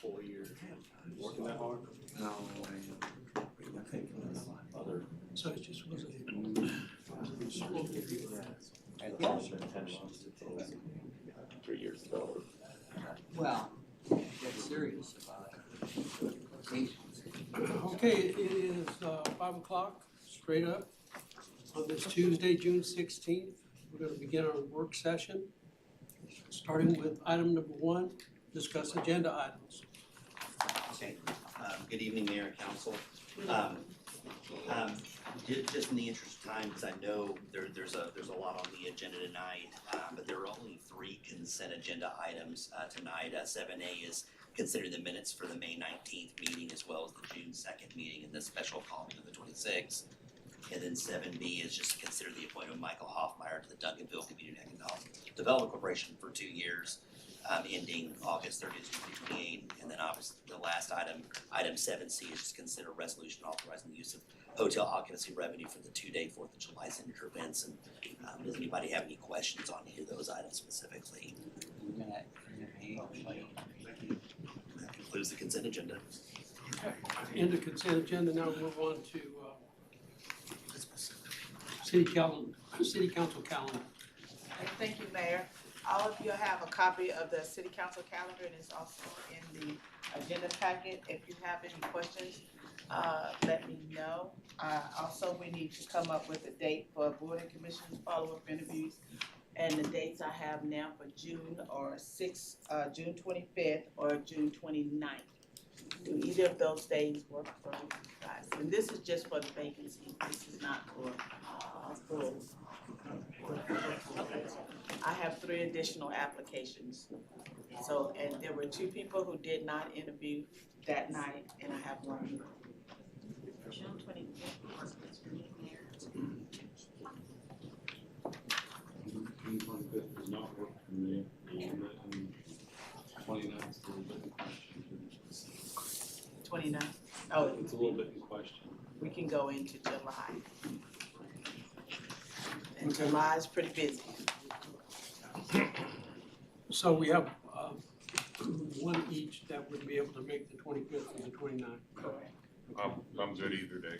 4 years working that hard. No, I think Other. So it just wasn't. 3 years ago. well, get serious about it. Okay, it is 5 o'clock, straight up, on this Tuesday, June 16th. We're gonna begin our work session, starting with item number 1, discuss agenda items. Okay, good evening, Mayor and Council. Just in the interest of time, because I know there's a lot on the agenda tonight, but there are only 3 consent agenda items tonight. 7A is considering the minutes for the May 19th meeting as well as the June 2nd meeting and the special calling of the 26th. And then 7B is just to consider the appointment of Michael Hoffmeyer to the Duncanville Community Economic Development Corporation for 2 years, ending August 30th, 2028. And then obviously the last item, item 7C, is just consider a resolution authorizing the use of hotel occupancy revenue for the 2-day 4th of July signature events. And does anybody have any questions on any of those items specifically? That concludes the consent agenda. In the consent agenda, now we'll move on to city council calendar. Thank you, Mayor. All of you have a copy of the city council calendar, and it's also in the agenda packet. If you have any questions, let me know. Also, we need to come up with a date for board and commission follow-up interviews. And the dates I have now for June are June 25th or June 29th. Do either of those days work for you guys? And this is just for the vacancy. This is not for full. Okay. I have 3 additional applications. So, and there were 2 people who did not interview that night, and I have 1. June 25th was June 25th does not work for me. 29th is a little bit in question. 29th. Oh, It's a little bit in question. we can go into July. And July is pretty busy. So we have 1 each that would be able to make the 25th and the 29th. Correct. I'm good either day.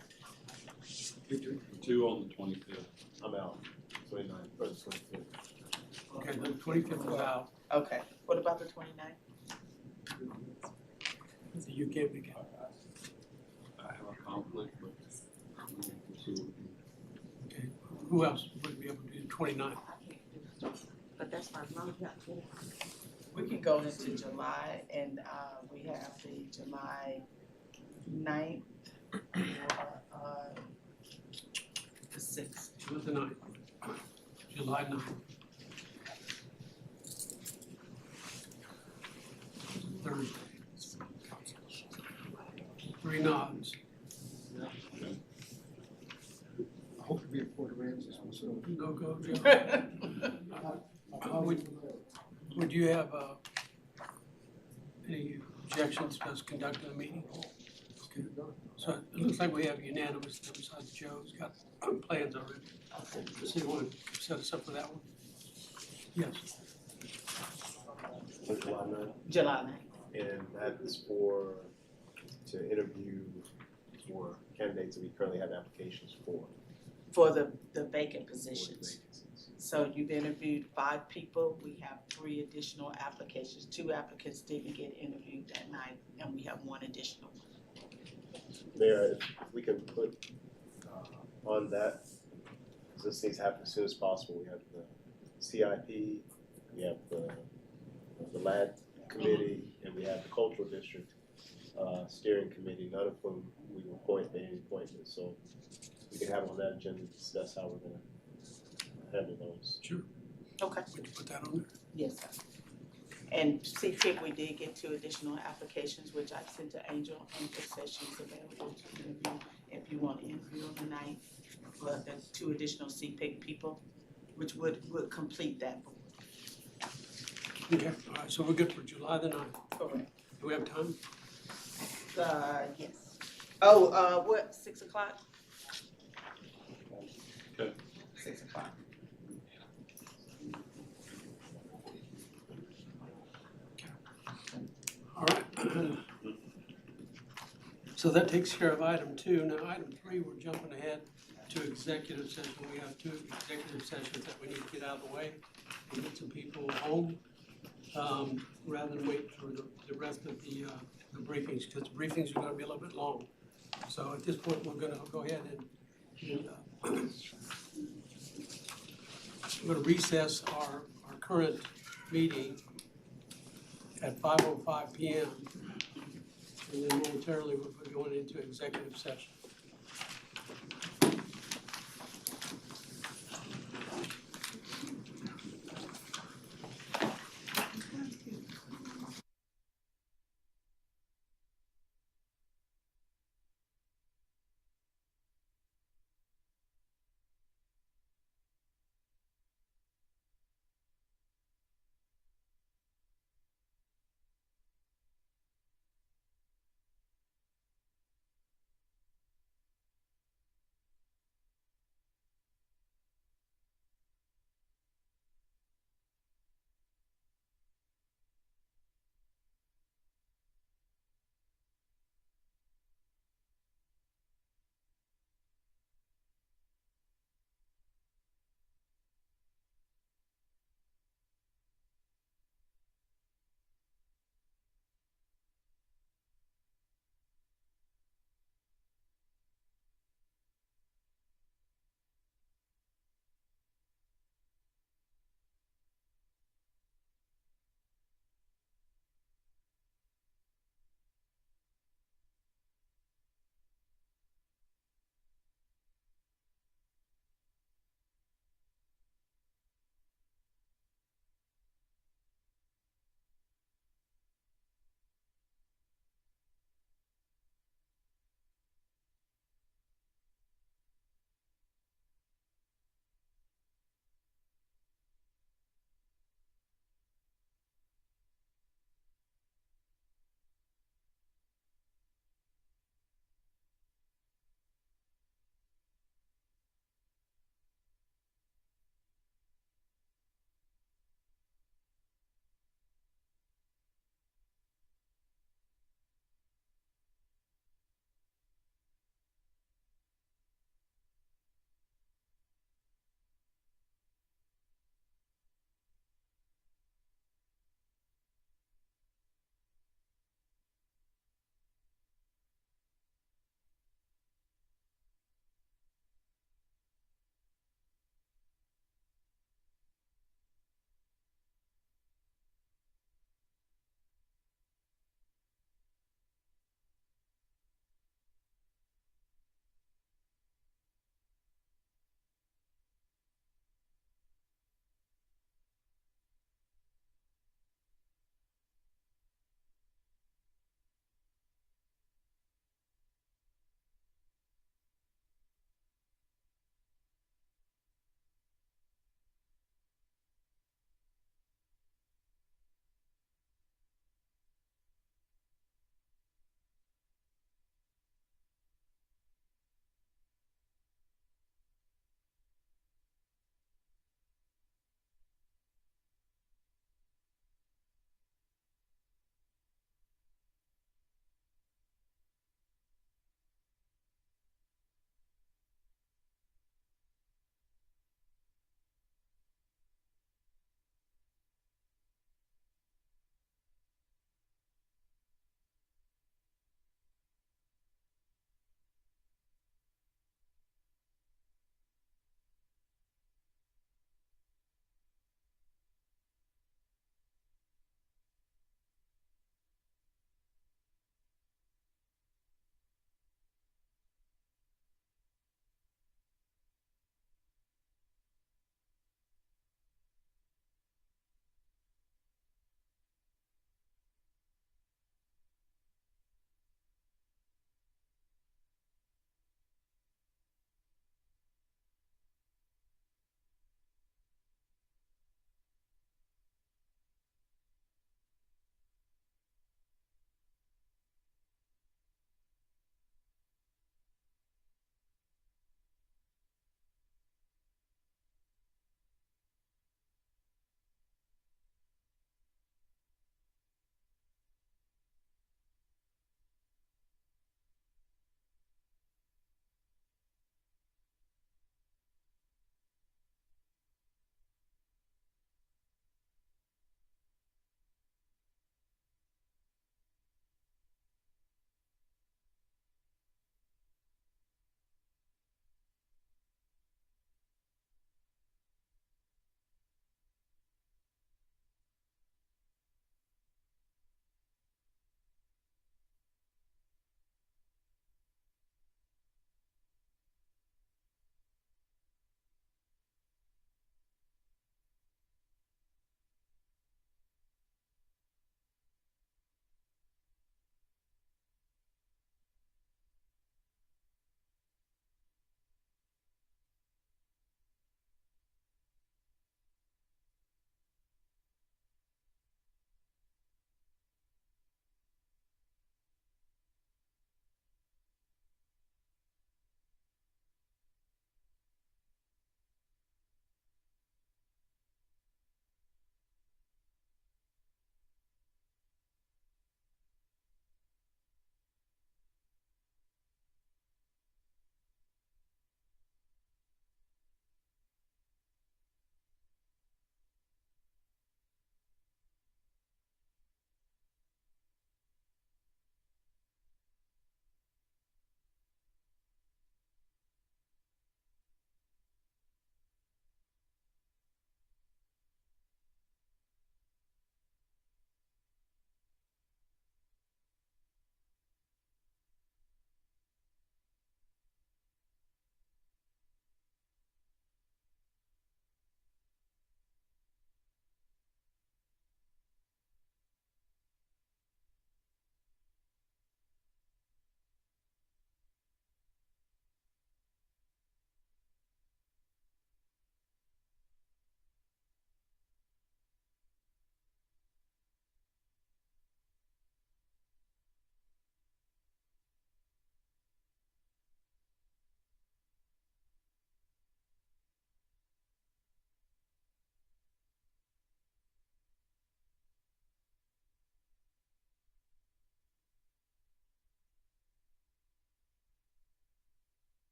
2 on the 25th. I'm out. 29th or the 25th. Okay, the 25th is out. Okay, what about the 29th? You can't make it. I have a conflict, but we'll see what we can. Okay, who else would be able to do the 29th? But that's my mom got to. We can go into July, and we have the July 9th or the 6th. July the 9th. July 9th. Thursday. 3 nods. I hope to be at Fort Aransas myself. Go, Joe. Would you have any objections to us conducting a meeting? Okay. So it looks like we have unanimous, besides Joe's got plans already. So you want to set us up for that one? Yes. For July 9th, July 9th. and that is to interview for candidates that we currently have applications for. For the vacant for positions. vacancies. So you've interviewed 5 people. We have 3 additional applications. 2 applicants didn't get interviewed that night, and we have 1 additional. Mayor, if we can put on that, because this needs to happen as soon as possible. We have the CIP, we have the LAD committee, and we have the cultural district steering committee, none of whom we will appoint at any appointment. So we can have on that agenda to discuss how we're going to handle those. Sure. Okay. Would you put that on there? Yes, sir. And CTIP, we did get 2 additional applications, which I sent to Angel. Angel says she's available to interview if you want to interview on the 9th. But there's 2 additional CPIC people, which would complete that board. Okay, all right, so we're good for July the 9th. Correct. Do we have time? Yes. Oh, what, 6 o'clock? Okay. 6 o'clock. So that takes care of item 2. Now, item 3, we're jumping ahead to executive session. We have 2 executive sessions that we need to get out of the way and get some people home, rather than wait for the rest of the briefings, because briefings are gonna be a little bit long. So at this point, we're gonna go ahead and we're gonna recess our current meeting at 5:05 PM. And then momentarily, we'll be going into executive session.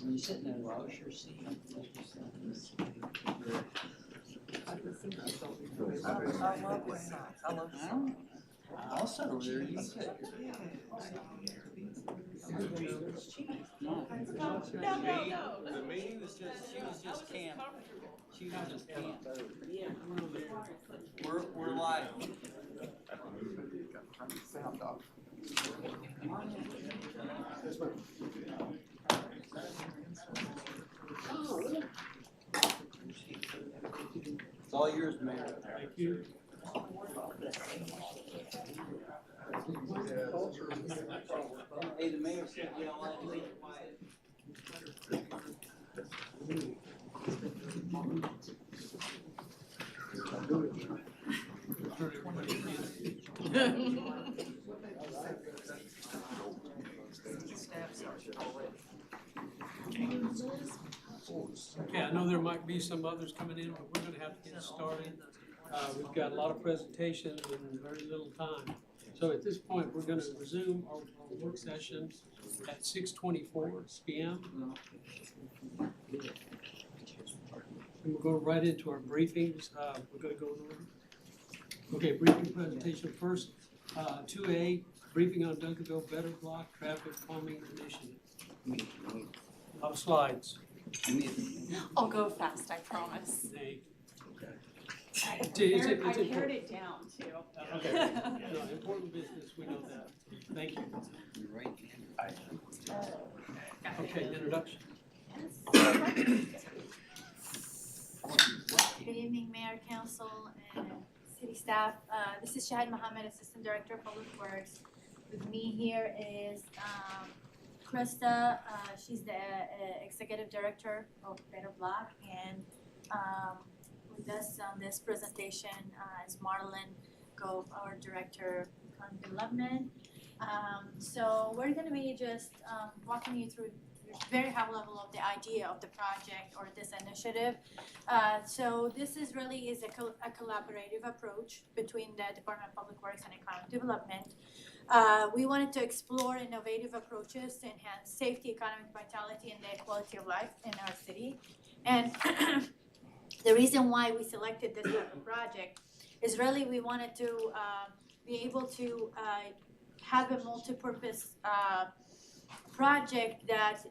When you sit in that washer seat. I'll sit over there, you sit. No, No. she was just camping. She was just camping. We're live. Sound off. It's all yours, Mayor. Thank you. Hey, the mayor said we all had to be quiet. Okay, I know there might be some others coming in, but we're gonna have to get started. We've got a lot of presentations and very little time. So at this point, we're gonna resume our work session at 6:24 p.m. And we'll go right into our briefings. We're gonna go in order. Okay, briefing presentation first. 2A, briefing on Duncanville Better Block Traffic Calming Initiative. A lot of slides. I'll go fast, I promise. Thank I Is it- pared is it pared it down too. Okay, no, important business, we know that. Thank you. You're right. Okay, introduction. Good evening, Mayor, Council, and City staff. This is Shahid Mohammed, Assistant Director of Public Works. With me here is Krista. She's the Executive Director of Better Block, and with us on this presentation is Marlon Gove, our Director of Development. So we're going to be just walking you through very high level of the idea of the project or this initiative. So this is really a collaborative approach between the Department of Public Works and Economic Development. We wanted to explore innovative approaches to enhance safety, economic vitality, and the quality of life in our city. And the reason why we selected this type of project is really we wanted to be able to have a multi-purpose project that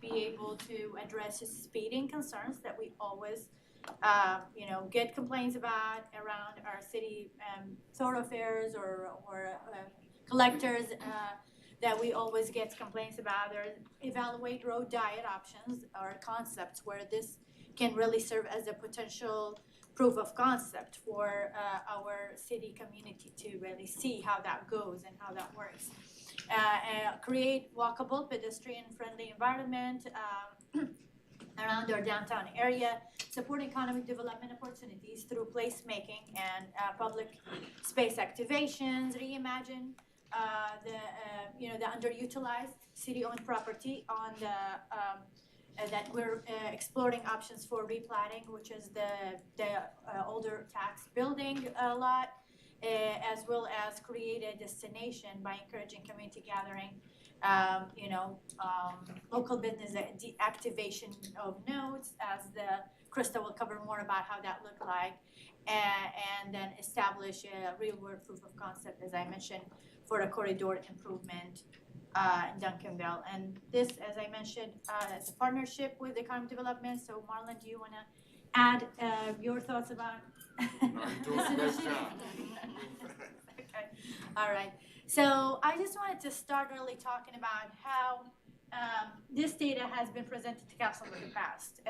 be able to address speeding concerns that we always get complaints about around our city thoroughfares or collectors that we always get complaints about, or evaluate road diet options or concepts where this can really serve as a potential proof of concept for our city community to really see how that goes and how that works. Create walkable, pedestrian-friendly environment around our downtown area, support economic development opportunities through placemaking and public space activations, reimagine the underutilized city-owned property on the that we're exploring options for replatting, which is the older tax building lot, as well as create a destination by encouraging community gathering, local business activation of nodes, as Krista will cover more about how that looked like, and then establish a real-world proof of concept, as I mentioned, for a corridor improvement in Duncanville. And this, as I mentioned, is a partnership with Economic Development. So Marlon, do you want to add your thoughts about this initiative? Okay, all right. So I just wanted to start really talking about how this data has been presented to council in the past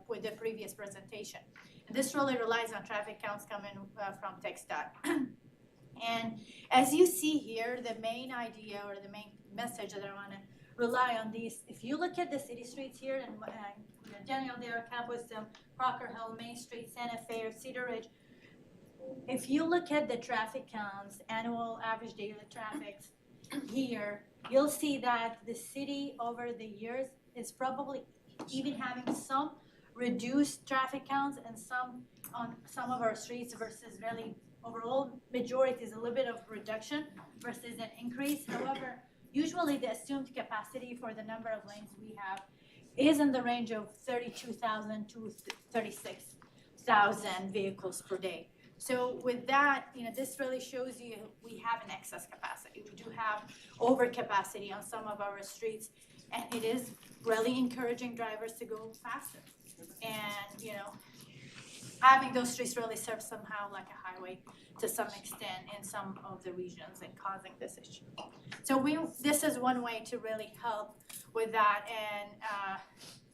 with the previous presentation. And this really relies on traffic counts coming from TxDOT. And as you see here, the main idea or the main message that I want to rely on these, if you look at the city streets here in Daniel Dale, Campus, Crocker Hill, Main Street, Santa Fe, Cedar Ridge, if you look at the traffic counts, annual average daily traffic here, you'll see that the city over the years is probably even having some reduced traffic counts and some on some of our streets versus really overall majority is a little bit of reduction versus an increase. However, Usually the assumed capacity for the number of lanes we have is in the range of 32,000 to 36,000 vehicles per day. So with that, this really shows you we have an excess capacity. We do have overcapacity on some of our streets, and it is really encouraging drivers to go faster. And, having those streets really serve somehow like a highway to some extent in some of the regions and causing this issue. So this is one way to really help with that, and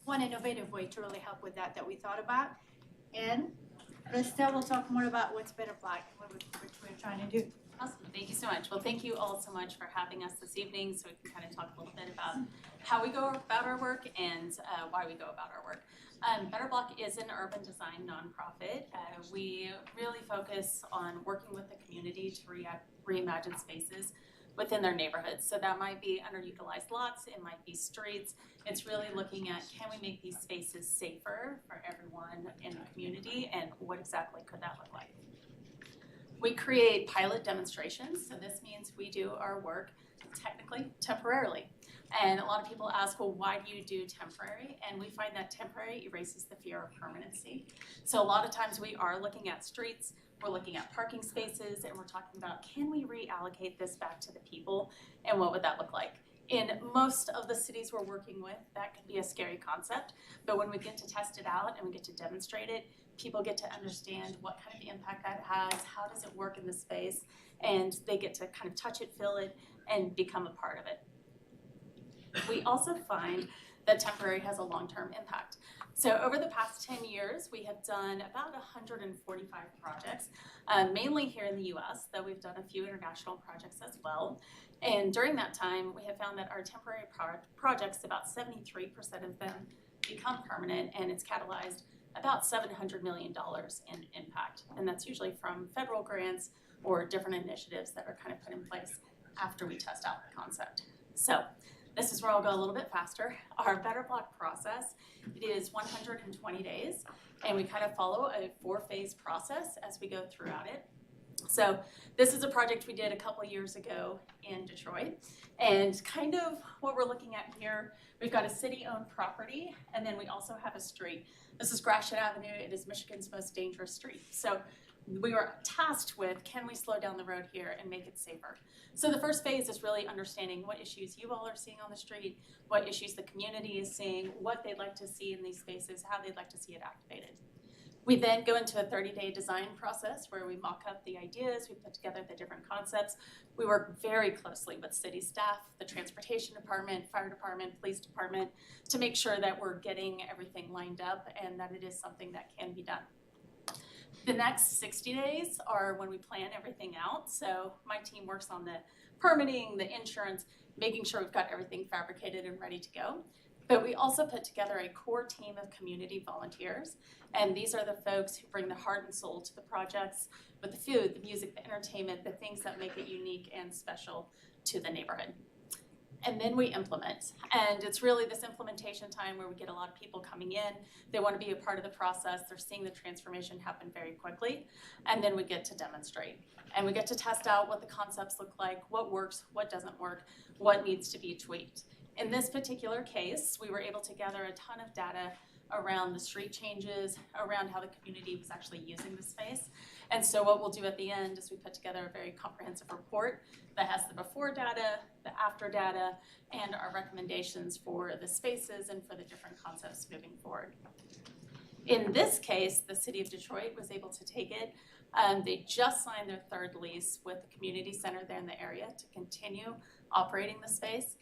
one innovative way to really help with that we thought about. And Krista will talk more about what's Better Black and what we're trying to do. Awesome, thank you so much. Well, thank you all so much for having us this evening so we can kind of talk a little bit about how we go about our work and why we go about our work. Better Block is an urban design nonprofit. We really focus on working with the community to reimagine spaces within their neighborhoods. So that might be underutilized lots, it might be streets. It's really looking at, can we make these spaces safer for everyone in the community, and what exactly could that look like? We create pilot demonstrations, so this means we do our work technically temporarily. And a lot of people ask, well, why do you do temporary? And we find that temporary erases the fear of permanency. So a lot of times we are looking at streets, we're looking at parking spaces, and we're talking about, can we reallocate this back to the people, and what would that look like? In most of the cities we're working with, that can be a scary concept, but when we get to test it out and we get to demonstrate it, people get to understand what kind of impact that has, how does it work in the space, and they get to kind of touch it, feel it, and become a part of it. We also find that temporary has a long-term impact. So over the past 10 years, we have done about 145 projects, mainly here in the US, though we've done a few international projects as well. And during that time, we have found that our temporary projects, about 73% of them become permanent, and it's catalyzed about $700 million in impact. And that's usually from federal grants or different initiatives that are kind of put in place after we test out the concept. So this is where I'll go a little bit faster. Our Better Block process, it is 120 days, and we kind of follow a 4-phase process as we go throughout it. So this is a project we did a couple years ago in Detroit, and kind of what we're looking at here, we've got a city-owned property, and then we also have a street. This is Gratiot Avenue. It is Michigan's most dangerous street. So we were tasked with, can we slow down the road here and make it safer? So the first phase is really understanding what issues you all are seeing on the street, what issues the community is seeing, what they'd like to see in these spaces, how they'd like to see it activated. We then go into a 30-day design process where we mock up the ideas, we put together the different concepts. We work very closely with city staff, the transportation department, fire department, police department, to make sure that we're getting everything lined up and that it is something that can be done. The next 60 days are when we plan everything out. So my team works on the permitting, the insurance, making sure we've got everything fabricated and ready to go. But we also put together a core team of community volunteers. And these are the folks who bring the heart and soul to the projects with the food, the music, the entertainment, the things that make it unique and special to the neighborhood. And then we implement. And it's really this implementation time where we get a lot of people coming in. They want to be a part of the process. They're seeing the transformation happen very quickly. And then we get to demonstrate. And we get to test out what the concepts look like, what works, what doesn't work, what needs to be tweaked. In this particular case, we were able to gather a ton of data around the street changes, around how the community was actually using the space. And so what we'll do at the end is we put together a very comprehensive report that has the before data, the after data, and our recommendations for the spaces and for the different concepts moving forward. In this case, the city of Detroit was able to take it. They just signed their 3rd lease with the community center there in the area to continue operating the space.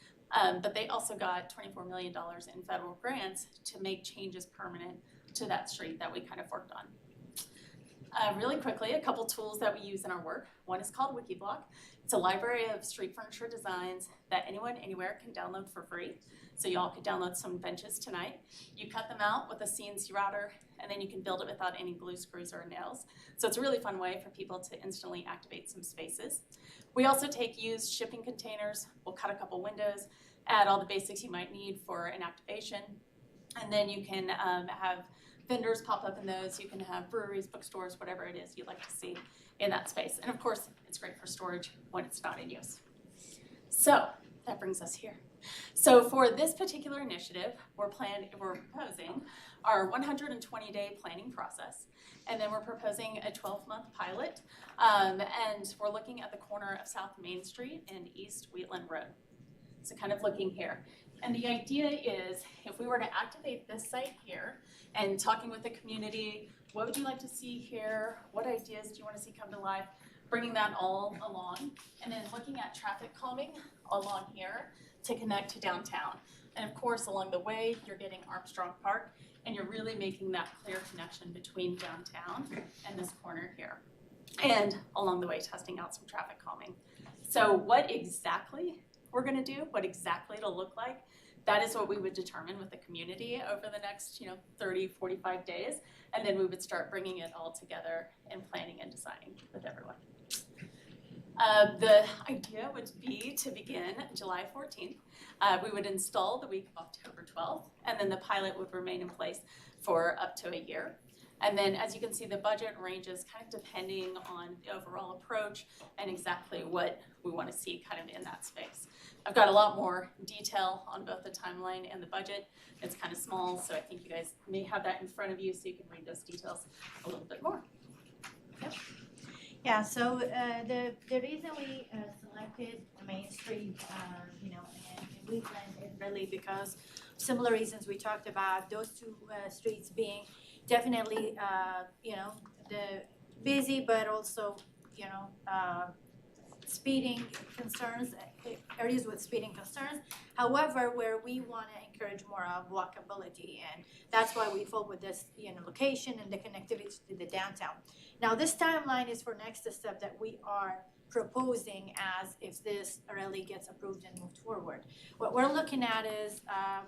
But they also got $24 million in federal grants to make changes permanent to that street that we kind of worked on. Really quickly, a couple tools that we use in our work. One is called Wikiblock. It's a library of street furniture designs that anyone, anywhere can download for free. So y'all could download some benches tonight. You cut them out with a CNC router, and then you can build it without any glue, screws, or nails. So it's a really fun way for people to instantly activate some spaces. We also take used shipping containers. We'll cut a couple windows, add all the basics you might need for an activation, and then you can have vendors pop up in those. You can have breweries, bookstores, whatever it is you'd like to see in that space. And of course, it's great for storage when it's not in use. So that brings us here. So for this particular initiative, we're proposing our 120-day planning process, and then we're proposing a 12-month pilot, and we're looking at the corner of South Main Street and East Wheatland Road. So kind of looking here. And the idea is, if we were to activate this site here and talking with the community, what would you like to see here? What ideas do you want to see come to life? Bringing that all along, and then looking at traffic calming along here to connect to downtown. And of course, along the way, you're getting Armstrong Park, and you're really making that clear connection between downtown and this corner here. And along the way, testing out some traffic calming. So what exactly we're gonna do, what exactly it'll look like, that is what we would determine with the community over the next 30, 45 days. And then we would start bringing it all together and planning and designing with everyone. The idea would be to begin July 14th. We would install the week of October 12th, and then the pilot would remain in place for up to a year. And then, as you can see, the budget ranges kind of depending on the overall approach and exactly what we want to see kind of in that space. I've got a lot more detail on both the timeline and the budget. It's kind of small, so I think you guys may have that in front of you so you can read those details a little bit more. Yep. Yeah, so the reason we selected Main Street, and Wheatland is really because similar reasons we talked about, those two streets being definitely, the busy, but also, speeding concerns, areas with speeding concerns. However, where we want to encourage more of walkability, and that's why we focus with this, location and the connectivity to the downtown. Now, this timeline is for next step that we are proposing as if this really gets approved and moved forward. What we're looking at is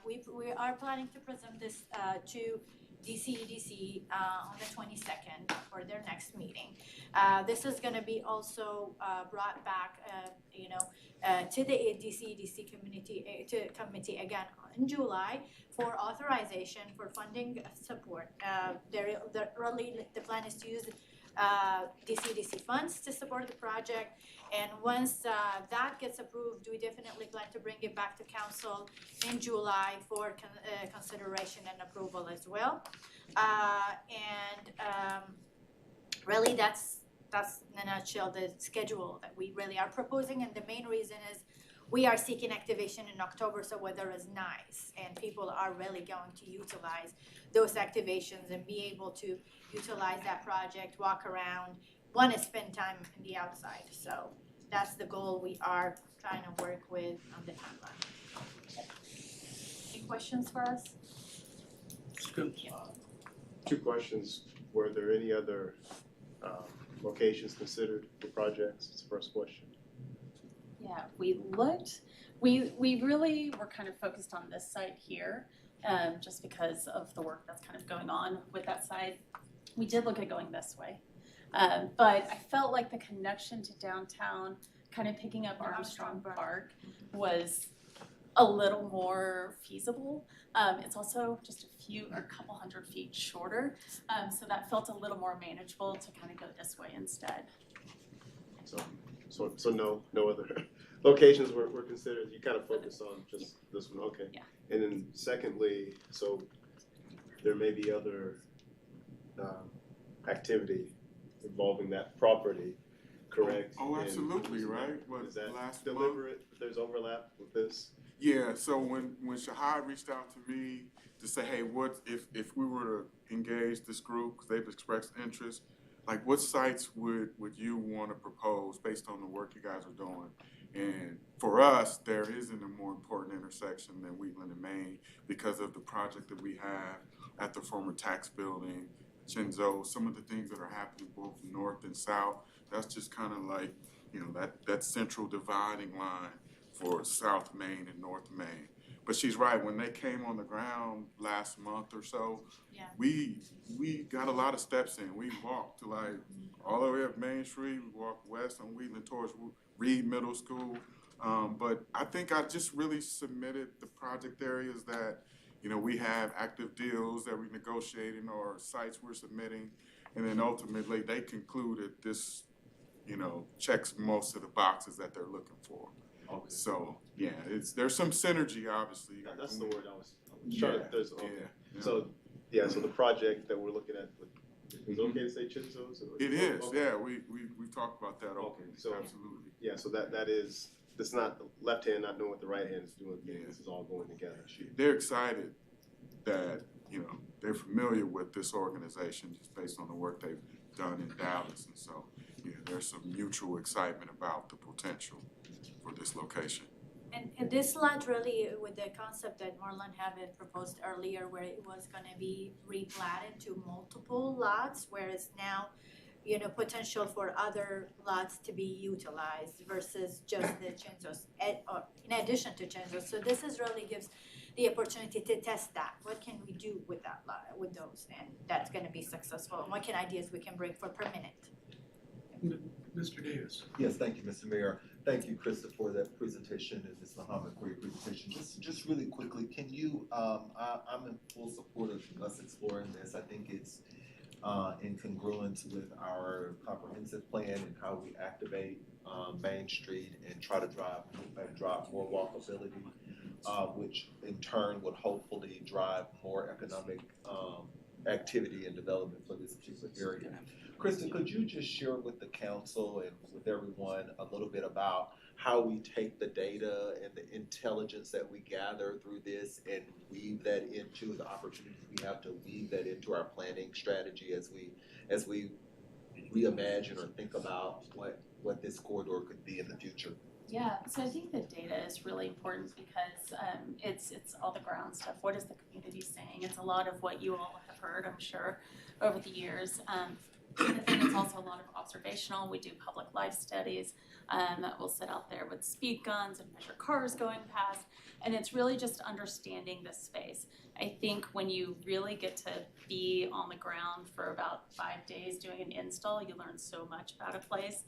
we are planning to present this to DCEDC on the 22nd for their next meeting. This is going to be also brought back, to the DCEDC committee again in July for authorization for funding support. The plan is to use DCEDC funds to support the project, and once that gets approved, we definitely plan to bring it back to council in July for consideration and approval as well. Really that's in a nutshell the schedule that we really are proposing, and the main reason is we are seeking activation in October, so weather is nice and people are really going to utilize those activations and be able to utilize that project, walk around, want to spend time in the outside. So that's the goal we are trying to work with on the timeline. Any questions for us? Two questions. Were there any other locations considered for projects? That's the first question. Yeah, we looked. We really were kind of focused on this site here, just because of the work that's kind of going on with that site. We did look at going this way, but I felt like the connection to downtown, kind of picking up Armstrong Park, was a little more feasible. It's also just a couple hundred feet shorter, so that felt a little more manageable to kind of go this way instead. So no other locations were considered. You kind of focus on just this one, okay? Yeah. And then secondly, so there may be other activity involving that property, correct? Oh, And absolutely, right? What, is that last month? deliberate? If there's overlap with this? Yeah, so when Shahad reached out to me to say, hey, what if we were to engage this group, because they've expressed interest, like what sites would you want to propose based on the work you guys are doing? And for us, there isn't a more important intersection than Wheatland and Main because of the project that we have at the former tax building, Chenzo, some of the things that are happening both north and south. That's just kind of like, that central dividing line for South Main and North Main. But she's right, when they came on the ground last month or so, Yeah. we got a lot of steps in. We walked to like all the way up Main Street, we walked west on Wheatland towards Reed Middle School. But I think I just really submitted the project areas that, we have active deals that we're negotiating or sites we're submitting. And then ultimately they concluded this, checks most of the boxes that they're looking for. Okay. So, yeah, there's some synergy, obviously. That's the word I was trying to, there's, okay. Yeah. So the project that we're looking at, is it okay to say Chinsos? It is, Okay. yeah, we talked about that Okay, openly, so- absolutely. Yeah, so that is, it's not the left hand not knowing what the right hand is doing. Yeah. This is all going together. They're excited that, they're familiar with this organization just based on the work they've done in Dallas. And so, yeah, there's some mutual excitement about the potential for this location. And this lot really, with the concept that Marlon had it proposed earlier, where it was gonna be replatted to multiple lots, whereas now, potential for other lots to be utilized versus just the Chinsos, or in addition to Chinsos. So this really gives the opportunity to test that. What can we do with that lot, with those, and that's gonna be successful, and what ideas we can bring for per minute. Mr. Davis. Yes, thank you, Mr. Mayor. Thank you, Krista, for that presentation, and Ms. Muhammad for your presentation. Just really quickly, can you, I'm in full support of us exploring this. I think it's in congruence with our comprehensive plan and how we activate Main Street and try to drive more walkability, which in turn would hopefully drive more economic activity and development for this particular area. Krista, could you just share with the council and with everyone a little bit about how we take the data and the intelligence that we gather through this and weave that into the opportunities we have to weave that into our planning strategy as we reimagine or think about what this corridor could be in the future? Yeah, so I think the data is really important because it's all the ground stuff. What is the community saying? It's a lot of what you all have heard, I'm sure, over the years. I think it's also a lot of observational. We do public life studies that will sit out there with speed guns and measure cars going past. And it's really just understanding this space. I think when you really get to be on the ground for about 5 days doing an install, you learn so much about a place.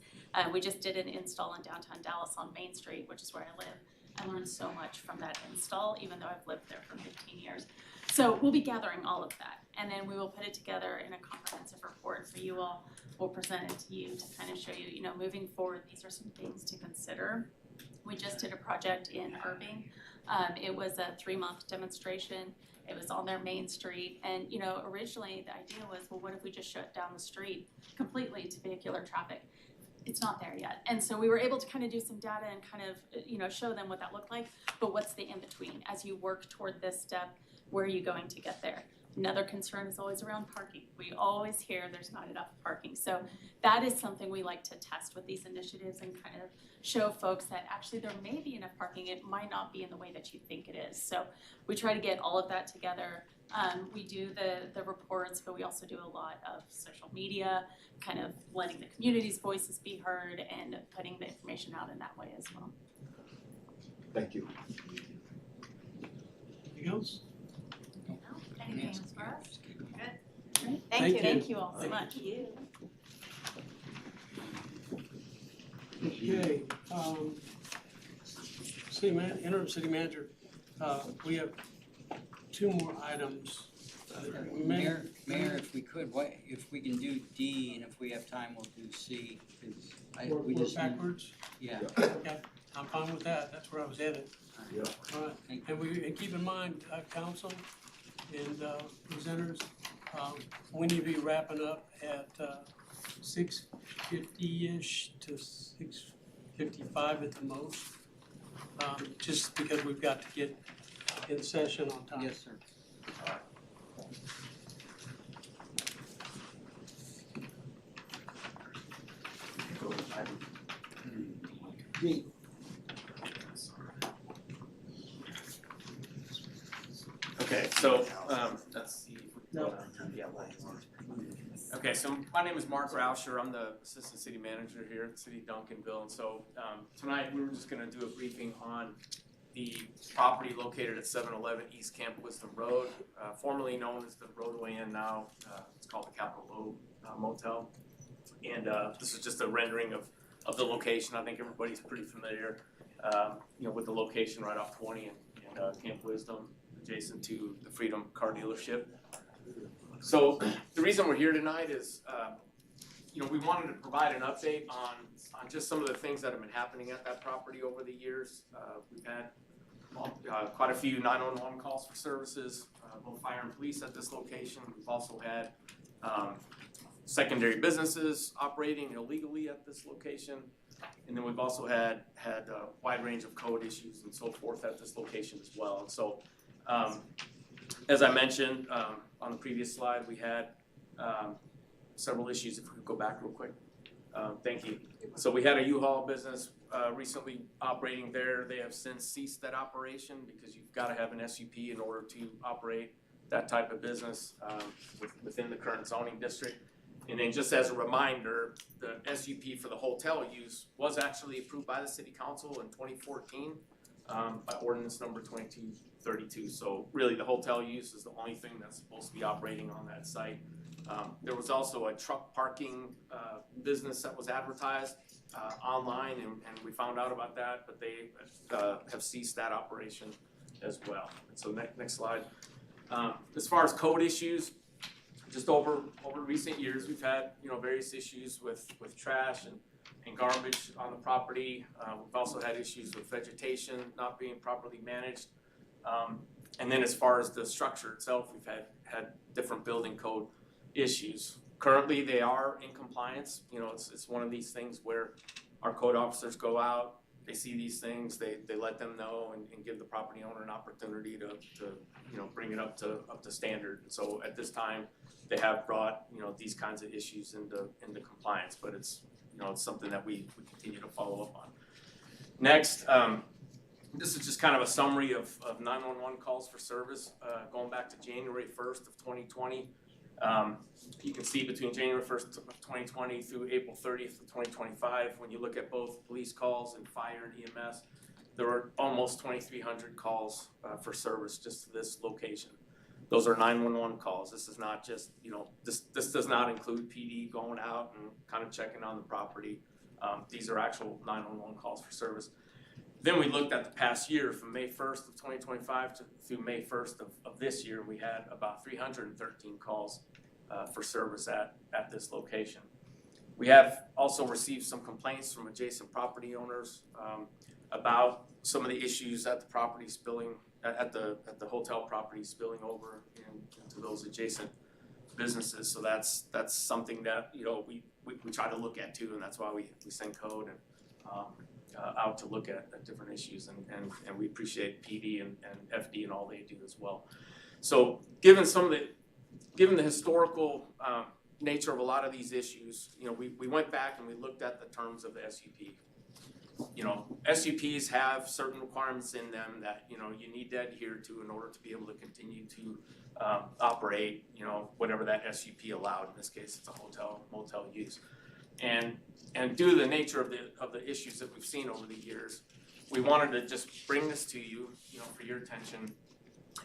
We just did an install in downtown Dallas on Main Street, which is where I live. I learned so much from that install, even though I've lived there for 15 years. So we'll be gathering all of that, and then we will put it together in a comprehensive report for you all. We'll present it to you to kind of show you, moving forward, these are some things to consider. We just did a project in Irving. It was a 3-month demonstration. It was on their Main Street, and originally the idea was, well, what if we just shut down the street completely to vehicular traffic? It's not there yet. And so we were able to kind of do some data and kind of, show them what that looked like, but what's the in-between? As you work toward this step, where are you going to get there? Another concern is always around parking. We always hear there's not enough parking. So that is something we like to test with these initiatives and kind of show folks that actually there may be enough parking. It might not be in the way that you think it is. So we try to get all of that together. We do the reports, but we also do a lot of social media, kind of letting the community's voices be heard and putting the information out in that way as well. Thank you. Anything else? Anything else for us? Good. Great. Thank you. Thank you all so much. Thank you. Okay, interim city manager, we have 2 more items. Mayor, if we could, if we can do D, and if we have time, we'll do C, because we Work just. backwards? Yeah. Okay, I'm fine with that, that's where I was headed. Yeah. All right, and keep in mind, council and presenters, we need to be wrapping up at 6:50-ish to 6:55 at the most. Just because we've got to get in session on time. Yes, sir. Okay, so, let's see. Okay, so my name is Mark Rauscher. I'm the Assistant City Manager here at City of Duncanville. And so tonight we were just gonna do a briefing on the property located at 711 East Camp Wisdom Road, formerly known as the Roadway Inn now. It's called the Capitol Oak Motel. And this is just a rendering of the location. I think everybody's pretty familiar, with the location right off 20 and Camp Wisdom, adjacent to the Freedom Car Dealership. So the reason we're here tonight is, we wanted to provide an update on just some of the things that have been happening at that property over the years. We've had quite a few 911 calls for services, both fire and police at this location. We've also had secondary businesses operating illegally at this location. And then we've also had a wide range of code issues and so forth at this location as well. And so, as I mentioned on the previous slide, we had several issues. If we could go back real quick. Thank you. So we had a U-Haul business recently operating there. They have since ceased that operation because you've got to have an SUP in order to operate that type of business within the current zoning district. And then just as a reminder, the SUP for the hotel use was actually approved by the city council in 2014 by ordinance number 2232. So really the hotel use is the only thing that's supposed to be operating on that site. There was also a truck parking business that was advertised online, and we found out about that, but they have ceased that operation as well. So next slide. As far as code issues, just over recent years, we've had various issues with trash and garbage on the property. We've also had issues with vegetation not being properly managed. And then as far as the structure itself, we've had different building code issues. Currently, they are in compliance. It's one of these things where our code officers go out, they see these things, they let them know and give the property owner an opportunity to bring it up to standard. And so at this time, they have brought these kinds of issues into compliance, but it's something that we continue to follow up on. Next, this is just kind of a summary of 911 calls for service going back to January 1st of 2020. You can see between January 1st of 2020 through April 30th of 2025, when you look at both police calls and fire and EMS, there were almost 2,300 calls for service just to this location. Those are 911 calls. This is not just, this does not include PD going out and kind of checking on the property. These are actual 911 calls for service. Then we looked at the past year from May 1st of 2025 through May 1st of this year. We had about 313 calls for service at this location. We have also received some complaints from adjacent property owners about some of the issues at the property spilling, at the hotel property spilling over into those adjacent businesses. So that's something that we try to look at too, and that's why we send code and out to look at different issues, and we appreciate PD and FD and all they do as well. So given the historical nature of a lot of these issues, we went back and we looked at the terms of the SUP. SUPs have certain requirements in them that you need to adhere to in order to be able to continue to operate whatever that SUP allowed. In this case, it's a motel use. And due to the nature of the issues that we've seen over the years, we wanted to just bring this to you, for your attention,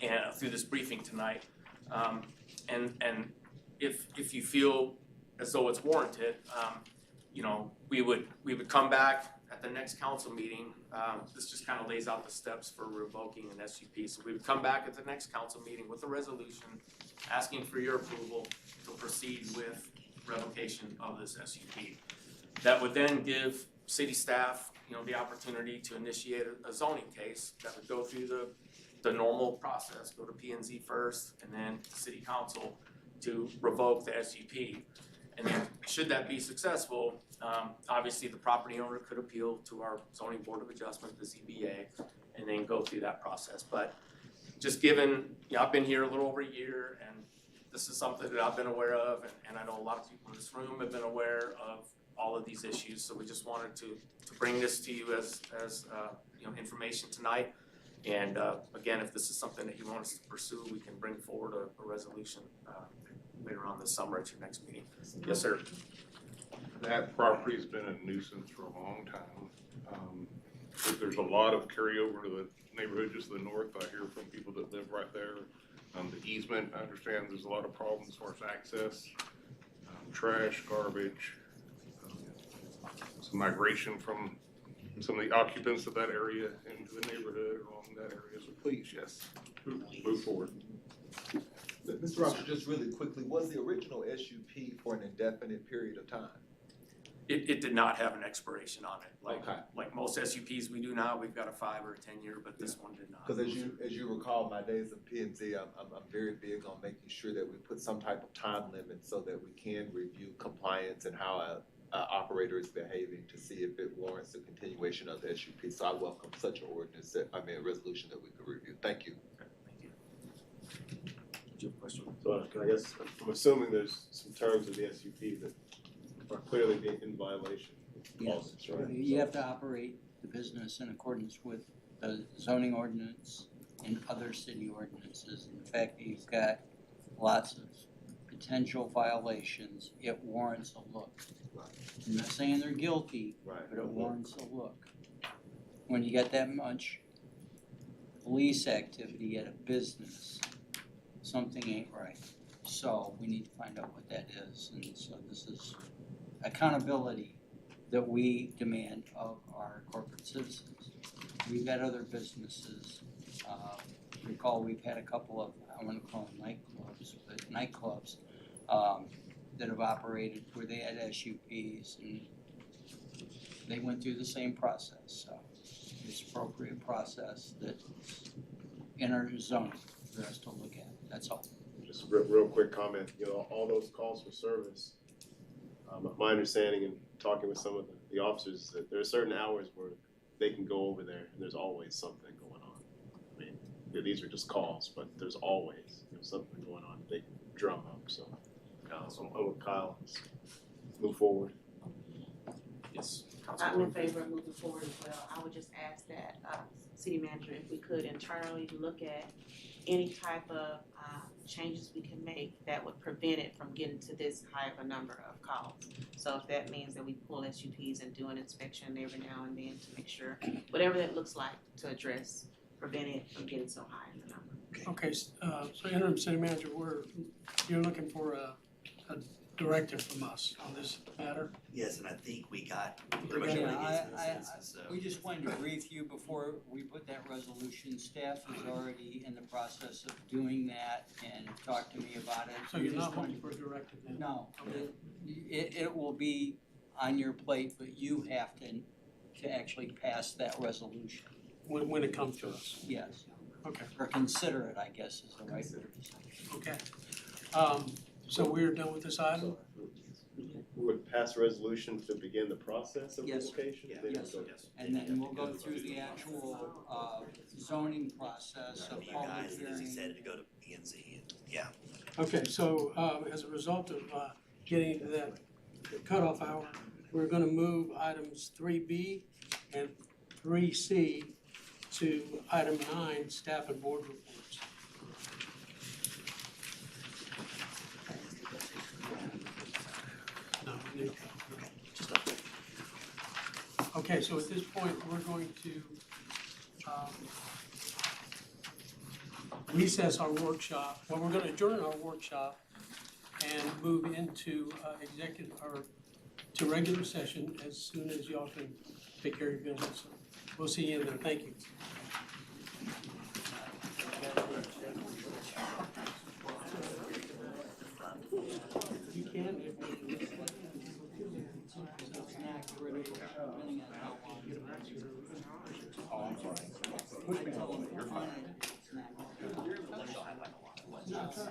and through this briefing tonight. And if you feel as though it's warranted, we would come back at the next council meeting. This just kind of lays out the steps for revoking an SUP. So we would come back at the next council meeting with a resolution asking for your approval to proceed with revocation of this SUP. That would then give city staff, the opportunity to initiate a zoning case that would go through the normal process, go to P&Z first, and then city council to revoke the SUP. And then should that be successful, obviously the property owner could appeal to our zoning board of adjustment, the ZBA, and then go through that process. But just given, I've been here a little over a year, and this is something that I've been aware of, and I know a lot of people in this room have been aware of all of these issues. So we just wanted to bring this to you as information tonight. And again, if this is something that you want us to pursue, we can bring forward a resolution later on this summer at your next meeting. Yes, sir. That property's been a nuisance for a long time. There's a lot of carryover to the neighborhood just to the north. I hear from people that live right there. The easement, I understand there's a lot of problems as far as access, trash, garbage, some migration from some of the occupants of that area into the neighborhood along that area. So please, yes, move forward. Mr. Robinson, just really quickly, was the original SUP for an indefinite period of time? It did not have an expiration on it. Okay. Like most SUPs we do now, we've got a 5 or a 10 year, but this one did not. Because as you recall, my days of P and Z, I'm very big on making sure that we put some type of time limit so that we can review compliance and how a operator is behaving to see if it warrants the continuation of the SUP. So I welcome such an ordinance, a resolution that we could review. Thank you. Okay, thank you. Do you have a question? So I guess I'm assuming there's some terms of the SUP that are clearly being in violation of all Yes, this, right? you have to operate the business in accordance with the zoning ordinance and other city ordinances. And the fact that you've got lots of potential violations, it warrants a look. I'm not saying they're guilty, Right. but it warrants a look. When you got that much police activity at a business, something ain't right. So we need to find out what that is, and so this is accountability that we demand of our corporate citizens. We've got other businesses, recall we've had a couple of, I wanna call them nightclubs, that have operated where they had SUPs and they went through the same process, so it's appropriate process that's in our zoning for us to look at, that's all. Just a real quick comment, you know, all those calls for service, my understanding in talking with some of the officers is that there are certain hours where they can go over there and there's always something going on. I mean, these are just calls, but there's always, you know, something going on they can drum up, so. I'm with Kyle, let's move forward. Yes. I'm in favor of moving forward as well. I would just ask that, city manager, if we could internally look at any type of, changes we can make that would prevent it from getting to this high of a number of calls. So if that means that we pull SUPs and do an inspection every now and then to make sure, whatever that looks like to address, prevent it from getting so high in the number. Okay, so interim city manager, you're looking for a directive from us on this matter? Yes, and I think we got pretty much Yeah, everything in consensus, so. we just wanted to brief you before we put that resolution. Staff is already in the process of doing that and talked to me about it. So We you're just not wanted- looking for a directive then? No, Okay. it will be on your plate, but you have to actually pass that resolution, When it comes to us? yes. Okay, Or consider it, I guess is the right word to say. okay. So we're done with this item? We would pass a resolution to begin the process of Yes. relocation? Yeah. Then Yes. we'll go- Yes. And then we'll go through the actual zoning process of You public guys, and as he hearing. said, to go to P and Z, yeah. Okay, so as a result of getting to that cutoff hour, we're gonna move items 3B and 3C to item 9, staff and board reports. No, we need- Okay, so at this point, we're going to recess our workshop. Well, we're gonna adjourn our workshop and move into executive, or to regular session as soon as y'all can take care of your business. We'll see you in there, thank you. You can, if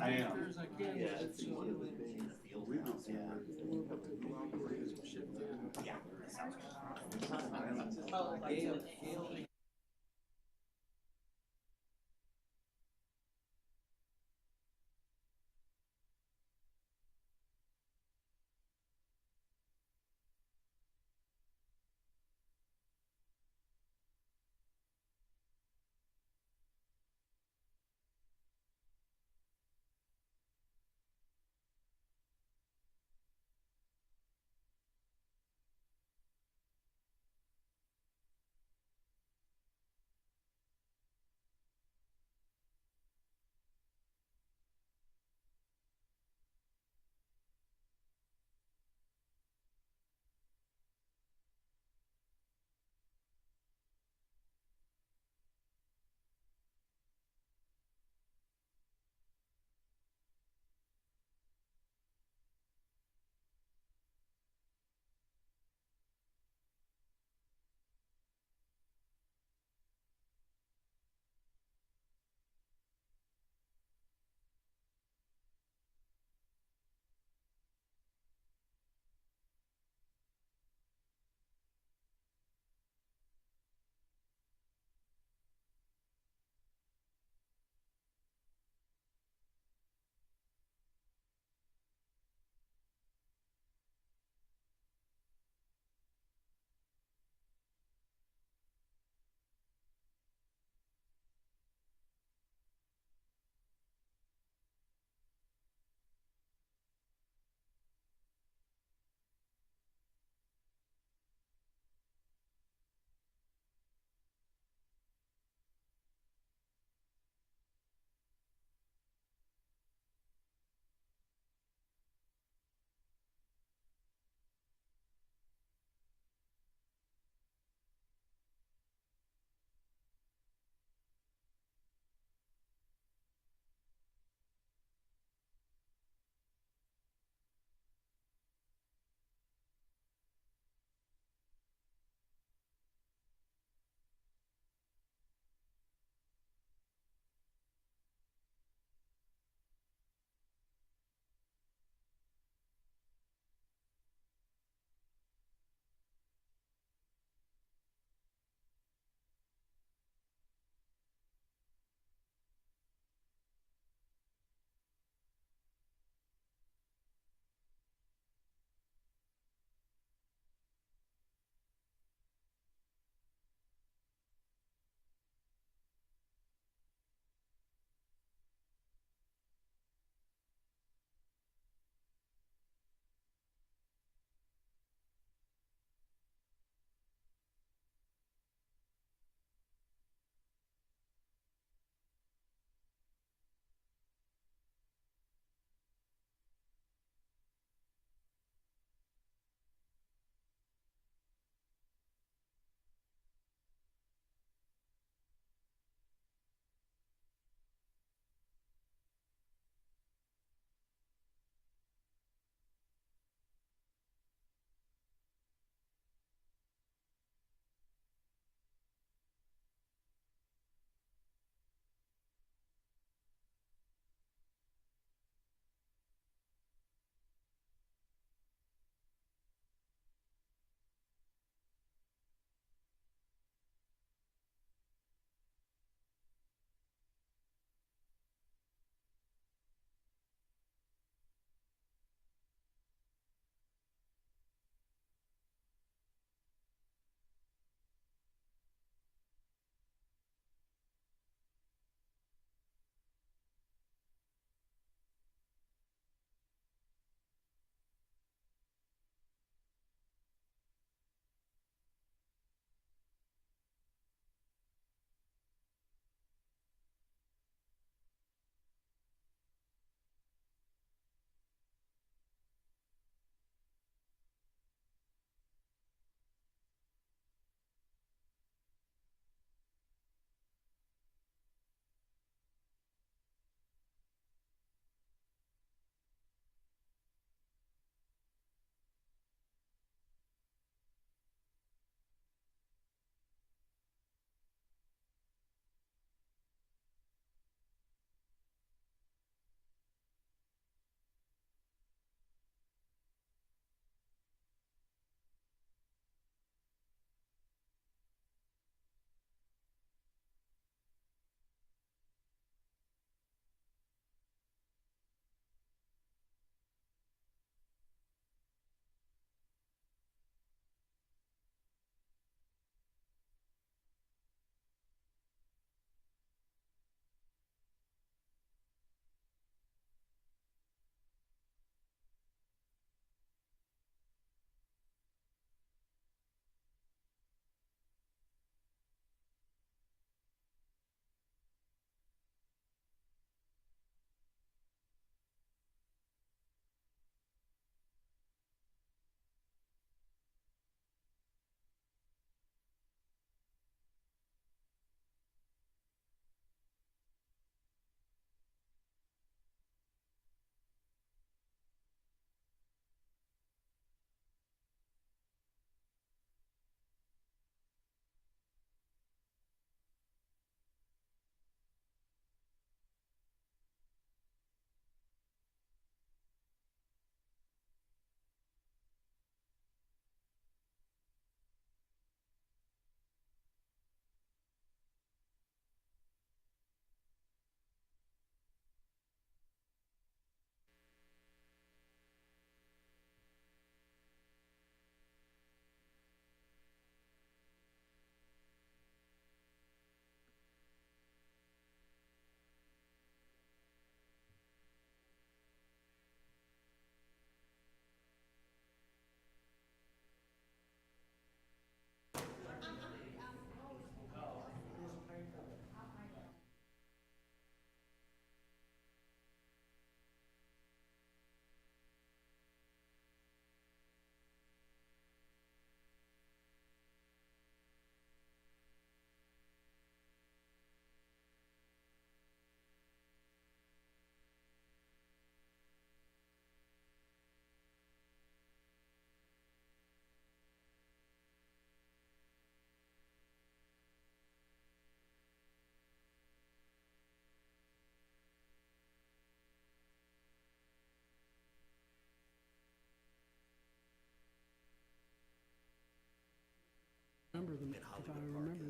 I am. Yeah, that sounds good.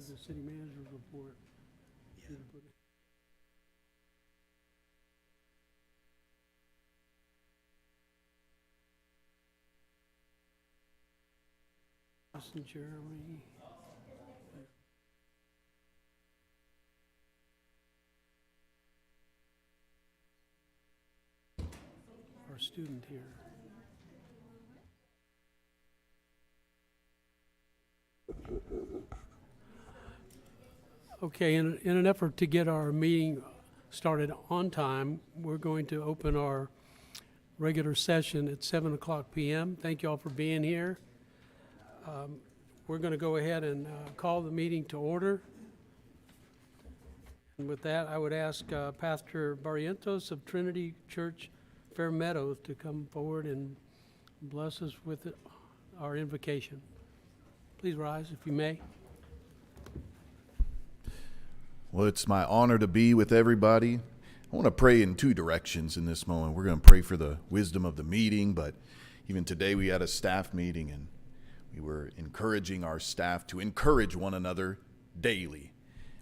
under the city manager's report. Yeah. Justin Jeremy. Our student here. Okay, in an effort to get our meeting started on time, we're going to open our regular session at 7:00 p.m. Thank you all for being here. We're going to go ahead and call the meeting to order. And with that, I would ask Pastor Barrientos of Trinity Church, Fair Meadows, to come forward and bless us with our invocation. Please rise, if you may. Well, it's my honor to be with everybody. I want to pray in two directions in this moment. We're going to pray for the wisdom of the meeting, but even today we had a staff meeting and we were encouraging our staff to encourage one another daily,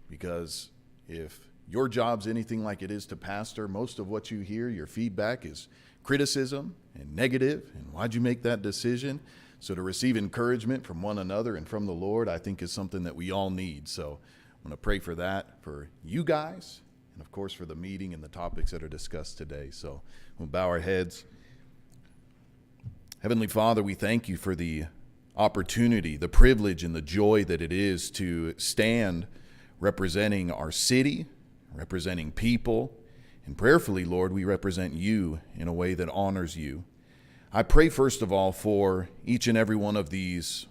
because if your job's anything like it is to pastor, most of what you hear, your feedback, is criticism and negative, and why'd you make that decision? So to receive encouragement from one another and from the Lord, I think is something that we all need. So I'm going to pray for that, for you guys, and of course for the meeting and the topics that are discussed today. So we'll bow our heads. Heavenly Father, we thank you for the opportunity, the privilege, and the joy that it is to stand representing our city, representing people, and prayerfully, Lord, we represent you in a way that honors you. I pray first of all for each and every one of these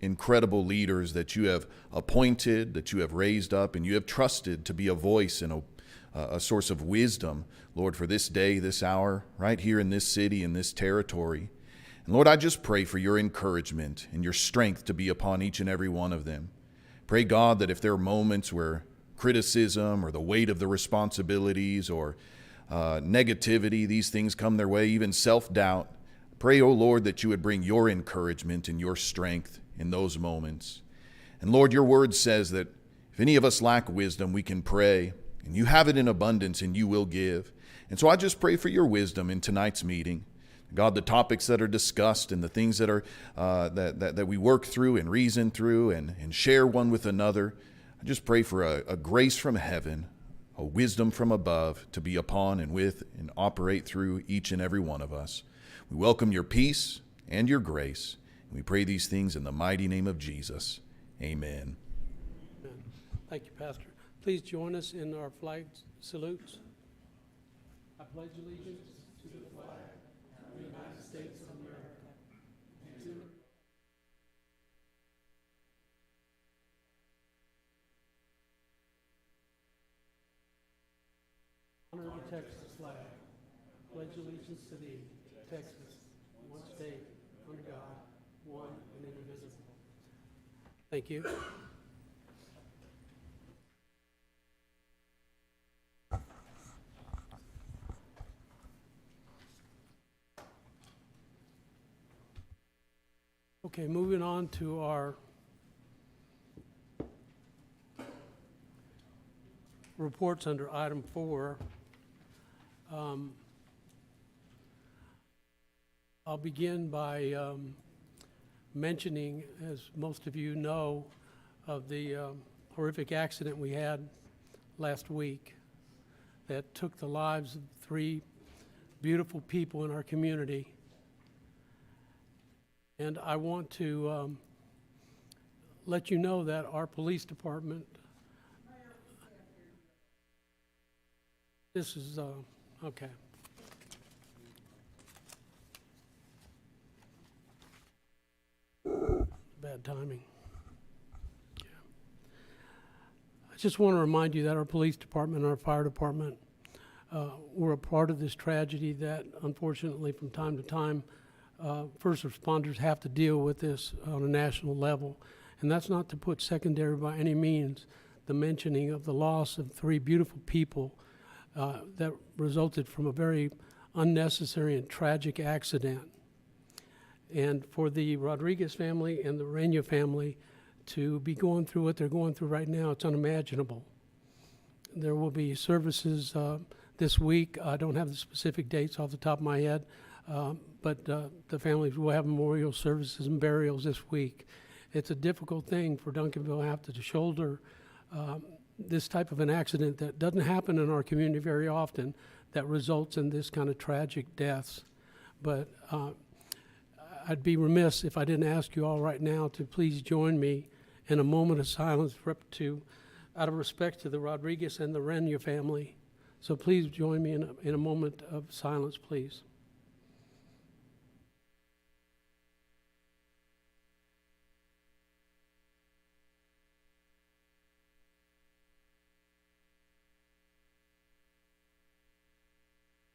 incredible leaders that you have appointed, that you have raised up, and you have trusted to be a voice and a source of wisdom, Lord, for this day, this hour, right here in this city, in this territory. And Lord, I just pray for your encouragement and your strength to be upon each and every one of them. Pray, God, that if there are moments where criticism or the weight of the responsibilities or negativity, these things come their way, even self-doubt, pray, oh Lord, that you would bring your encouragement and your strength in those moments. And Lord, your word says that if any of us lack wisdom, we can pray, and you have it in abundance and you will give. And so I just pray for your wisdom in tonight's meeting. God, the topics that are discussed and the things that are that we work through and reason through and share one with another, I just pray for a grace from heaven, a wisdom from above to be upon and with and operate through each and every one of us. We welcome your peace and your grace. And we pray these things in the mighty name of Jesus. Amen. Amen. Thank you, Pastor. Please join us in our flag salutes. I pledge allegiance to the flag of the United States of America and to honor the Texas flag. Pledge allegiance to thee, Texas, one state, under God, one and indivisible. Thank you. Okay, moving on to our reports under item 4. I'll begin by mentioning, as most of you know, of the horrific accident we had last week that took the lives of 3 beautiful people in our community. And I want to let you know that our police department, this is, okay. Bad timing. Yeah. I just want to remind you that our police department and our fire department were a part of this tragedy that, unfortunately, from time to time, first responders have to deal with this on a national level. And that's not to put secondary by any means the mentioning of the loss of 3 beautiful people that resulted from a very unnecessary and tragic accident. And for the Rodriguez family and the Reina family to be going through what they're going through right now. It's unimaginable. There will be services this week. I don't have the specific dates off the top of my head, but the families will have memorial services and burials this week. It's a difficult thing for Duncanville to have to shoulder this type of an accident that doesn't happen in our community very often, that results in this kind of tragic deaths. But I'd be remiss if I didn't ask you all right now to please join me in a moment of silence out of respect to the Rodriguez and the Renia family. So please join me in a moment of silence, please.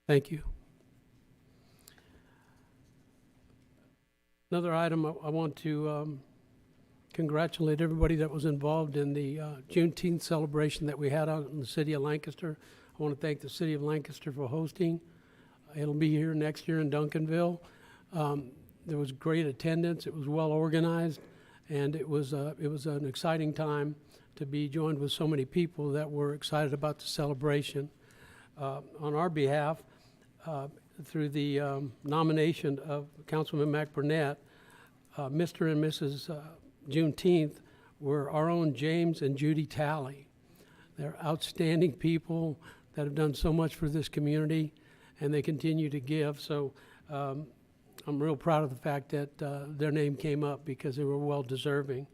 Thank you. Another item, I want to congratulate everybody that was involved in the Juneteenth celebration that we had out in the city of Lancaster. I want to thank the city of Lancaster for hosting. It'll be here next year in Duncanville. There was great attendance. It was well organized, and it was an exciting time to be joined with so many people that were excited about the celebration. On our behalf, through the nomination of Councilman Mac Burnett, Mr. and Mrs. Juneteenth were our own James and Judy Talley. They're outstanding people that have done so much for this community, and they continue to give. So I'm real proud of the fact that their name came up because they were well deserving.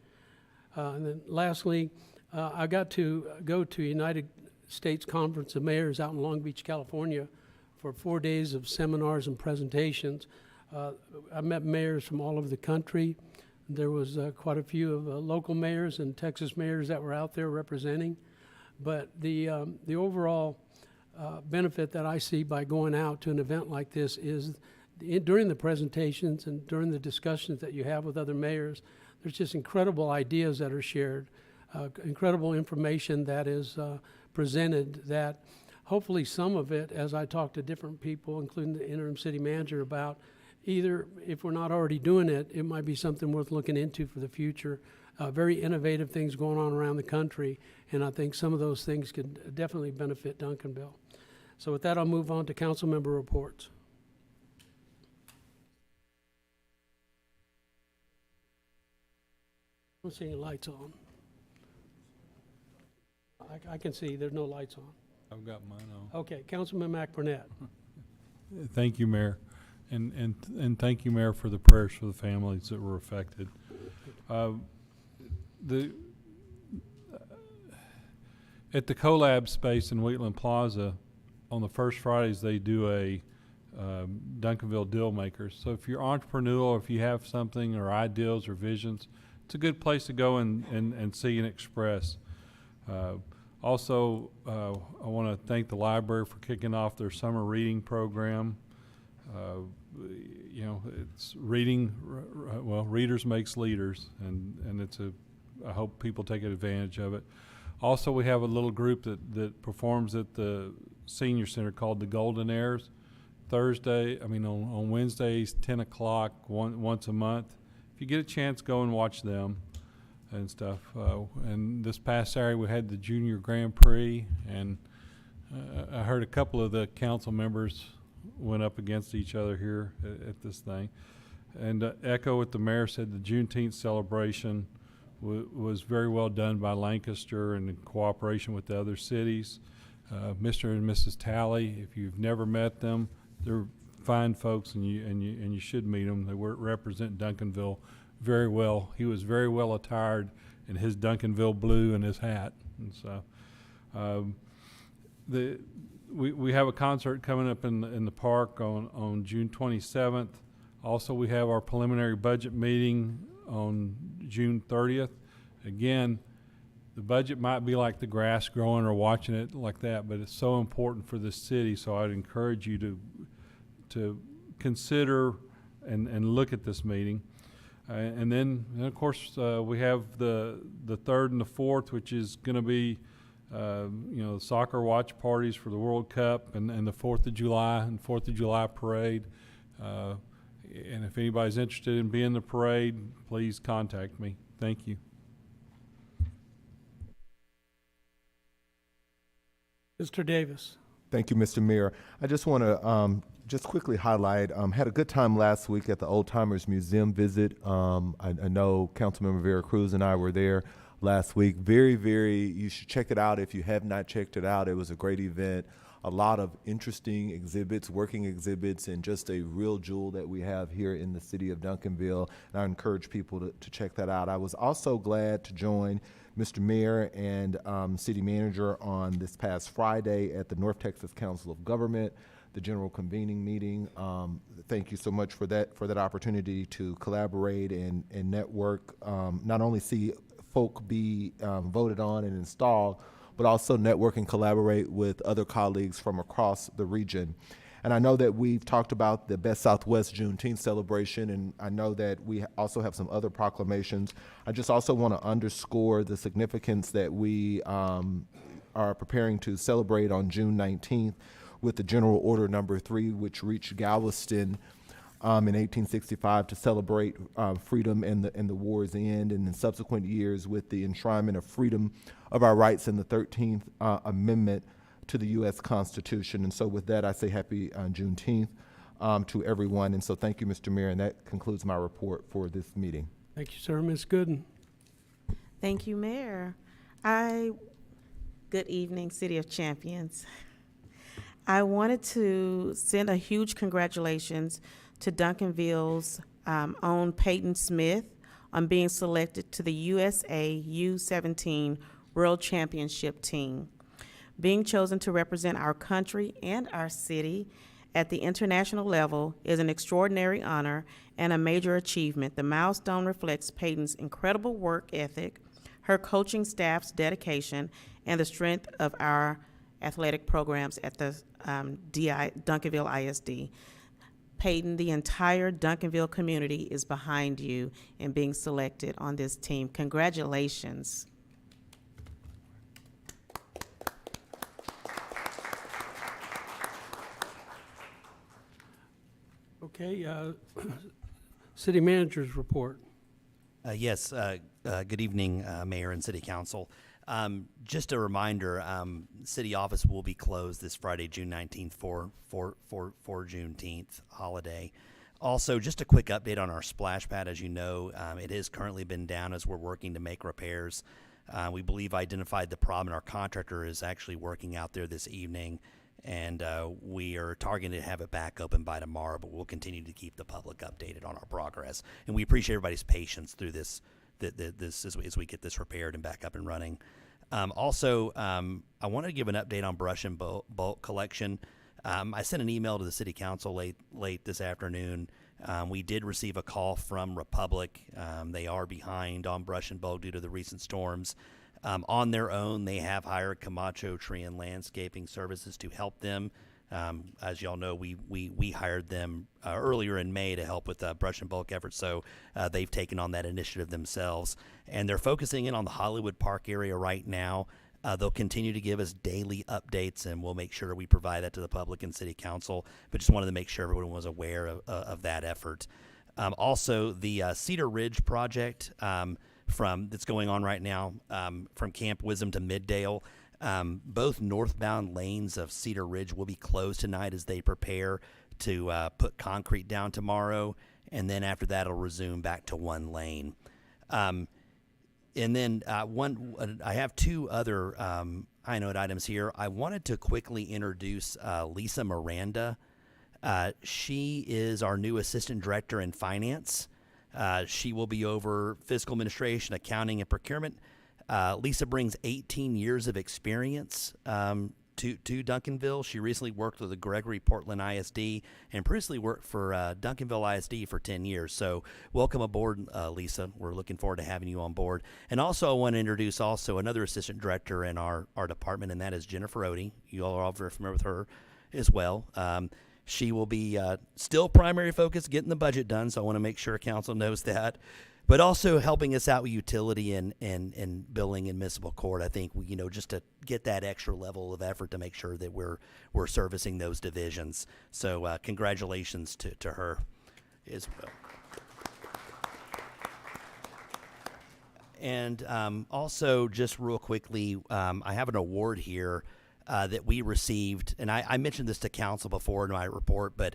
And then lastly, I got to go to United States Conference of Mayors out in Long Beach, California for 4 days of seminars and presentations. I met mayors from all over the country. There was quite a few of local mayors and Texas mayors that were out there representing. But the overall benefit that I see by going out to an event like this is during the presentations and during the discussions that you have with other mayors, there's just incredible ideas that are shared, incredible information that is presented that hopefully some of it, as I talk to different people, including the interim city manager, about either, if we're not already doing it, it might be something worth looking into for the future. Very innovative things going on around the country, and I think some of those things could definitely benefit Duncanville. So with that, I'll move on to council member reports. I don't see any lights on. I can see there's no lights on. I've got mine on. Okay, Councilman Mac Burnett. Thank you, Mayor. And thank you, Mayor, for the prayers for the families that were affected. At the CoLab space in Wheatland Plaza, on the first Fridays, they do a Duncanville Deal Makers. So if you're entrepreneurial, if you have something or ideas or visions, it's a good place to go and see and express. Also, I want to thank the library for kicking off their summer reading program. You know, it's reading, well, readers makes leaders, and I hope people take advantage of it. Also, we have a little group that performs at the senior center called the Golden Heirs. On Wednesdays, 10 o'clock, once a month. If you get a chance, go and watch them and stuff. And this past Saturday, we had the Junior Grand Prix, and I heard a couple of the council members went up against each other here at this thing. And echo what the mayor said, the Juneteenth celebration was very well done by Lancaster and in cooperation with the other cities. Mr. and Mrs. Talley, if you've never met them, they're fine folks, and you should meet them. They represent Duncanville very well. He was very well attired in his Duncanville blue and his hat. And so we have a concert coming up in the park on June 27th. Also, we have our preliminary budget meeting on June 30th. Again, the budget might be like the grass growing or watching it like that, but it's so important for the city, so I'd encourage you to consider and look at this meeting. And then of course, we have the 3rd and the 4th, which is going to be the soccer watch parties for the World Cup and the 4th of July and 4th of July parade. And if anybody's interested in being in the parade, please contact me. Thank you. Mr. Davis. Thank you, Mr. Mayor. I just want to just quickly highlight, had a good time last week at the Old Timers Museum visit. I know Councilmember Vera Cruz and I were there last week. You should check it out if you have not checked it out. It was a great event. A lot of interesting exhibits, working exhibits, and just a real jewel that we have here in the city of Duncanville. And I encourage people to check that out. I was also glad to join Mr. Mayor and City Manager on this past Friday at the North Texas Council of Government, the general convening meeting. Thank you so much for that opportunity to collaborate and network, not only see folk be voted on and installed, but also network and collaborate with other colleagues from across the region. And I know that we've talked about the Best Southwest Juneteenth celebration, and I know that we also have some other proclamations. I just also want to underscore the significance that we are preparing to celebrate on June 19th with the General Order Number 3, which reached Galveston in 1865 to celebrate freedom and the war's end, and in subsequent years with the enshrinement of freedom of our rights in the 13th Amendment to the U.S. Constitution. And so with that, I say happy Juneteenth to everyone. And so thank you, Mr. Mayor, and that concludes my report for this meeting. Thank you, sir. Ms. Gooden. Thank you, Mayor. Good evening, City of Champions. I wanted to send a huge congratulations to Duncanville's own Peyton Smith on being selected to the USA U17 World Championship team. Being chosen to represent our country and our city at the international level is an extraordinary honor and a major achievement. The milestone reflects Peyton's incredible work ethic, her coaching staff's dedication, and the strength of our athletic programs at the Duncanville ISD. Peyton, the entire Duncanville community is behind you in being selected on this team. Congratulations. Okay, City Manager's report. Yes, good evening, Mayor and City Council. Just a reminder, City office will be closed this Friday, June 19th for Juneteenth holiday. Also, just a quick update on our splash pad. As you know, it has currently been down as we're working to make repairs. We believe identified the problem, and our contractor is actually working out there this evening. And we are targeting to have it back open by tomorrow, but we'll continue to keep the public updated on our progress. And we appreciate everybody's patience through this as we get this repaired and back up and running. Also, I wanted to give an update on brush and bulk collection. I sent an email to the City Council late this afternoon. We did receive a call from Republic. They are behind on brush and bulk due to the recent storms. On their own, they have hired Camacho Tree and Landscaping Services to help them. As y'all know, we hired them earlier in May to help with brush and bulk efforts, so they've taken on that initiative themselves. And they're focusing in on the Hollywood Park area right now. They'll continue to give us daily updates, and we'll make sure we provide that to the public and City Council, but just wanted to make sure everyone was aware of that effort. Also, the Cedar Ridge project that's going on right now from Camp Wisdom to Middale. Both northbound lanes of Cedar Ridge will be closed tonight as they prepare to put concrete down tomorrow, and then after that it'll resume back to one lane. And then I have two other high note items here. I wanted to quickly introduce Lisa Miranda. She is our new Assistant Director in Finance. She will be over fiscal administration, accounting, and procurement. Lisa brings 18 years of experience to Duncanville. She recently worked with the Gregory Portland ISD and previously worked for Duncanville ISD for 10 years. So welcome aboard, Lisa. We're looking forward to having you on board. And also I want to introduce also another assistant director in our department, and that is Jennifer Odie. You all are all very familiar with her as well. She will be still primary focus getting the budget done, so I want to make sure council knows that. But also helping us out with utility and billing and municipal court. I think just to get that extra level of effort to make sure that we're servicing those divisions. So congratulations to her as well. And also just real quickly, I have an award here. that we received, and I mentioned this to council before in my report, but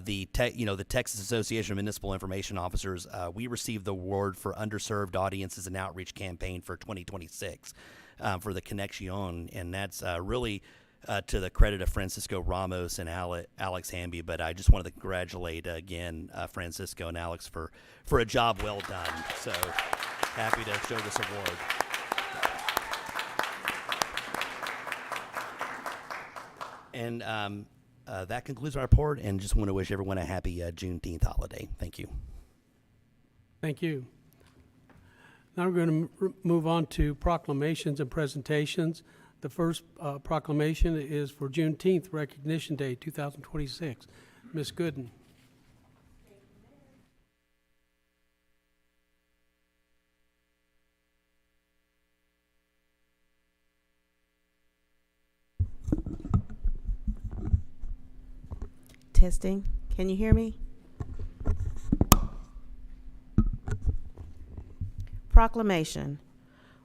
the Texas Association of Municipal Information Officers, we received the award for Underserved Audiences and Outreach Campaign for 2026 for the Conexion, and that's really to the credit of Francisco Ramos and Alex Hamby. But I just wanted to congratulate again Francisco and Alex for a job well done. So happy to show this award. And that concludes our report, and just want to wish everyone a happy Juneteenth holiday. Thank you. Thank you. Now we're going to move on to proclamations and presentations. The first proclamation is for Juneteenth Recognition Day 2026. Ms. Gooden. Testing. Can you hear me? Proclamation.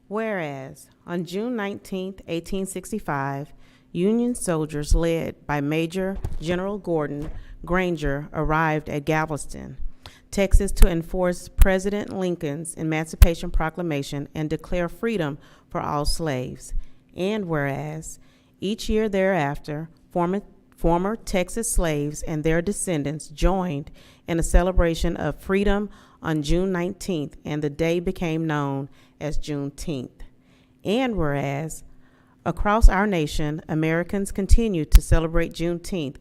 Whereas, on June 19, 1865, Union soldiers led by Major General Gordon Granger arrived at Galveston, Texas to enforce President Lincoln's Emancipation Proclamation and declare freedom for all slaves. And whereas, each year thereafter, former Texas slaves and their descendants joined in a celebration of freedom on June 19th, and the day became known as Juneteenth. And whereas, across our nation, Americans continue to celebrate Juneteenth,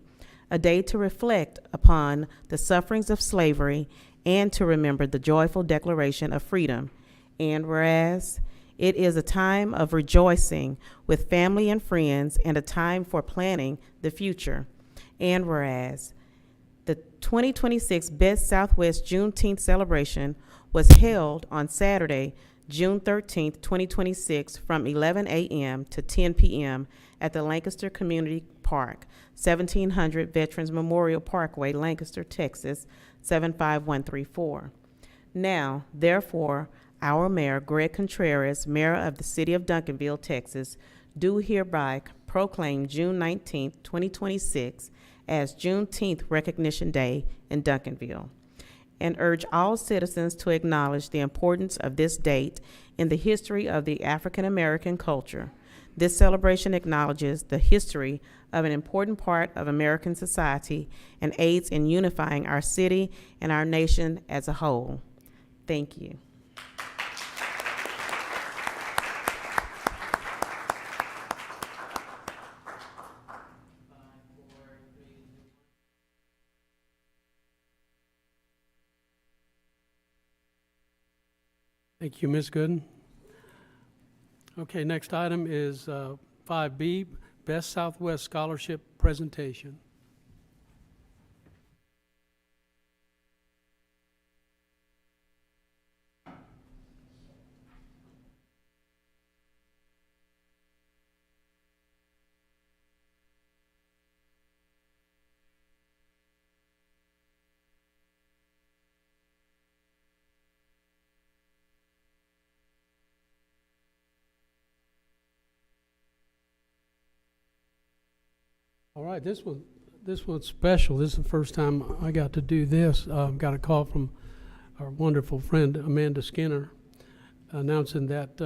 a day to reflect upon the sufferings of slavery and to remember the joyful declaration of freedom. And whereas, it is a time of rejoicing with family and friends and a time for planning the future. And whereas, the 2026 Best Southwest Juneteenth celebration was held on Saturday, June 13th, 2026, from 11 a.m. to 10 p.m. at the Lancaster Community Park, 1700 Veterans Memorial Parkway, Lancaster, Texas, 75134. Now, therefore, our Mayor, Greg Contreras, Mayor of the City of Duncanville, Texas, do hereby proclaim June 19, 2026 as Juneteenth Recognition Day in Duncanville, and urge all citizens to acknowledge the importance of this date in the history of the African American culture. This celebration acknowledges the history of an important part of American society and aids in unifying our city and our nation as a whole. Thank you. Thank you, Ms. Gooden. Okay, next item is 5B, Best Southwest Scholarship Presentation. All right, this one's special. This is the first time I got to do this. Got a call from our wonderful friend Amanda Skinner announcing that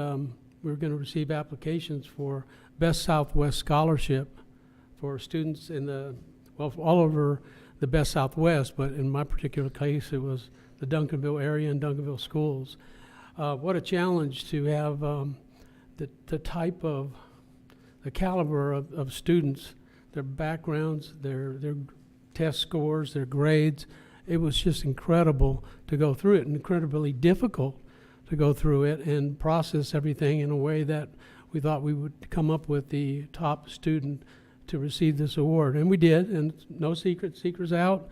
we're going to receive applications for Best Southwest Scholarship for students in all over the Best Southwest, but in my particular case, it was the Duncanville area and Duncanville schools. What a challenge to have the type of, the caliber of students, their backgrounds, their test scores, their grades. It was just incredible to go through it, and incredibly difficult to go through it and process everything in a way that we thought we would come up with the top student to receive this award. And we did, and no secrets out.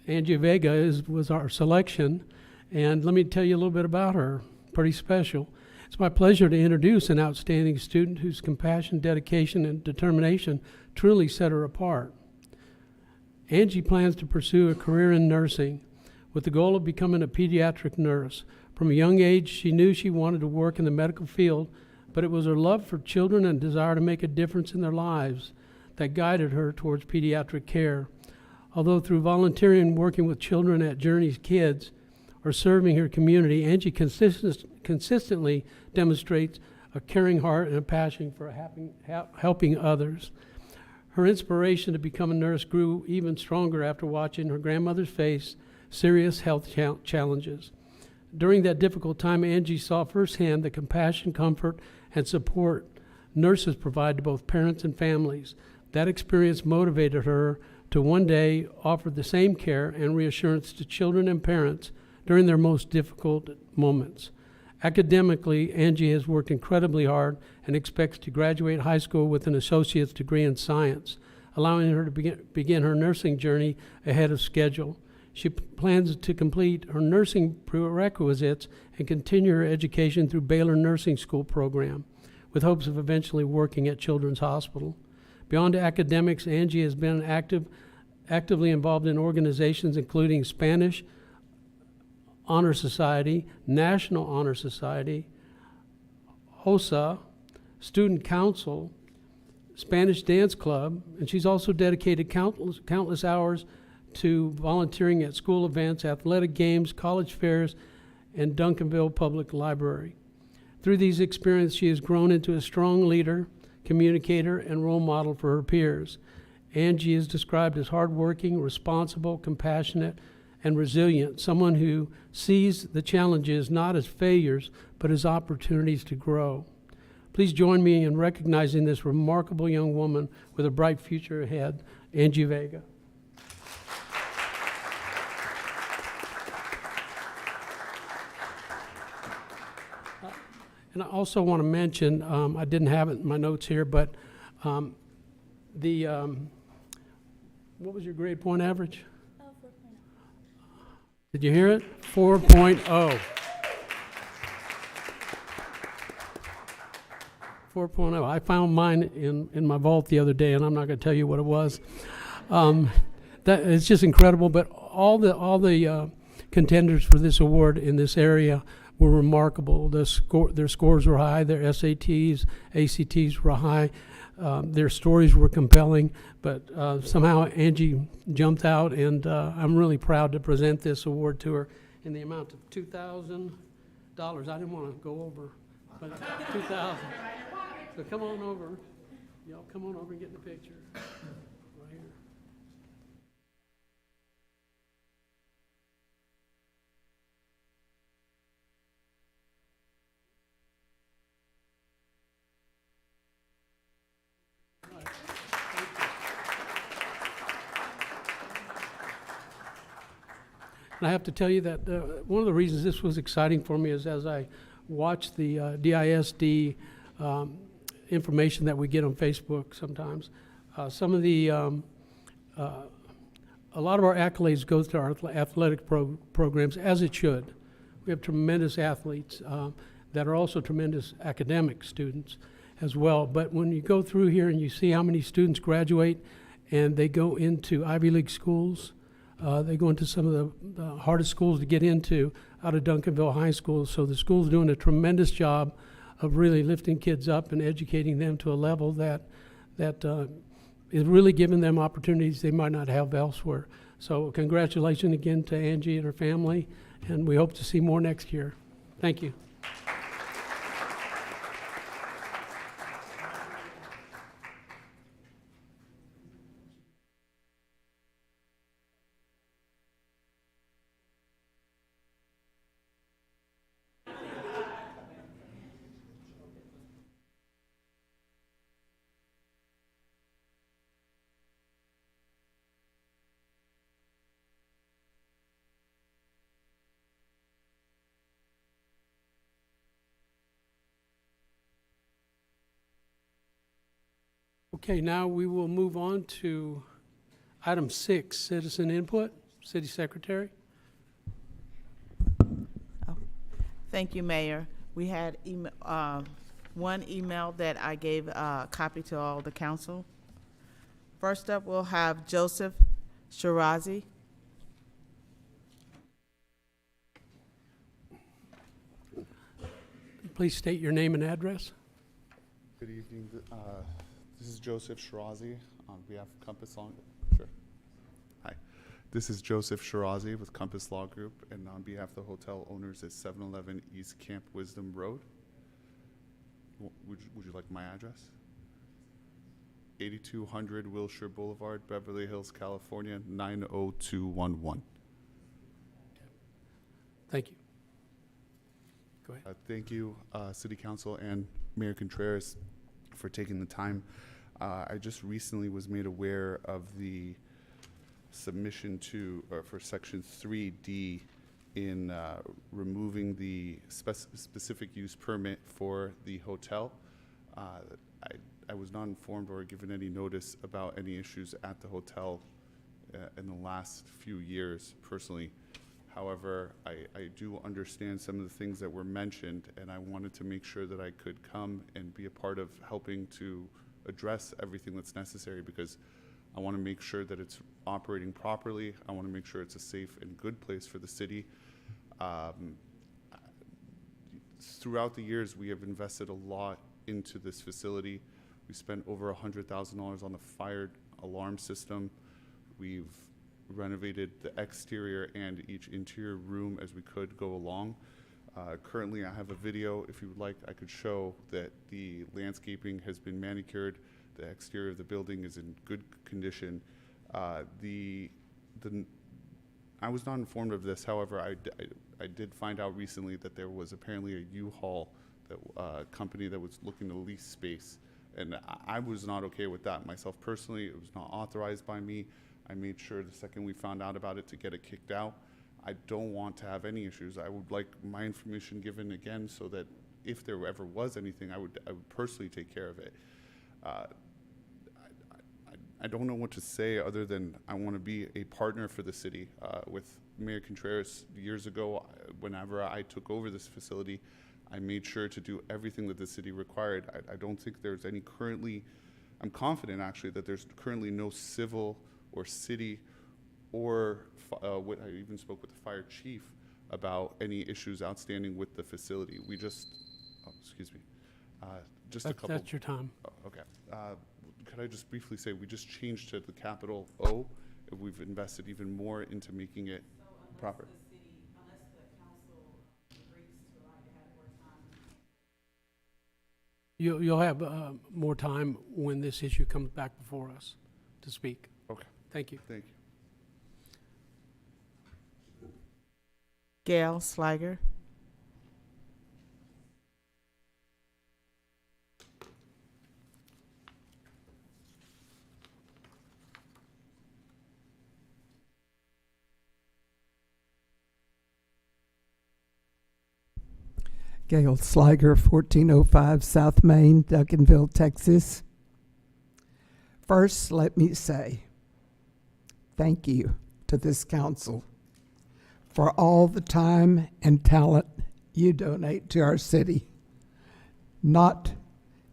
Angie Vega was our selection, and let me tell you a little bit about her. Pretty special. It's my pleasure to introduce an outstanding student whose compassion, dedication, and determination truly set her apart. Angie plans to pursue a career in nursing with the goal of becoming a pediatric nurse. From a young age, she knew she wanted to work in the medical field, but it was her love for children and desire to make a difference in their lives that guided her towards pediatric care. Although through volunteering and working with children at Journey's Kids or serving her community, Angie consistently demonstrates a caring heart and a passion for helping others. Her inspiration to become a nurse grew even stronger after watching her grandmother face serious health challenges. During that difficult time, Angie saw firsthand the compassion, comfort, and support nurses provide to both parents and families. That experience motivated her to one day offer the same care and reassurance to children and parents during their most difficult moments. Academically, Angie has worked incredibly hard and expects to graduate high school with an associate's degree in science, allowing her to begin her nursing journey ahead of schedule. She plans to complete her nursing prerequisites and continue her education through Baylor Nursing School program, with hopes of eventually working at Children's Hospital. Beyond academics, Angie has been actively involved in organizations including Spanish Honor Society, National Honor Society, HOSA, Student Council, Spanish Dance Club, and she's also dedicated countless hours to volunteering at school events, athletic games, college fairs, and Duncanville Public Library. Through these experiences, she has grown into a strong leader, communicator, and role model for her peers. Angie is described as hardworking, responsible, compassionate, and resilient, someone who sees the challenges not as failures, but as opportunities to grow. Please join me in recognizing this remarkable young woman with a bright future ahead, Angie Vega. And I also want to mention, I didn't have it in my notes here, but what was your grade point average? 4.0. Did you hear it? 4.0. 4.0. I found mine in my vault the other day, and I'm not going to tell you what it was. It's just incredible. But all the contenders for this award in this area were remarkable. Their scores were high. Their SATs, ACTs were high. Their stories were compelling. But somehow Angie jumped out, and I'm really proud to present this award to her in the amount of $2,000. I didn't want to go over, but $2,000. So come on over. Y'all come on over and get in the picture. Right here. And I have to tell you that one of the reasons this was exciting for me is as I watched the DISD information that we get on Facebook sometimes, some of the, a lot of our accolades goes to our athletic programs, as it should. We have tremendous athletes that are also tremendous academic students as well. But when you go through here and you see how many students graduate and they go into Ivy League schools, they go into some of the hardest schools to get into out of Duncanville High School. So the school's doing a tremendous job of really lifting kids up and educating them to a level that is really giving them opportunities they might not have elsewhere. So congratulations again to Angie and her family, and we hope to see more next year. Thank you. Okay, now we will move on to item 6, citizen input. City Secretary. Thank you, Mayor. We had one email that I gave a copy to all the council. First up, we'll have Joseph Shirazi. Please state your name and address. Good evening. This is Joseph Shirazi on behalf of Compass Law. Sure. Hi. This is Joseph Shirazi with Compass Law Group, and on behalf of the hotel owners at 711 East Camp Wisdom Road. Would you like my address? 8200 Wilshire Boulevard, Beverly Hills, California, 90211. Thank you. Go ahead. Thank you, City Council and Mayor Contreras, for taking the time. I just recently was made aware of the submission for Section 3D in removing the specific use permit for the hotel. I was not informed or given any notice about any issues at the hotel in the last few years, personally. However, I do understand some of the things that were mentioned, and I wanted to make sure that I could come and be a part of helping to address everything that's necessary, because I want to make sure that it's operating properly. I want to make sure it's a safe and good place for the city. Throughout the years, we have invested a lot into this facility. We spent over $100,000 on the fire alarm system. We've renovated the exterior and each interior room as we could go along. Currently, I have a video, if you would like, I could show that the landscaping has been manicured. The exterior of the building is in good condition. I was not informed of this, however, I did find out recently that there was apparently a U-Haul company that was looking to lease space. And I was not okay with that myself personally. It was not authorized by me. I made sure the second we found out about it to get it kicked out. I don't want to have any issues. I would like my information given again so that if there ever was anything, I would personally take care of it. I don't know what to say other than I want to be a partner for the city. With Mayor Contreras years ago, whenever I took over this facility, I made sure to do everything that the city required. I don't think there's any currently, I'm confident actually that there's currently no civil or city or what I even spoke with the fire chief about any issues outstanding with the facility. We just, excuse me, just a couple. That's your time. Okay. Could I just briefly say we just changed to the capital O. We've invested even more into making it proper. You'll have more time when this issue comes back before us to speak. Okay. Thank you. Thank you. Gail Sliger. Gail Sliger, 1405 South Main, Duncanville, Texas. First, let me say thank you to this council for all the time and talent you donate to our city, not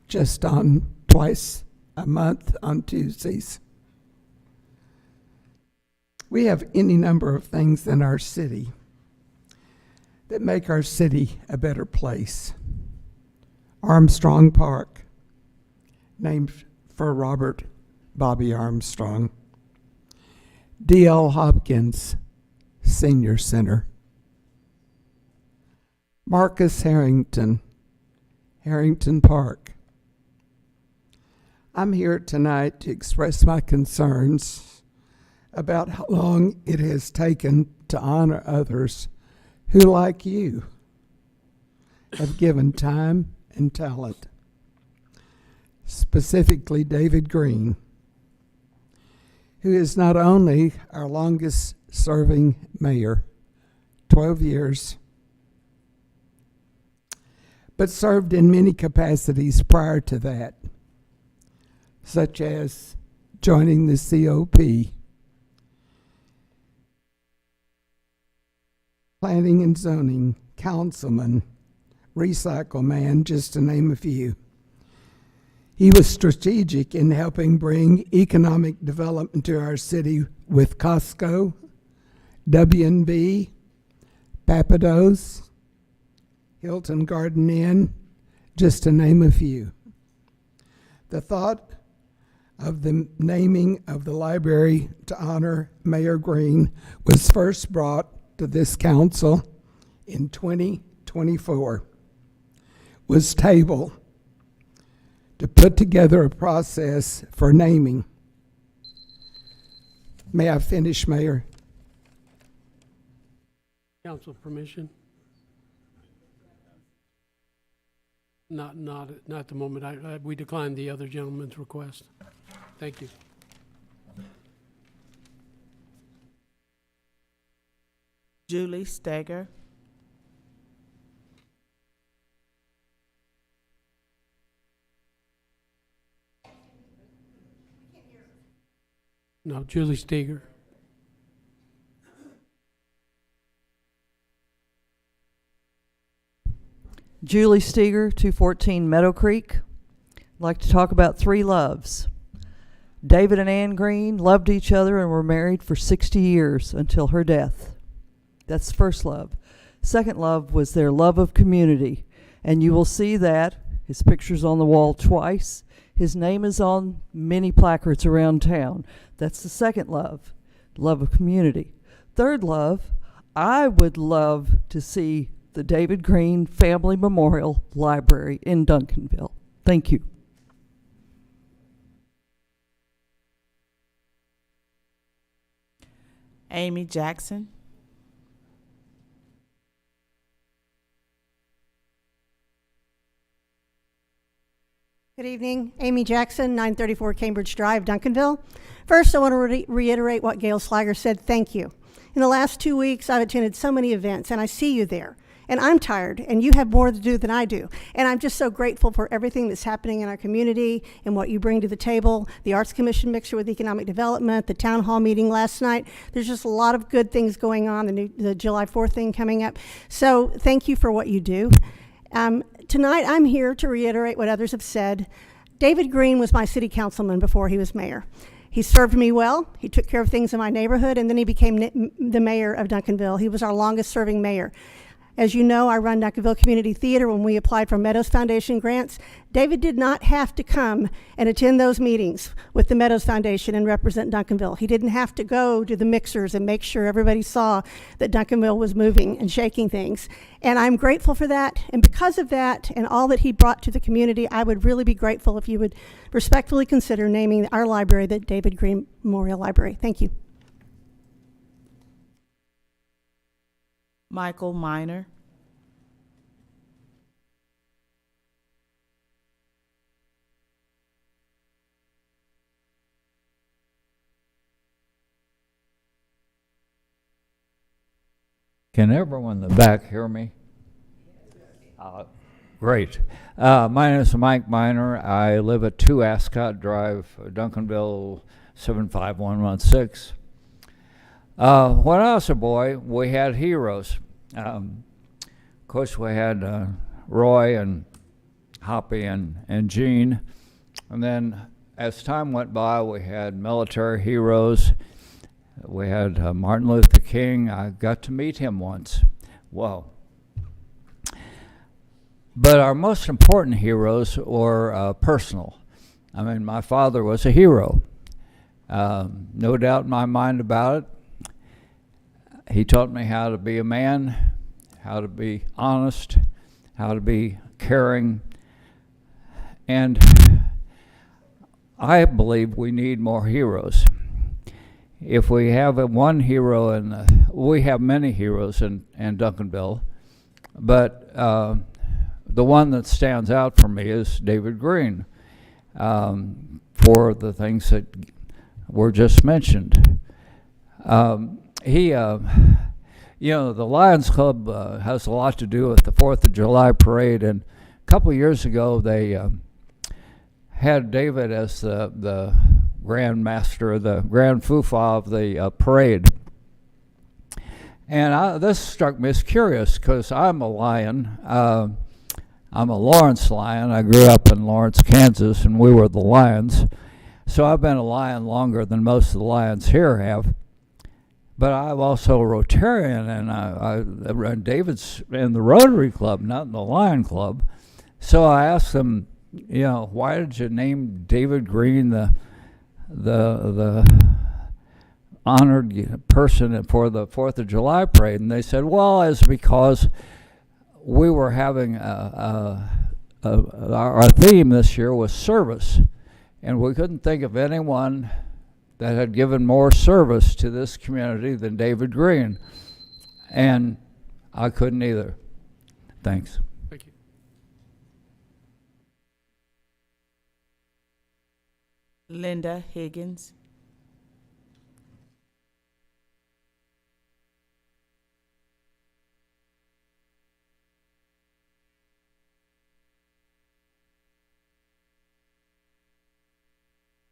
just on twice a month on Tuesdays. We have any number of things in our city that make our city a better place. Armstrong Park, named for Robert Bobby Armstrong. D.L. Hopkins Senior Center. Marcus Harrington, Harrington Park. I'm here tonight to express my concerns about how long it has taken to honor others who, like you, have given time and talent. Specifically, David Green, who is not only our longest serving mayor, 12 years, but served in many capacities prior to that, such as joining the COP, planning and zoning, councilman, recycle man, just to name a few. He was strategic in helping bring economic development to our city with Costco, W&B, Papados, Hilton Garden Inn, just to name a few. The thought of the naming of the library to honor Mayor Green was first brought to this council in 2024, was tabled to put together a process for naming. May I finish, Mayor? Council permission? Not at the moment. We declined the other gentleman's request. Thank you. Julie Steger. No, Julie Steger. Julie Steger, 214 Meadow Creek. I'd like to talk about three loves. David and Ann Green loved each other and were married for 60 years until her death. That's the first love. Second love was their love of community. And you will see that. His picture's on the wall twice. His name is on many placards around town. That's the second love, love of community. Third love, I would love to see the David Green Family Memorial Library in Duncanville. Thank you. Amy Jackson. Good evening, Amy Jackson, 934 Cambridge Drive, Duncanville. First, I want to reiterate what Gail Slager said. Thank you. In the last 2 weeks, I've attended so many events, and I see you there. And I'm tired, and you have more to do than I do. And I'm just so grateful for everything that's happening in our community and what you bring to the table. The Arts Commission mixture with economic development, the town hall meeting last night. There's just a lot of good things going on, the July 4th thing coming up. So thank you for what you do. Tonight, I'm here to reiterate what others have said. David Green was my city councilman before he was mayor. He served me well. He took care of things in my neighborhood, and then he became the mayor of Duncanville. He was our longest serving mayor. As you know, I run Duncanville Community Theater. When we applied for Meadows Foundation grants, David did not have to come and attend those meetings with the Meadows Foundation and represent Duncanville. He didn't have to go to the mixers and make sure everybody saw that Duncanville was moving and shaking things. And I'm grateful for that. And because of that and all that he brought to the community, I would really be grateful if you would respectfully consider naming our library the David Green Memorial Library. Thank you. Michael Miner. Can everyone in the back hear me? Great. My name is Mike Miner. I live at 2 Ascot Drive, Duncanville 75116. When I was a boy, we had heroes. Of course, we had Roy and Hoppy and Gene. And then as time went by, we had military heroes. We had Martin Luther King. I got to meet him once. Whoa. But our most important heroes were personal. I mean, my father was a hero. No doubt in my mind about it. He taught me how to be a man, how to be honest, how to be caring. And I believe we need more heroes. If we have one hero, we have many heroes in Duncanville, but the one that stands out for me is David Green, for the things that were just mentioned. The Lions Club has a lot to do with the 4th of July parade, and a couple of years ago they had David as the grand master, the grand foofah of the parade. And this struck me as curious because I'm a Lion. I'm a Lawrence Lion. I grew up in Lawrence, Kansas, and we were the Lions. So I've been a Lion longer than most of the Lions here have. But I'm also a Rotarian, and David's in the Rotary Club, not in the Lion Club. So I asked him, you know, why did you name David Green the honored person for the 4th of July parade? And they said, well, it's because we were having our theme this year was service, and we couldn't think of anyone that had given more service to this community than David Green. And I couldn't either. Thanks. Thank you. Linda Higgins.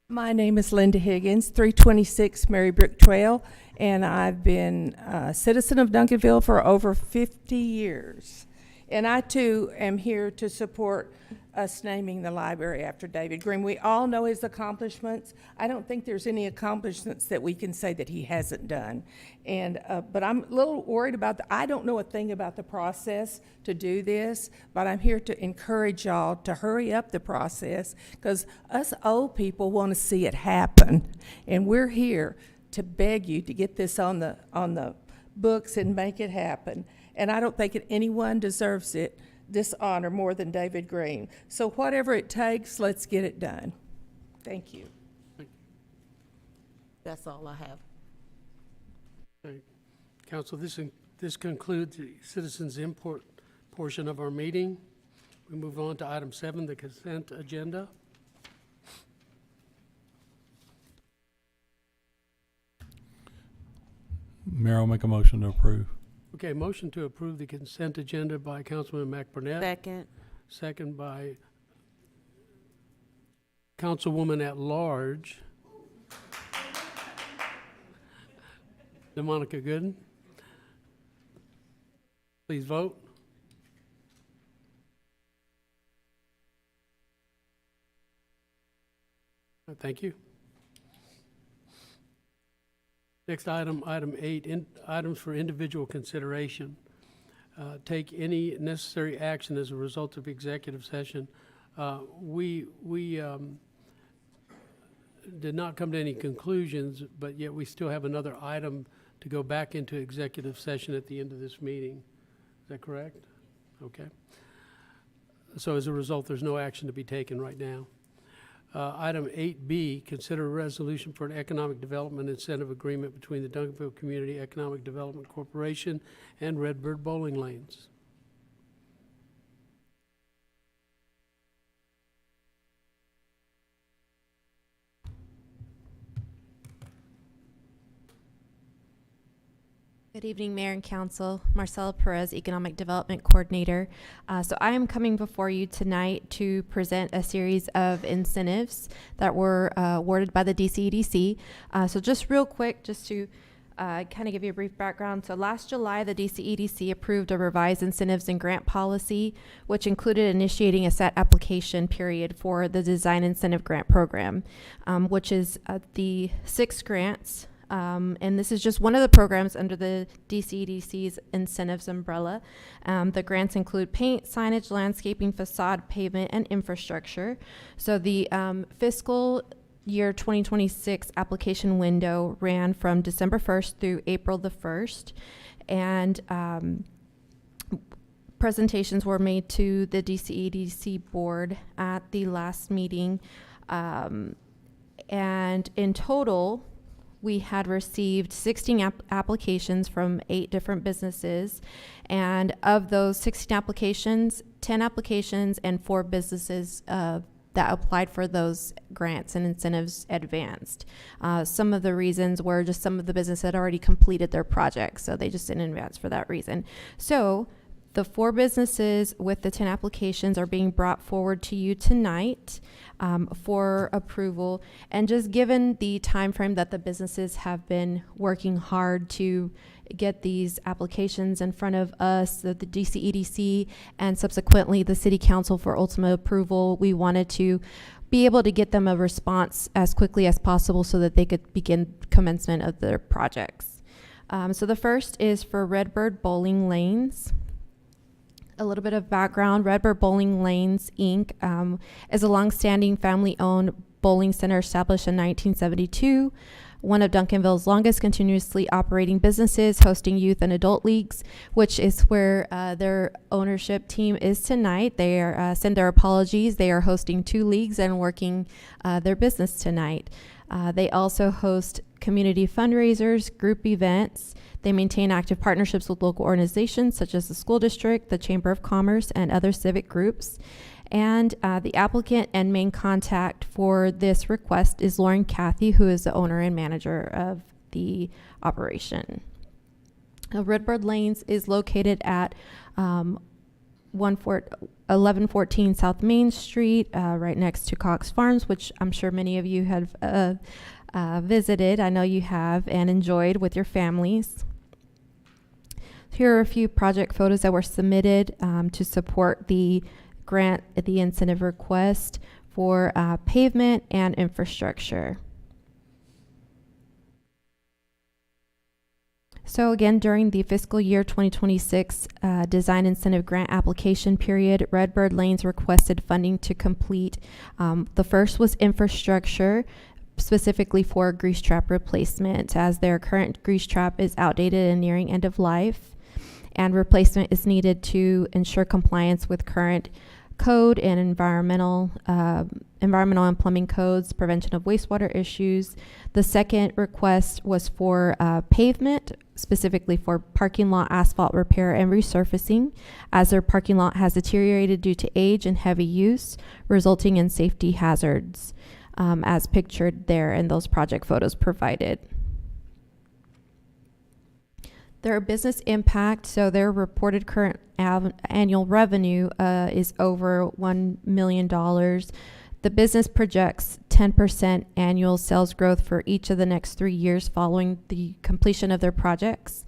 My name is Linda Higgins, 326 Mary Brook Trail, and I've been a citizen of Duncanville for over 50 years. And I too am here to support us naming the library after David Green. We all know his accomplishments. I don't think there's any accomplishments that we can say that he hasn't done. And but I'm a little worried about I don't know a thing about the process to do this, but I'm here to encourage y'all to hurry up the process, because us old people want to see it happen, and we're here to beg you to get this on the books and make it happen. And I don't think that anyone deserves this honor more than David Green. So whatever it takes, let's get it done. Thank you. That's all I have. Okay. Council, this concludes the citizens' input portion of our meeting. We move on to item 7, the consent agenda. Mayor, I'll make a motion to approve. Okay, motion to approve the consent agenda by Councilman McBurnett. Second. Second by Councilwoman at Large, DeMonica Gooden. Please vote. Thank you. Next item, item 8, items for individual consideration. Take any necessary action as a result of executive session. We did not come to any conclusions, but yet we still have another item to go back into executive session at the end of this meeting. Is that correct? Okay. So as a result, there's no action to be taken right now. Item 8B, consider a resolution for an economic development incentive agreement between the Duncanville Community Economic Development Corporation and Redbird Bowling Lanes. Good evening, Mayor and Council. Marcela Perez, Economic Development Coordinator. So I am coming before you tonight to present a series of incentives that were awarded by the DCEDC. So just real quick, just to kind of give you a brief background. So last July, the DCEDC approved a revised incentives and grant policy, which included initiating a set application period for the Design Incentive Grant Program, which is the 6 grants. And this is just one of the programs under the DCEDC's incentives umbrella. The grants include paint, signage, landscaping, facade, pavement, and infrastructure. So the fiscal year 2026 application window ran from December 1st through April the 1st. And presentations were made to the DCEDC board at the last meeting. And in total, we had received 16 applications from 8 different businesses. And of those 16 applications, 10 applications and 4 businesses that applied for those grants and incentives advanced. Some of the reasons were just some of the businesses had already completed their projects, so they just didn't advance for that reason. So the 4 businesses with the 10 applications are being brought forward to you tonight for approval. And just given the time frame that the businesses have been working hard to get these applications in front of us, the DCEDC, and subsequently the City Council for ultimate approval, we wanted to be able to get them a response as quickly as possible so that they could begin commencement of their projects. So the first is for Redbird Bowling Lanes. A little bit of background. Redbird Bowling Lanes, Inc. Is a longstanding family-owned bowling center established in 1972. One of Duncanville's longest continuously operating businesses, hosting youth and adult leagues, which is where their ownership team is tonight. They are send their apologies. They are hosting 2 leagues and working their business tonight. They also host community fundraisers, group events. They maintain active partnerships with local organizations such as the school district, the Chamber of Commerce, and other civic groups. And the applicant and main contact for this request is Lauren Cathy, who is the owner and manager of the operation. Redbird Lanes is located at 1114 South Main Street, right next to Cox Farms, which I'm sure many of you have visited. I know you have, and enjoyed with your families. Here are a few project photos that were submitted to support the grant, the incentive request for pavement and infrastructure. So again, during the fiscal year 2026 design incentive grant application period, Redbird Lanes requested funding to complete. The first was infrastructure, specifically for grease trap replacement, as their current grease trap is outdated and nearing end of life, and replacement is needed to ensure compliance with current code and environmental and plumbing codes, prevention of wastewater issues. The second request was for pavement, specifically for parking lot asphalt repair and resurfacing, as their parking lot has deteriorated due to age and heavy use, resulting in safety hazards, as pictured there in those project photos provided. Their business impact, so their reported current annual revenue is over $1 million. The business projects 10% annual sales growth for each of the next 3 years following the completion of their projects.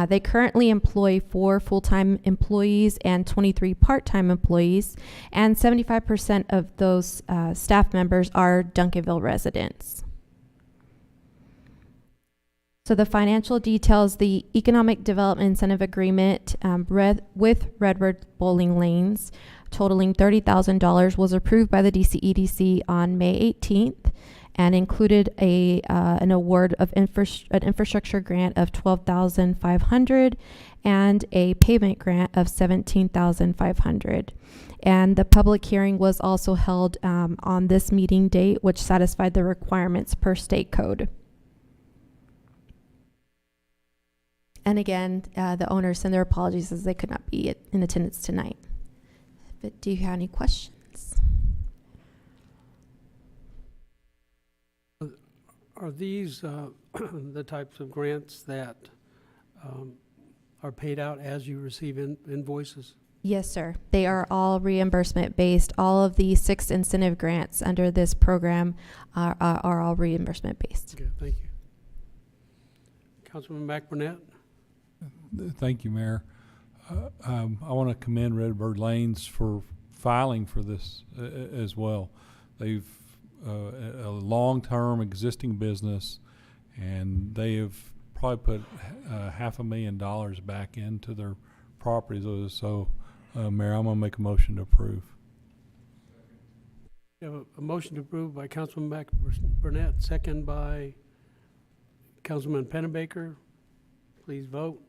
They currently employ 4 full-time employees and 23 part-time employees, and 75% of those staff members are Duncanville residents. So the financial details, the Economic Development Incentive Agreement with Redbird Bowling Lanes, totaling $30,000, was approved by the DCEDC on May 18th and included an award of an infrastructure grant of $12,500 and a pavement grant of $17,500. And the public hearing was also held on this meeting date, which satisfied the requirements per state code. And again, the owners send their apologies as they could not be in attendance tonight. But do you have any questions? Are these the types of grants that are paid out as you receive invoices? Yes, sir. They are all reimbursement based. All of the 6 incentive grants under this program are all reimbursement based. Okay, thank you. Councilman McBurnett? Thank you, Mayor. I want to commend Redbird Lanes for filing for this as well. They've a long-term existing business, and they have probably put $500,000 back into their properties. So, Mayor, I'm going to make a motion to approve. We have a motion to approve by Councilman McBurnett, second by Councilman Pennebaker. Please vote.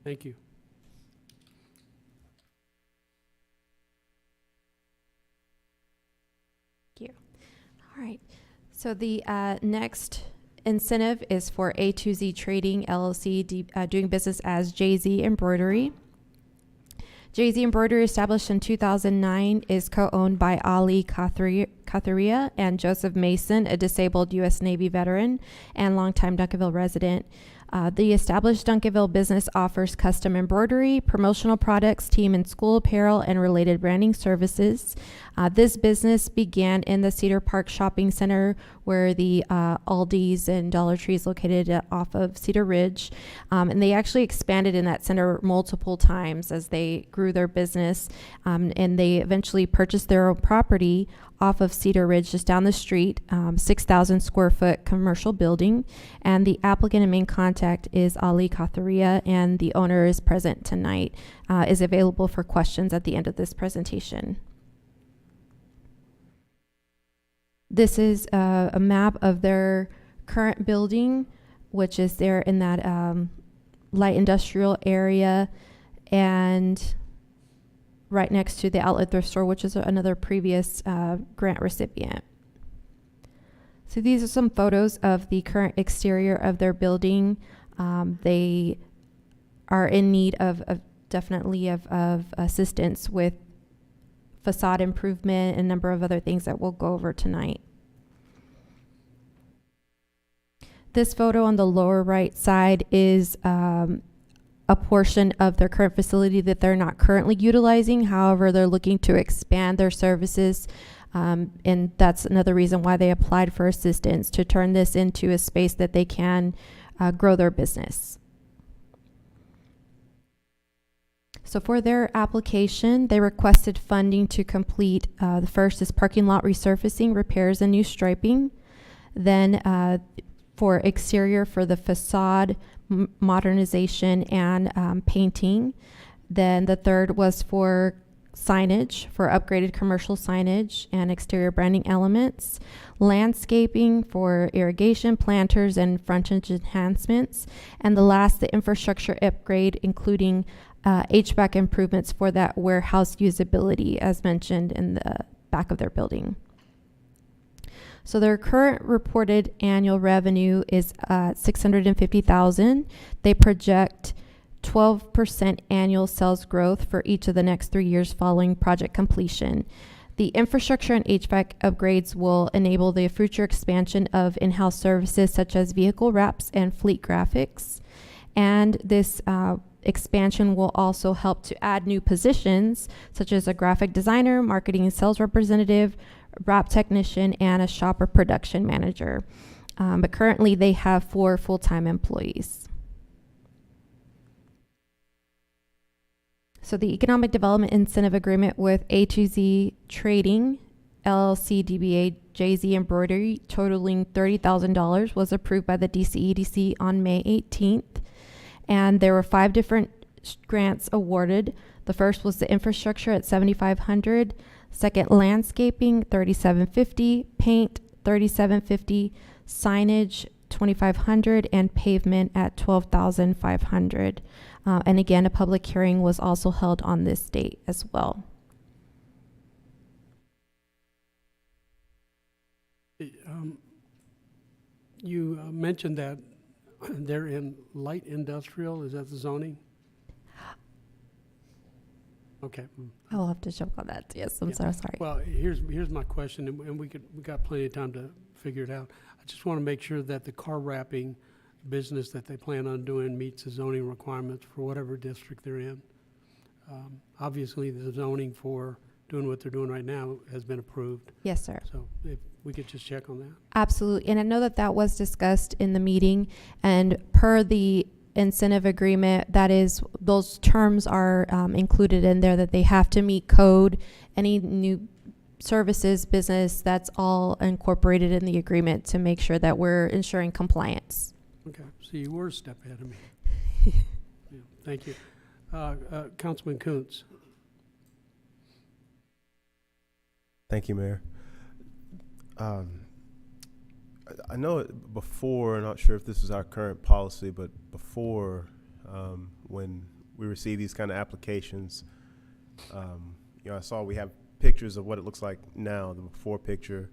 Thank you. Thank you. All right. So the next incentive is for A2Z Trading LLC, doing business as JZ Embroidery. JZ Embroidery, established in 2009, is co-owned by Ali Katharia and Joseph Mason, a disabled U.S. Navy veteran and longtime Duncanville resident. The established Duncanville business offers custom embroidery, promotional products, team and school apparel, and related branding services. This business began in the Cedar Park Shopping Center, where the Aldi's and Dollar Tree is located off of Cedar Ridge. And they actually expanded in that center multiple times as they grew their business. And they eventually purchased their own property off of Cedar Ridge, just down the street, 6,000 square foot commercial building. And the applicant and main contact is Ali Katharia, and the owner is present tonight, is available for questions at the end of this presentation. This is a map of their current building, which is there in that light industrial area, and right next to the outlet thrift store, which is another previous grant recipient. So these are some photos of the current exterior of their building. They are in need of definitely of assistance with facade improvement and a number of other things that we'll go over tonight. This photo on the lower right side is a portion of their current facility that they're not currently utilizing. However, they're looking to expand their services, and that's another reason why they applied for assistance, to turn this into a space that they can grow their business. So for their application, they requested funding to complete, the first is parking lot resurfacing, repairs, and new striping. Then for exterior, for the facade modernization and painting. Then the third was for signage, for upgraded commercial signage and exterior branding elements. Landscaping for irrigation, planters, and frontage enhancements. And the last, the infrastructure upgrade, including HVAC improvements for that warehouse usability, as mentioned in the back of their building. So their current reported annual revenue is $650,000. They project 12% annual sales growth for each of the next 3 years following project completion. The infrastructure and HVAC upgrades will enable the future expansion of in-house services such as vehicle wraps and fleet graphics. And this expansion will also help to add new positions such as a graphic designer, marketing and sales representative, wrap technician, and a shopper production manager. But currently they have 4 full-time employees. So the Economic Development Incentive Agreement with A2Z Trading, LLC DBA JZ Embroidery, totaling $30,000, was approved by the DCEDC on May 18th. And there were 5 different grants awarded. The first was the infrastructure at $7,500, second landscaping $3,750, paint $3,750, signage $2,500, and pavement at $12,500. And again, a public hearing was also held on this date as well. You mentioned that they're in light industrial. Is that the zoning? Okay. I'll have to check on that. Yes, I'm so sorry. Well, here's my question, and we got plenty of time to figure it out. I just want to make sure that the car wrapping business that they plan on doing meets the zoning requirements for whatever district they're in. Obviously, the zoning for doing what they're doing right now has been approved. Yes, sir. So if we could just check on that. Absolutely. And I know that that was discussed in the meeting, and per the incentive agreement, that is, those terms are included in there, that they have to meet code, any new services, business, that's all incorporated in the agreement to make sure that we're ensuring compliance. Okay, so you were a step ahead of me. Yeah, thank you. Councilman Kuntz. Thank you, Mayor. I know before, I'm not sure if this is our current policy, but before, when we receive these kind of applications, I saw we have pictures of what it looks like now, the before picture.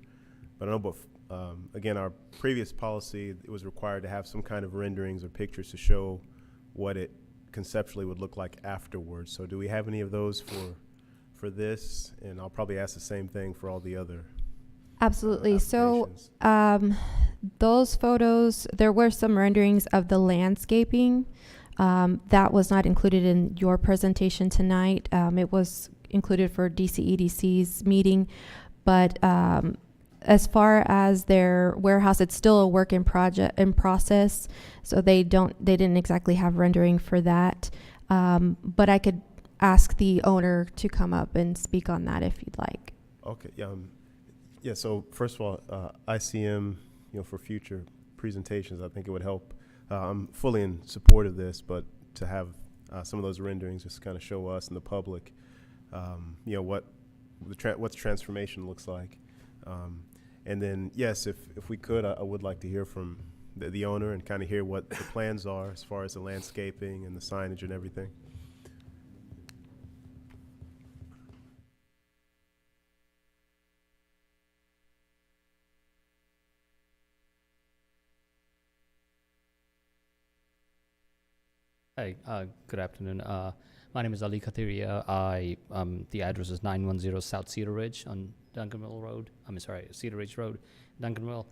But I know, again, our previous policy, it was required to have some kind of renderings or pictures to show what it conceptually would look like afterwards. So do we have any of those for this? And I'll probably ask the same thing for all the other. Absolutely. So those photos, there were some renderings of the landscaping. That was not included in your presentation tonight. It was included for DCEDC's meeting. But as far as their warehouse, it's still a work in process, so they didn't exactly have rendering for that. But I could ask the owner to come up and speak on that if you'd like. Okay, yeah, so first of all, ICM, for future presentations, I think it would help. I'm fully in support of this, but to have some of those renderings just kind of show us and the public, what the transformation looks like. And then, yes, if we could, I would like to hear from the owner and kind of hear what the plans are as far as the landscaping and the signage and everything. Hi, good afternoon. My name is Ali Khatiriya. The address is 910 South Cedar Ridge on Duncanville Road. Cedar Ridge Road, Duncanville.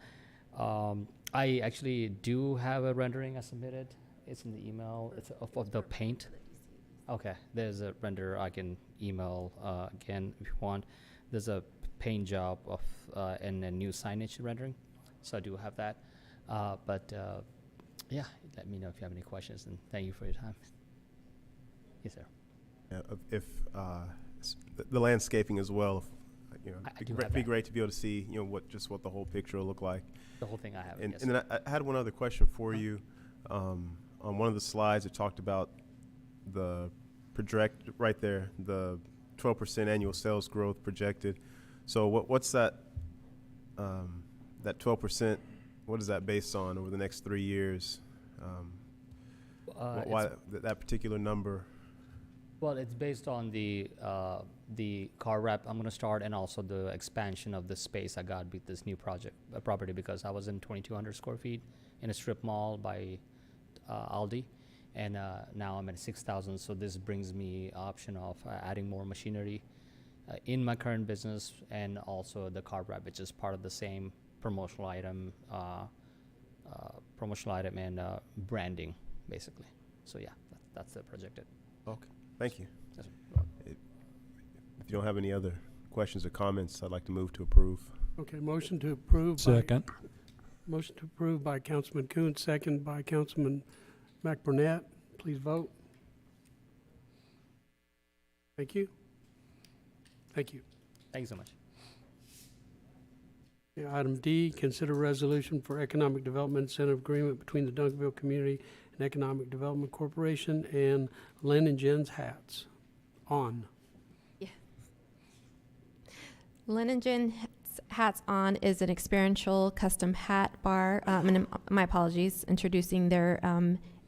I actually do have a rendering I submitted. It's in the email. It's of the paint. Okay, there's a render I can email again if you want. There's a paint job of and a new signage rendering, so I do have that. Yeah, let me know if you have any questions, and thank you for your time. Yes, sir. Yeah, if the landscaping as well, I do have it'd be that. great to be able to see, what the whole picture will look like. The whole thing I have. And, yes, and then I had one other question for you. On one of the slides, it talked about the project right there, the 12% annual sales growth projected. So what's that? That 12%. What is that based on over the next 3 years? Why that particular number? Well, it's based on the car wrap I'm going to start, and also the expansion of the space I got with this new property, because I was in 2,200 square feet in a strip mall by Aldi, and now I'm at 6,000. So this brings me option of adding more machinery in my current business, and also the car wrap, which is part of the same promotional item and branding, basically. So yeah, that's the projected. Okay, thank you. Yes, If you don't have any other questions or comments, I'd like to move to approve. Okay, motion to approve. Second. Motion to approve by Councilman Kuhn, second by Councilman McBurnett. Please vote. Thank you. Thank you. Thank you so much. Yeah, item D, consider resolution for economic development incentive agreement between the Duncanville Community and Economic Development Corporation and Lynn and Jen's Hats. On. Yeah. Lynn and Jen Hats On is an experiential custom hat bar. And my apologies, introducing their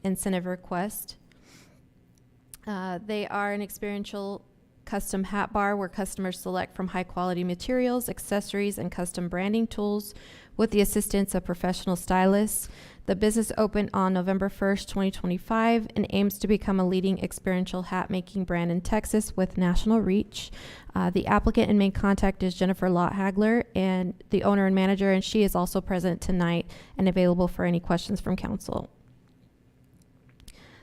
incentive request. They are an experiential custom hat bar where customers select from high quality materials, accessories, and custom branding tools with the assistance of professional stylists. The business opened on November 1st, 2025 and aims to become a leading experiential hat making brand in Texas with national reach. The applicant and main contact is Jennifer Lott-Hagler, and the owner and manager, and she is also present tonight and available for any questions from council.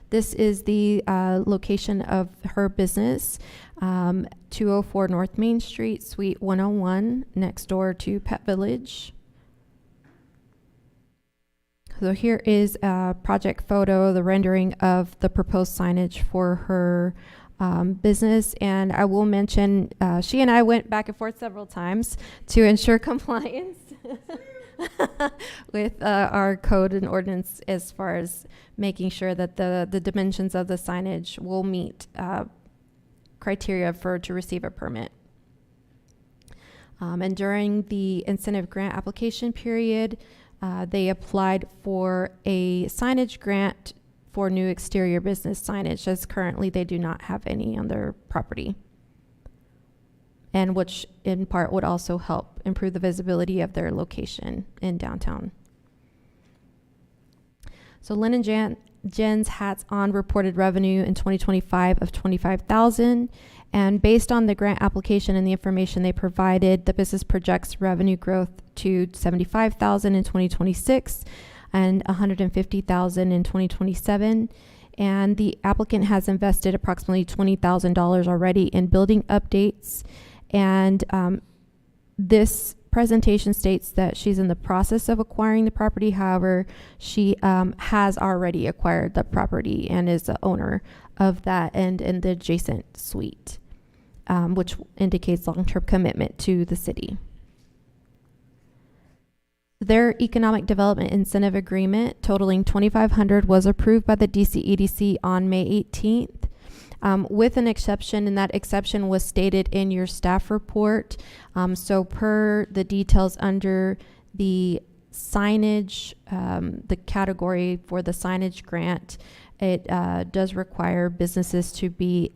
This is the location of her business, 204 North Main Street, Suite 101, next door to Pet Village. So here is a project photo, the rendering of the proposed signage for her business. And I will mention, she and I went back and forth several times to ensure compliance with our code and ordinance as far as making sure that the dimensions of the signage will meet criteria to receive a permit. And during the incentive grant application period, they applied for a signage grant for new exterior business signage, as currently they do not have any on their property, and which in part would also help improve the visibility of their location in downtown. So Lynn and Jen's Hats On reported revenue in 2025 of $25,000, and based on the grant application and the information they provided, the business projects revenue growth to $75,000 in 2026 and $150,000 in 2027. and the applicant has invested approximately $20,000 already in building updates. And this presentation states that she's in the process of acquiring the property. However, she has already acquired the property and is the owner of that and the adjacent suite, which indicates long-term commitment to the city. Their economic development incentive agreement totaling $2,500 was approved by the DCEDC on May 18th. With an exception, and that exception was stated in your staff report. So per the details under the signage, the category for the signage grant, it does require businesses to be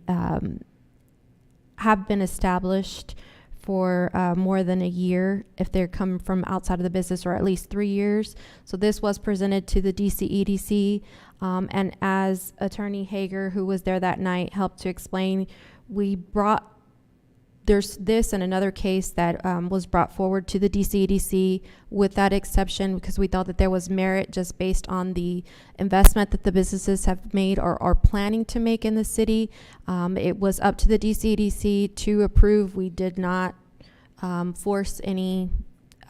have been established for more than a year if they're coming from outside of the business, or at least 3 years. So this was presented to the DCEDC, and as Attorney Hager, who was there that night, helped to explain, there's this and another case that was brought forward to the DCEDC with that exception because we thought that there was merit just based on the investment that the businesses have made or are planning to make in the city. It was up to the DCEDC to approve. We did not force any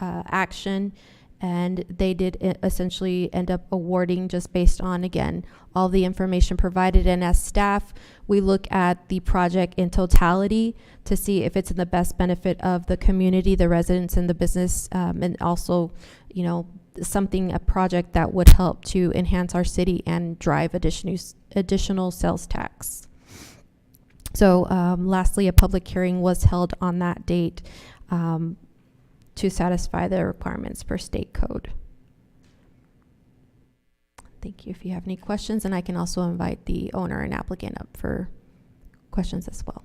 action, and they did essentially end up awarding just based on, again, all the information provided. And as staff, we look at the project in totality to see if it's in the best benefit of the community, the residents, and the business, and also, you know, a project that would help to enhance our city and drive additional sales tax. So lastly, a public hearing was held on that date to satisfy the requirements per state code. Thank you. If you have any questions, and I can also invite the owner and applicant up for questions as well.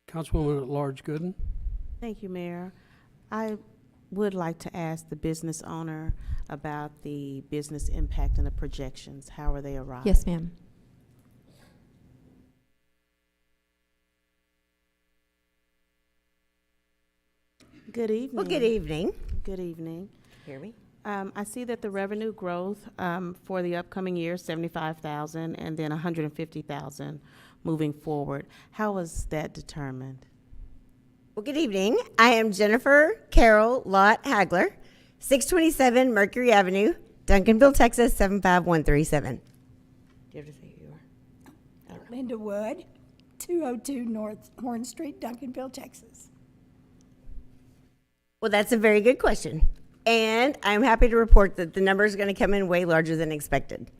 Councilwoman at Large Gooden. Thank you, Mayor. I would like to ask the business owner about the business impact and the projections. How are they arrived? Yes, ma'am. Good evening. Well, good evening. Good evening. Hear me? I see that the revenue growth for the upcoming year, 75,000, and then 150,000 moving forward. How was that determined? Well, good evening. I am Jennifer Carol Lott Hagler, 627 Mercury Avenue, Duncanville, Texas, 75137. Do you have to say who you are? Linda Wood, 202 North Horn Street, Duncanville, Texas. Well, that's a very good question. And I'm happy to report that the number is going to come in way larger than expected.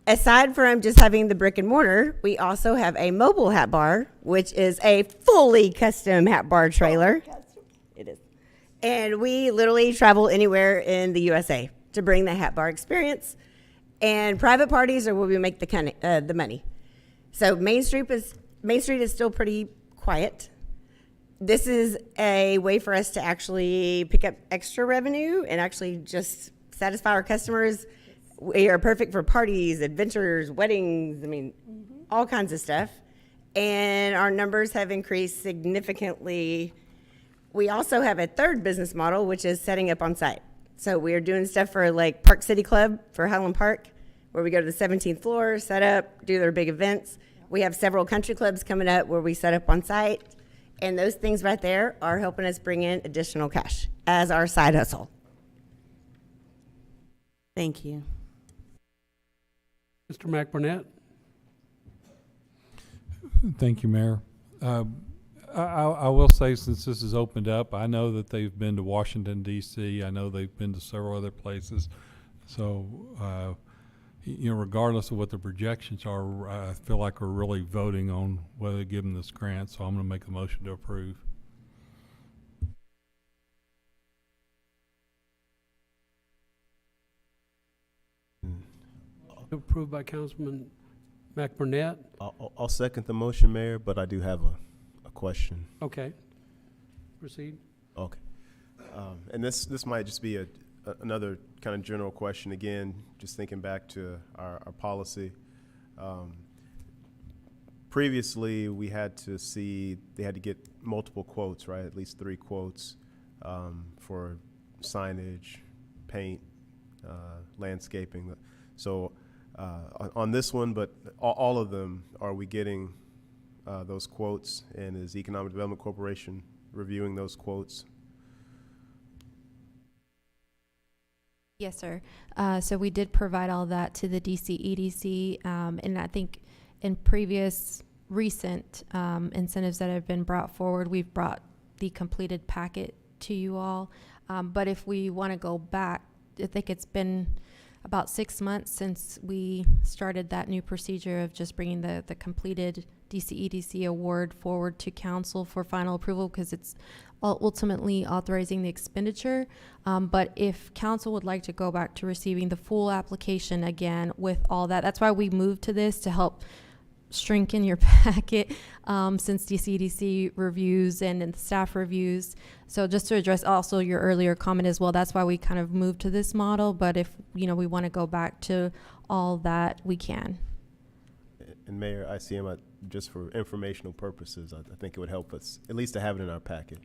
Aside from just having the brick and mortar, we also have a mobile hat bar, which is a fully custom hat bar trailer. It is. And we literally travel anywhere in the USA to bring the hat bar experience. And private parties are where we make the money. So Main Street is still pretty quiet. This is a way for us to actually pick up extra revenue and actually just satisfy our customers. We are perfect for parties, adventures, weddings, all kinds of stuff. And our numbers have increased significantly. We also have a third business model, which is setting up on site. So we are doing stuff for like Park City Club for Highland Park, where we go to the 17th floor, set up, do their big events. We have several country clubs coming up where we set up on site. And those things right there are helping us bring in additional cash as our side hustle. Thank you. Mr. McBurnett. Thank you, Mayor. I will say, since this has opened up, I know that they've been to Washington, D.C. I know they've been to several other places. So, regardless of what the projections are, I feel like we're really voting on whether to give them this grant. So I'm going to make a motion to approve. Approved by Councilman McBurnett. I'll second the motion, Mayor, but I do have a question. Okay. Proceed. Okay. And this might just be another kind of general question. Again, just thinking back to our policy. Previously, they had to get multiple quotes, right? At least 3 quotes for signage, paint, landscaping. So on this one, but all of them, are we getting those quotes, and is Economic Development Corporation reviewing those quotes? Yes, sir. So we did provide all that to the DCEDC, and I think in previous recent incentives that have been brought forward, we've brought the completed packet to you all. But if we want to go back, I think it's been about 6 months since we started that new procedure of just bringing the completed DCEDC award forward to council for final approval, because it's ultimately authorizing the expenditure. But if council would like to go back to receiving the full application again with all that, that's why we moved to this, to help shrink in your packet, since DCEDC reviews and staff reviews. So just to address also your earlier comment as well, that's why we kind of moved to this model. But if, we want to go back to all that, we can. And Mayor, ICM, just for informational purposes, I think it would help us at least to have it in our packet.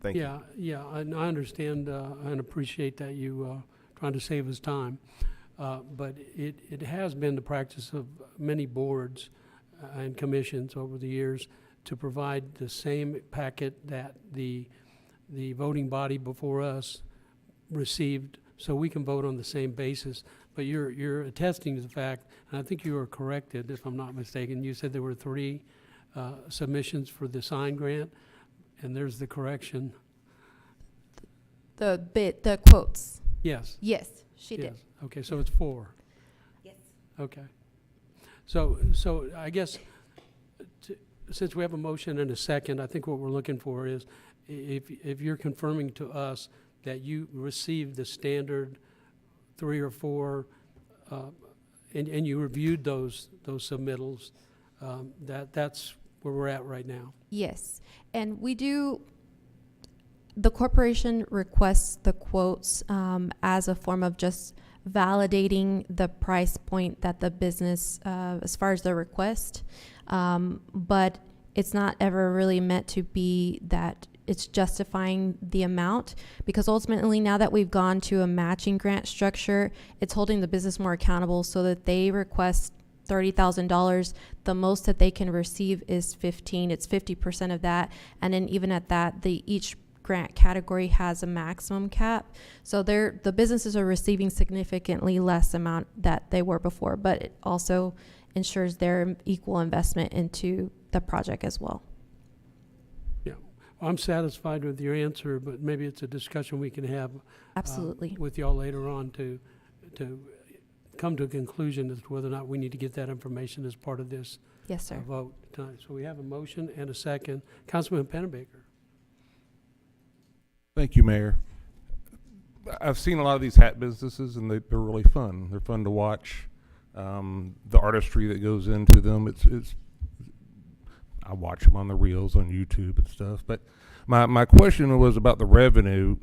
Thank you. Yeah, and I understand and appreciate that you trying to save us time. But it has been the practice of many boards and commissions over the years to provide the same packet that the voting body before us received, so we can vote on the same basis. But you're attesting to the fact, and I think you were corrected, if I'm not mistaken, you said there were 3 submissions for the sign grant, and there's the correction. The quotes. Yes. Yes, she did. Okay, so it's 4. Yes. Okay. So I guess since we have a motion and a second, I think what we're looking for is if you're confirming to us that you received the standard 3 or 4, and you reviewed those submittals, that's where we're at right now. Yes, and we do. The corporation requests the quotes as a form of just validating the price point that the business, as far as the request, but it's not ever really meant to be that it's justifying the amount, because ultimately now that we've gone to a matching grant structure, it's holding the business more accountable, so that they request $30,000, the most that they can receive is 15. It's 50% of that, and then even at that, each grant category has a maximum cap, so the businesses are receiving significantly less amount that they were before, but it also ensures their equal investment into the project as well. Yeah, well, I'm satisfied with your answer, but maybe it's a discussion we can have Absolutely. with y'all later on to come to a conclusion as to whether or not we need to get that information as part of this Yes, sir. vote tonight. So we have a motion and a second. Councilman Pennebaker. Thank you, Mayor. I've seen a lot of these hat businesses, and they're really fun. They're fun to watch. The artistry that goes into them, it's I watch them on the reels on YouTube and stuff. But my question was about the revenue,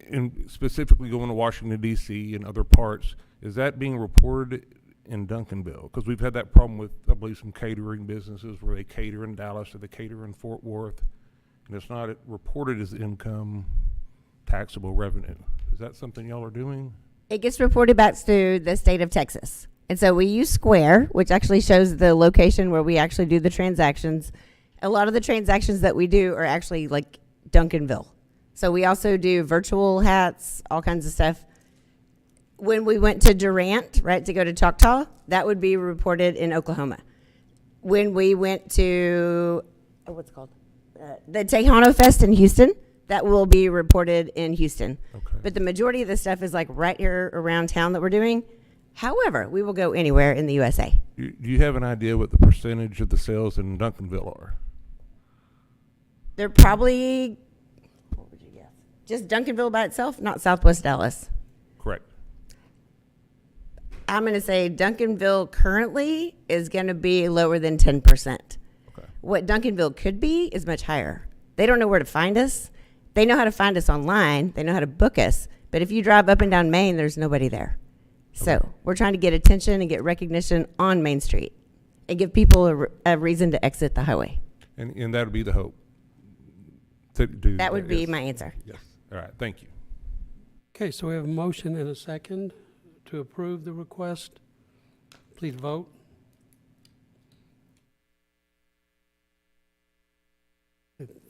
and specifically going to Washington, D.C. and other parts. Is that being reported in Duncanville? Because we've had that problem with, I believe, some catering businesses where they cater in Dallas or they cater in Fort Worth, and it's not reported as income taxable revenue. Is that something y'all are doing? It gets reported back to the state of Texas. And so we use Square, which actually shows the location where we actually do the transactions. A lot of the transactions that we do are actually like Duncanville. So we also do virtual hats, all kinds of stuff. When we went to Durant, right, to go to Choctaw, that would be reported in Oklahoma. When we went to, what's it called? The Tejano Fest in Houston, that will be reported in Houston. Okay. But the majority of the stuff is like right here around town that we're doing. However, we will go anywhere in the USA. Do you have an idea what the percentage of the sales in Duncanville are? They're probably, what would you guess? Just Duncanville by itself, not Southwest Dallas. Correct. I'm going to say Duncanville currently is going to be lower than 10%. Okay. What Duncanville could be is much higher. They don't know where to find us. They know how to find us online. They know how to book us. But if you drive up and down Main, there's nobody there. So we're trying to get attention and get recognition on Main Street and give people a reason to exit the highway. And that would be the hope. To do That would be yes. my answer. Yes. All right. Thank you. Okay, so we have a motion and a second to approve the request, please vote.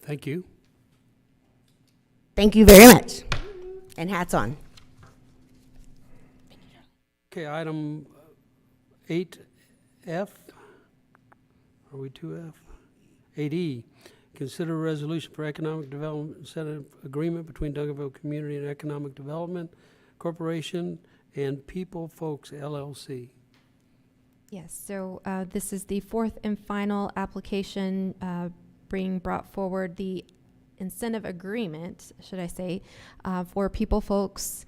Thank you. Thank you very much. And hats on. Okay, item 8F. Are we 2F? 8E. Consider a resolution for economic development incentive agreement between Duncanville Community and Economic Development Corporation and People Folks LLC. Yes, so this is the fourth and final application being brought forward, the incentive agreement, should I say, for People Folks.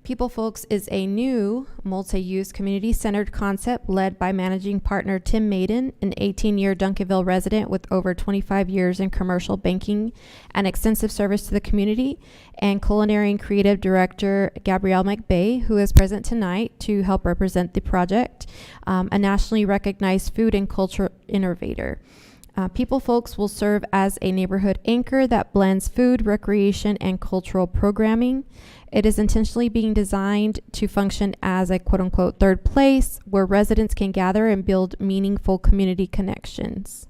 People Folks is a new multi-use community-centered concept led by managing partner Tim Maiden, an 18-year Duncanville resident with over 25 years in commercial banking and extensive service to the community, and culinary and creative director Gabrielle McBay, who is present tonight to help represent the project, a nationally recognized food and culture innovator. People Folks will serve as a neighborhood anchor that blends food, recreation, and cultural programming. It is intentionally being designed to function as a quote-unquote third place where residents can gather and build meaningful community connections.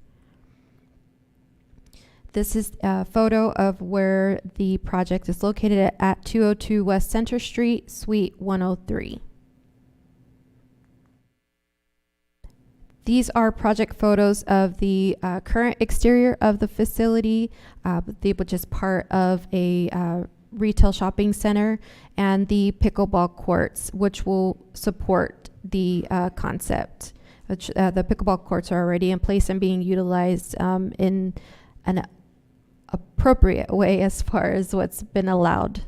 This is a photo of where the project is located at 202 West Center Street, Suite 103. These are project photos of the current exterior of the facility, which is part of a retail shopping center, and the pickleball courts, which will support the concept. Which, the pickleball courts are already in place and being utilized in an appropriate way as far as what's been allowed.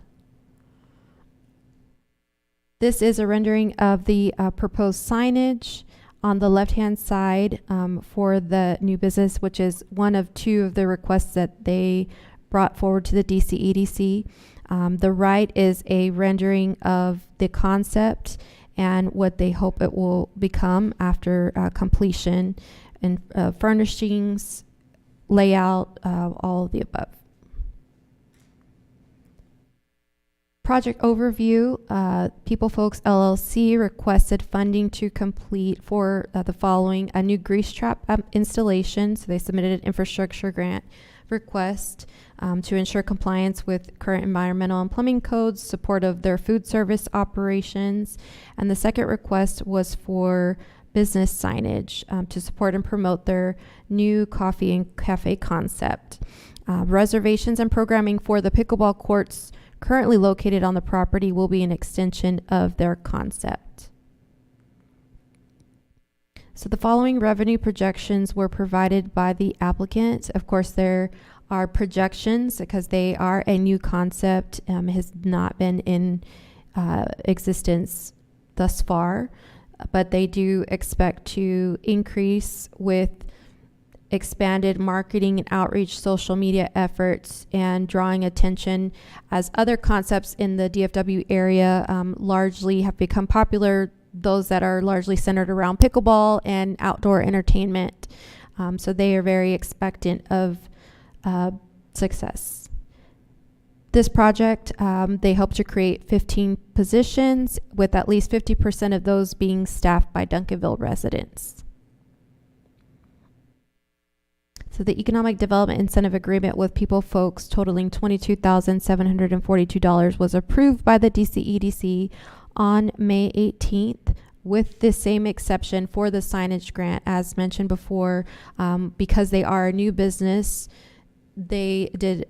This is a rendering of the proposed signage on the left-hand side for the new business, which is one of two of the requests that they brought forward to the DCEDC. The right is a rendering of the concept and what they hope it will become after completion, and furnishings, layout, all of the above. Project overview, People Folks LLC requested funding to complete for the following: a new grease trap installation. So they submitted an infrastructure grant request to ensure compliance with current environmental and plumbing codes, support of their food service operations. And the second request was for business signage to support and promote their new coffee and cafe concept. Reservations and programming for the pickleball courts currently located on the property will be an extension of their concept. So the following revenue projections were provided by the applicant. Of course, there are projections because they are a new concept, has not been in existence thus far, but they do expect to increase with expanded marketing and outreach, social media efforts, and drawing attention as other concepts in the DFW area largely have become popular, those that are largely centered around pickleball and outdoor entertainment. So they are very expectant of success. This project, they hope to create 15 positions, with at least 50% of those being staffed by Duncanville residents. So the Economic Development Incentive Agreement with People Folks totaling $22,742 was approved by the DCEDC on May 18th, with the same exception for the signage grant. As mentioned before, because they are a new business, they did,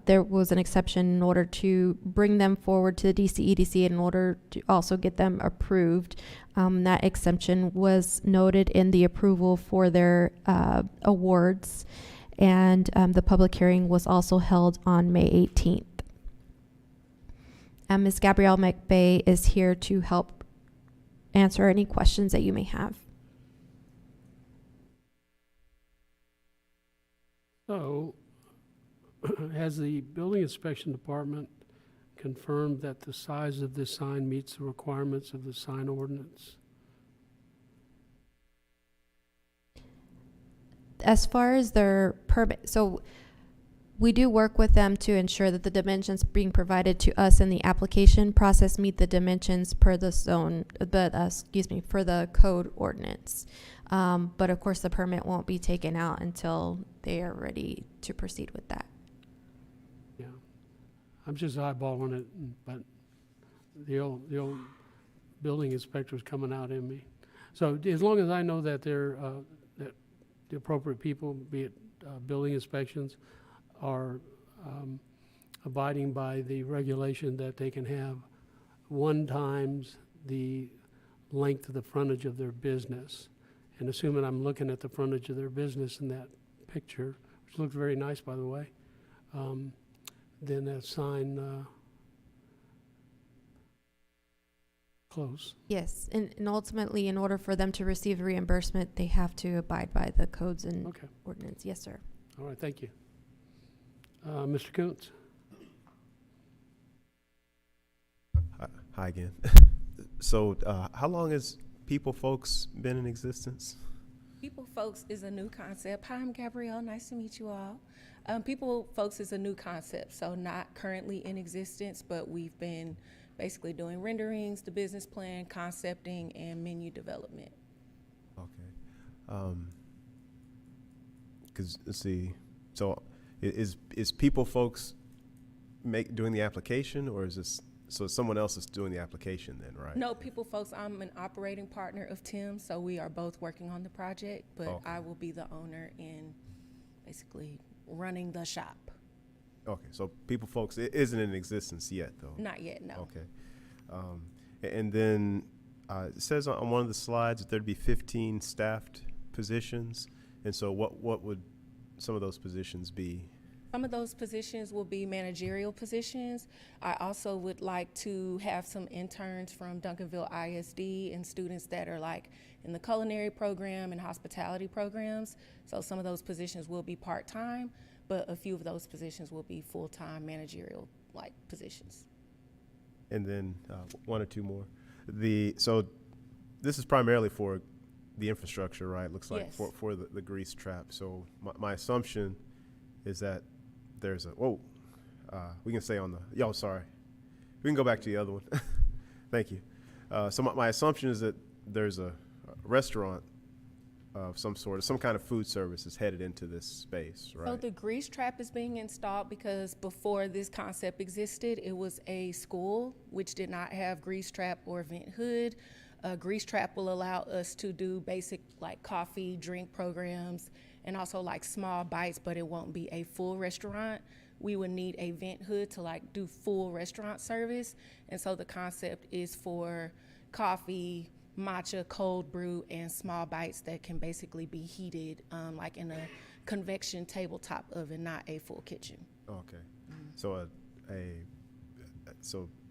there was an exception in order to bring them forward to the DCEDC in order to also get them approved. That exemption was noted in the approval for their awards, and the public hearing was also held on May 18th. Ms. Gabrielle McBay is here to help answer any questions that you may have. So, has the building inspection department confirmed that the size of this sign meets the requirements of the sign ordinance? As far as their permit, so We do work with them to ensure that the dimensions being provided to us in the application process meet the dimensions per the zone, for the code ordinance. But of course, the permit won't be taken out until they are ready to proceed with that. Yeah, I'm just eyeballing it, but the old building inspector's coming out in me. So as long as I know that they're, that the appropriate people, be it building inspections, are abiding by the regulation that they can have 1 times the length of the frontage of their business. And assuming I'm looking at the frontage of their business in that picture, which looks very nice, by the way, then that sign close. Yes, and ultimately, in order for them to receive reimbursement, they have to abide by the codes and Okay. ordinance. Yes, sir. All right, thank you. Mr. Kuntz? Hi again. So, how long has People Folks been in existence? People Folks is a new concept. Hi, I'm Gabrielle. Nice to meet you all. People Folks is a new concept, so not currently in existence, but we've been basically doing renderings, the business plan, concepting, and menu development. Okay. Because let's see. So, is People Folks doing the application, or is this? So someone else is doing the application then, right? No, People Folks, I'm an operating partner of Tim, so we are both working on the project, but Okay. I will be the owner in basically running the shop. Okay, so People Folks isn't in existence yet, though. Not yet, no. Okay. And then it says on one of the slides that there'd be 15 staffed positions, and so what would some of those positions be? Some of those positions will be managerial positions. I also would like to have some interns from Duncanville ISD and students that are like in the culinary program and hospitality programs. So some of those positions will be part-time, but a few of those positions will be full-time managerial like positions. And then 1 or 2 more. So this is primarily for the infrastructure, right? Looks like Yes. for the grease trap. So my assumption is that there's a, we can say on the, sorry. We can go back to the other one. Thank you. So my assumption is that there's a restaurant of some sort, some kind of food service is headed into this space, right? So the grease trap is being installed because before this concept existed, it was a school which did not have grease trap or vent hood. Grease trap will allow us to do basic like coffee, drink programs, and also like small bites, but it won't be a full restaurant. We would need a vent hood to like do full restaurant service. And so the concept is for coffee, matcha, cold brew, and small bites that can basically be heated like in a convection tabletop oven, not a full kitchen. Okay. So a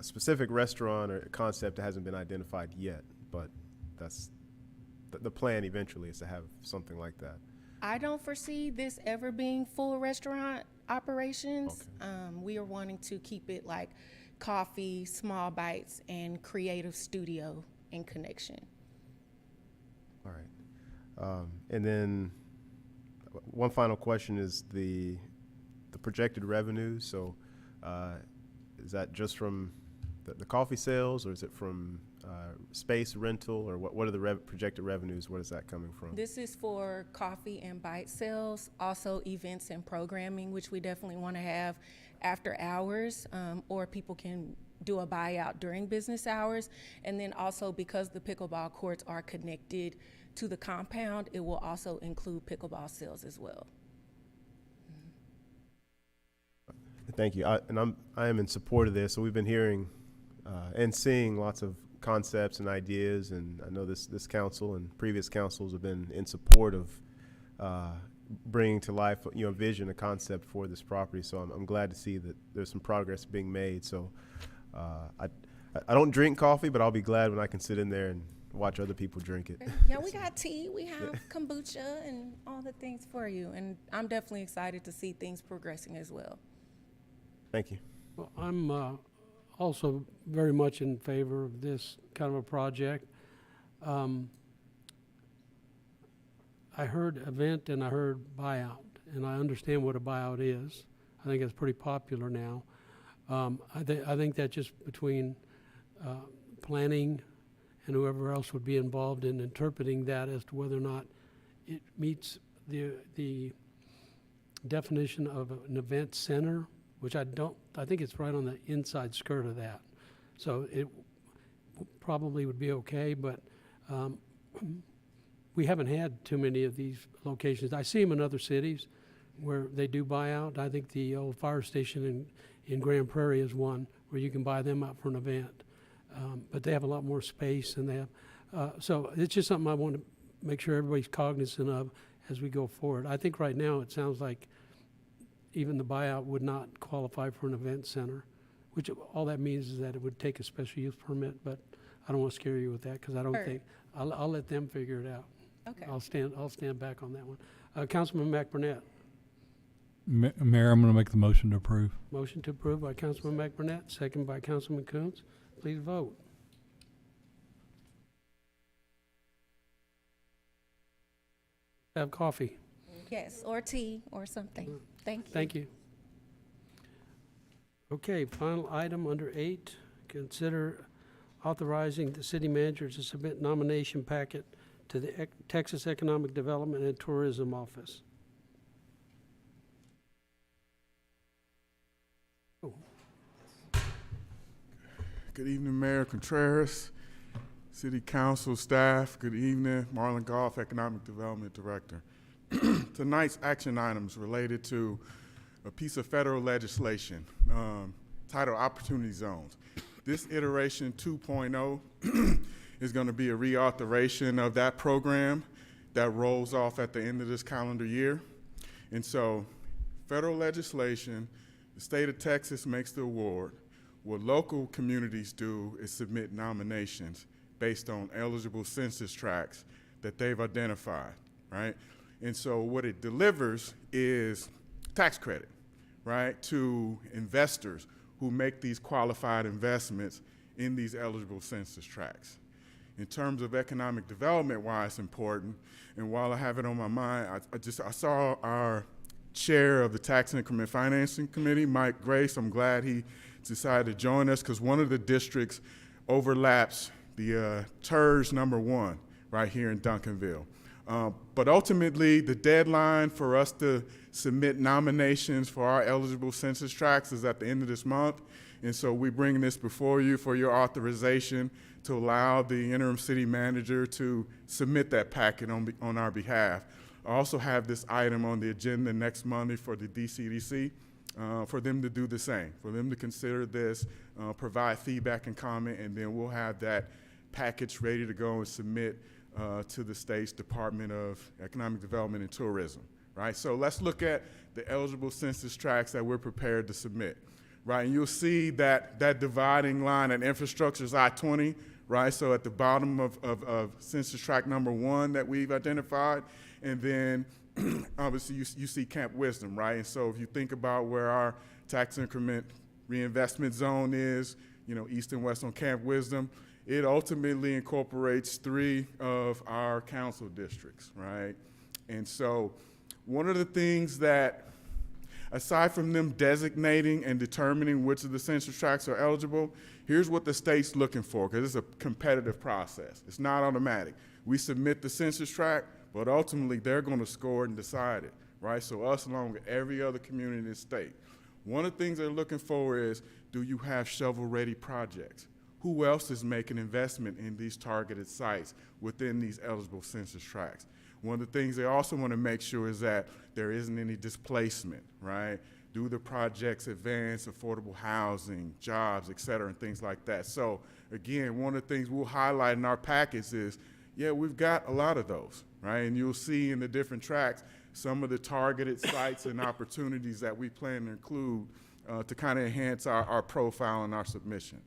specific restaurant or concept that hasn't been identified yet, but that's the plan eventually is to have something like that. I don't foresee this ever being full restaurant operations. Okay. We are wanting to keep it like coffee, small bites, and creative studio in connection. All right. And then one final question is the projected revenues. So is that just from the coffee sales, or is it from space rental, or what are the projected revenues? What is that coming from? This is for coffee and bite sales, also events and programming, which we definitely want to have after hours, or people can do a buyout during business hours. And then also because the pickleball courts are connected to the compound, it will also include pickleball sales as well. Thank you. I am in support of this. So we've been hearing and seeing lots of concepts and ideas, and I know this council and previous councils have been in support of bringing to life, a vision, a concept for this property. So I'm glad to see that there's some progress being made. So I don't drink coffee, but I'll be glad when I can sit in there and watch other people drink it. Yeah, we got tea, we have kombucha and all the things for you. And I'm definitely excited to see things progressing as well. Thank you. Well, I'm also very much in favor of this kind of a project. I heard event and I heard buyout, and I understand what a buyout is. I think it's pretty popular now. I think that just between planning and whoever else would be involved in interpreting that as to whether or not it meets the definition of an event center, which I think it's right on the inside skirt of that. So it probably would be okay, but we haven't had too many of these locations. I see them in other cities where they do buy out. I think the old fire station in Grand Prairie is one where you can buy them out for an event. But they have a lot more space, and they have, so it's just something I want to make sure everybody's cognizant of as we go forward. I think right now it sounds like even the buyout would not qualify for an event center, which all that means is that it would take a special use permit, but I don't want to scare you with that because I don't think, I'll let them figure it out. Okay. I'll stand back on that one. Councilman McBurnett. Mayor, I'm going to make the motion to approve. Motion to approve by Councilman McBurnett, second by Councilman Coons. Please vote. Have coffee. Yes, or tea or something. Thank you. Thank you. Okay, final item under 8, consider authorizing the city manager to submit nomination packet to the Texas Economic Development and Tourism Office. Good evening, Mayor Contreras, City Council staff. Good evening, Marlon Goff, Economic Development Director. Tonight's action items related to a piece of federal legislation titled Opportunity Zones. This iteration 2.0 is going to be a reauthorization of that program that rolls off at the end of this calendar year. And so federal legislation, the state of Texas makes the award. What local communities do is submit nominations based on eligible census tracts that they've identified, right? And so what it delivers is tax credit, right, to investors who make these qualified investments in these eligible census tracts. In terms of economic development, why it's important, and while I have it on my mind, I saw our chair of the Tax Increment Financing Committee, Mike Grace. I'm glad he decided to join us because one of the districts overlaps the TERS #1 right here in Duncanville. But ultimately, the deadline for us to submit nominations for our eligible census tracts is at the end of this month. And so we're bringing this before you for your authorization to allow the interim city manager to submit that packet on our behalf. I also have this item on the agenda next Monday for the DCDC for them to do the same, for them to consider this, provide feedback and comment, and then we'll have that package ready to go and submit to the state's Department of Economic Development and Tourism, right? So let's look at the eligible census tracts that we're prepared to submit, right? And you'll see that dividing line at infrastructure is I-20, right? So at the bottom of census tract #1 that we've identified, and then obviously you see Camp Wisdom, right? And so if you think about where our tax increment reinvestment zone is, east and west on Camp Wisdom, it ultimately incorporates 3 of our council districts, right? And so one of the things that, aside from them designating and determining which of the census tracts are eligible, here's what the state's looking for, because it's a competitive process. It's not automatic. We submit the census tract, but ultimately they're going to score and decide it, right? So us along with every other community in the state. One of the things they're looking for is, do you have shovel-ready projects? Who else is making investment in these targeted sites within these eligible census tracts? One of the things they also want to make sure is that there isn't any displacement, right? Do the projects advance affordable housing, jobs, et cetera, and things like that? So again, one of the things we'll highlight in our package is, yeah, we've got a lot of those, right? And you'll see in the different tracks some of the targeted sites and opportunities that we plan to include to kind of enhance our profile and our submission.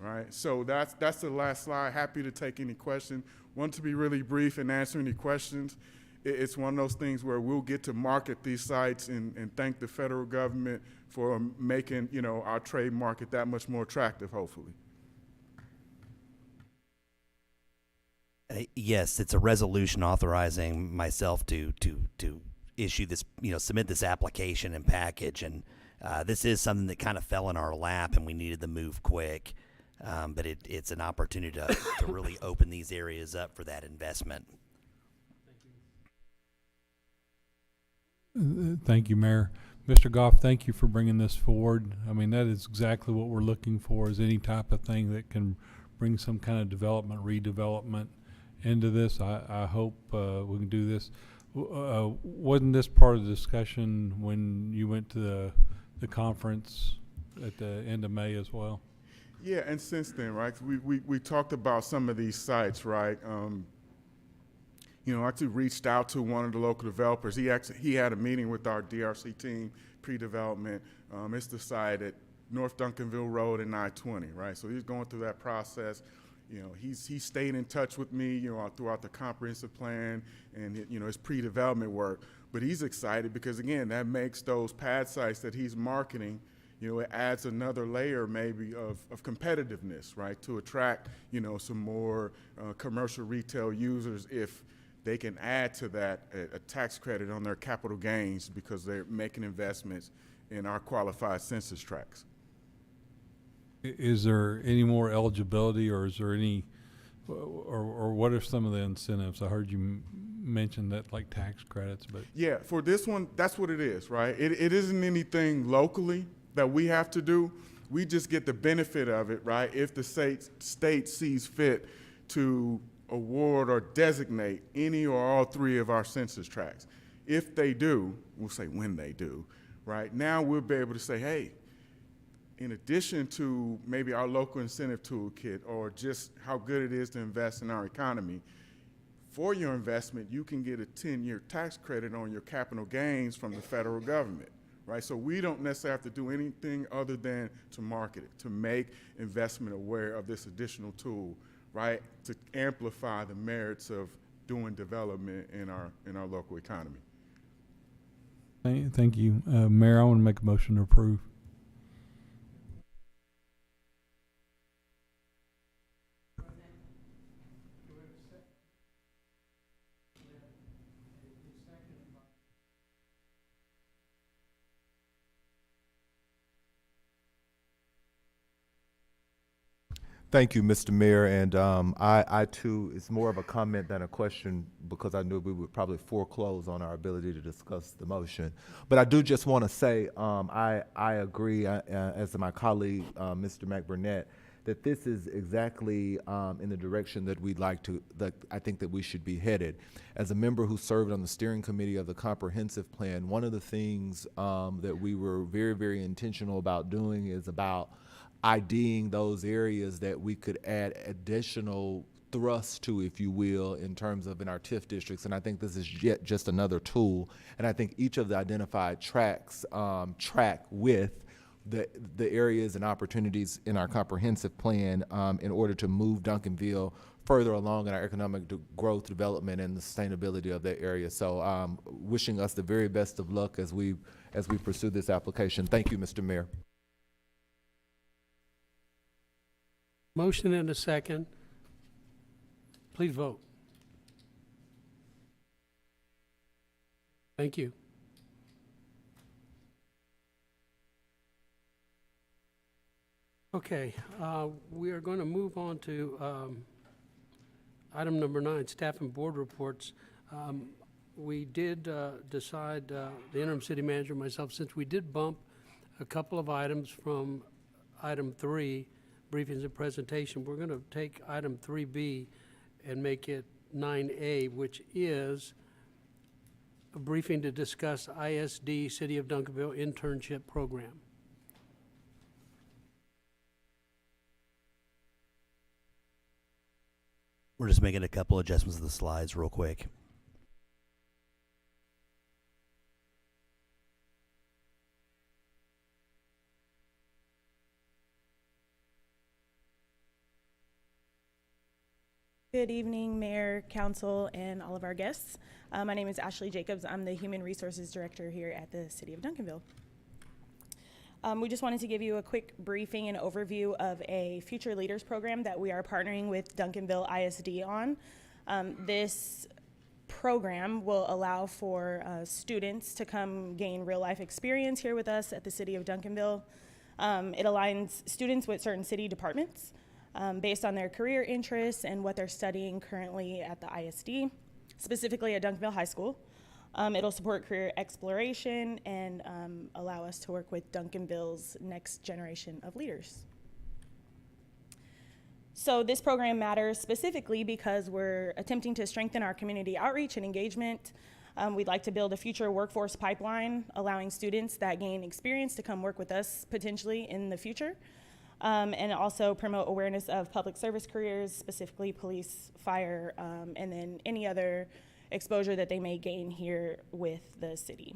All right, so that's the last slide. Happy to take any questions. Want to be really brief and answer any questions. It's one of those things where we'll get to market these sites and thank the federal government for making our trade market that much more attractive, hopefully. Yes, it's a resolution authorizing myself to issue this, submit this application and package. And this is something that kind of fell in our lap, and we needed to move quick. But it's an opportunity to really open these areas up for that investment. Thank you, Mayor. Mr. Goff, thank you for bringing this forward. I mean, that is exactly what we're looking for, is any type of thing that can bring some kind of development, redevelopment into this. I hope we can do this. Wasn't this part of the discussion when you went to the conference at the end of May as well? Yeah, and since then, right, we talked about some of these sites, right? I actually reached out to one of the local developers. He had a meeting with our DRC team, pre-development. It's the site at North Duncanville Road and I-20, right? So he's going through that process. He stayed in touch with me, throughout the comprehensive plan and his pre-development work. But he's excited because, again, that makes those pad sites that he's marketing, it adds another layer maybe of competitiveness, right, to attract, some more commercial retail users if they can add to that a tax credit on their capital gains because they're making investments in our qualified census tracts. Is there any more eligibility, or is there any, or what are some of the incentives? I heard you mention that, like tax credits, but. Yeah, for this one, that's what it is, right? It isn't anything locally that we have to do. We just get the benefit of it, right? If the state sees fit to award or designate any or all three of our census tracts. If they do, we'll say when they do, right? Now we'll be able to say, hey, in addition to maybe our local incentive toolkit or just how good it is to invest in our economy, for your investment, you can get a 10-year tax credit on your capital gains from the federal government, right? So we don't necessarily have to do anything other than to market it, to make investment aware of this additional tool, right, to amplify the merits of doing development in our local economy. Thank you. Mayor, I want to make a motion to approve. Thank you, Mr. Mayor, and I too, it's more of a comment than a question because I knew we would probably foreclose on our ability to discuss the motion. But I do just want to say I agree, as my colleague, Mr. McBurnett, that this is exactly in the direction that we'd like to, that I think that we should be headed. As a member who served on the steering committee of the comprehensive plan, one of the things that we were very, very intentional about doing is about IDing those areas that we could add additional thrust to, if you will, in terms of in our TIF districts. And I think this is yet just another tool. And I think each of the identified tracks track with the areas and opportunities in our comprehensive plan in order to move Duncanville further along in our economic growth, development, and the sustainability of that area. So wishing us the very best of luck as we pursue this application. Thank you, Mr. Mayor. Motion and a second. Please vote. Thank you. Okay, we are going to move on to item number 9, staff and board reports. We did decide, the interim city manager and myself, since we did bump a couple of items from item 3, briefings and presentation, we're going to take item 3B and make it 9A, which is a briefing to discuss ISD City of Duncanville internship program. We're just making a couple adjustments to the slides real quick. Good evening, Mayor, Council, and all of our guests. My name is Ashley Jacobs. I'm the Human Resources Director here at the City of Duncanville. We just wanted to give you a quick briefing and overview of a Future Leaders program that we are partnering with Duncanville ISD on. This program will allow for students to come gain real-life experience here with us at the City of Duncanville. It aligns students with certain city departments based on their career interests and what they're studying currently at the ISD, specifically at Duncanville High School. It'll support career exploration and allow us to work with Duncanville's next generation of leaders. So this program matters specifically because we're attempting to strengthen our community outreach and engagement. We'd like to build a future workforce pipeline, allowing students that gain experience to come work with us potentially in the future, and also promote awareness of public service careers, specifically police, fire, and then any other exposure that they may gain here with the city.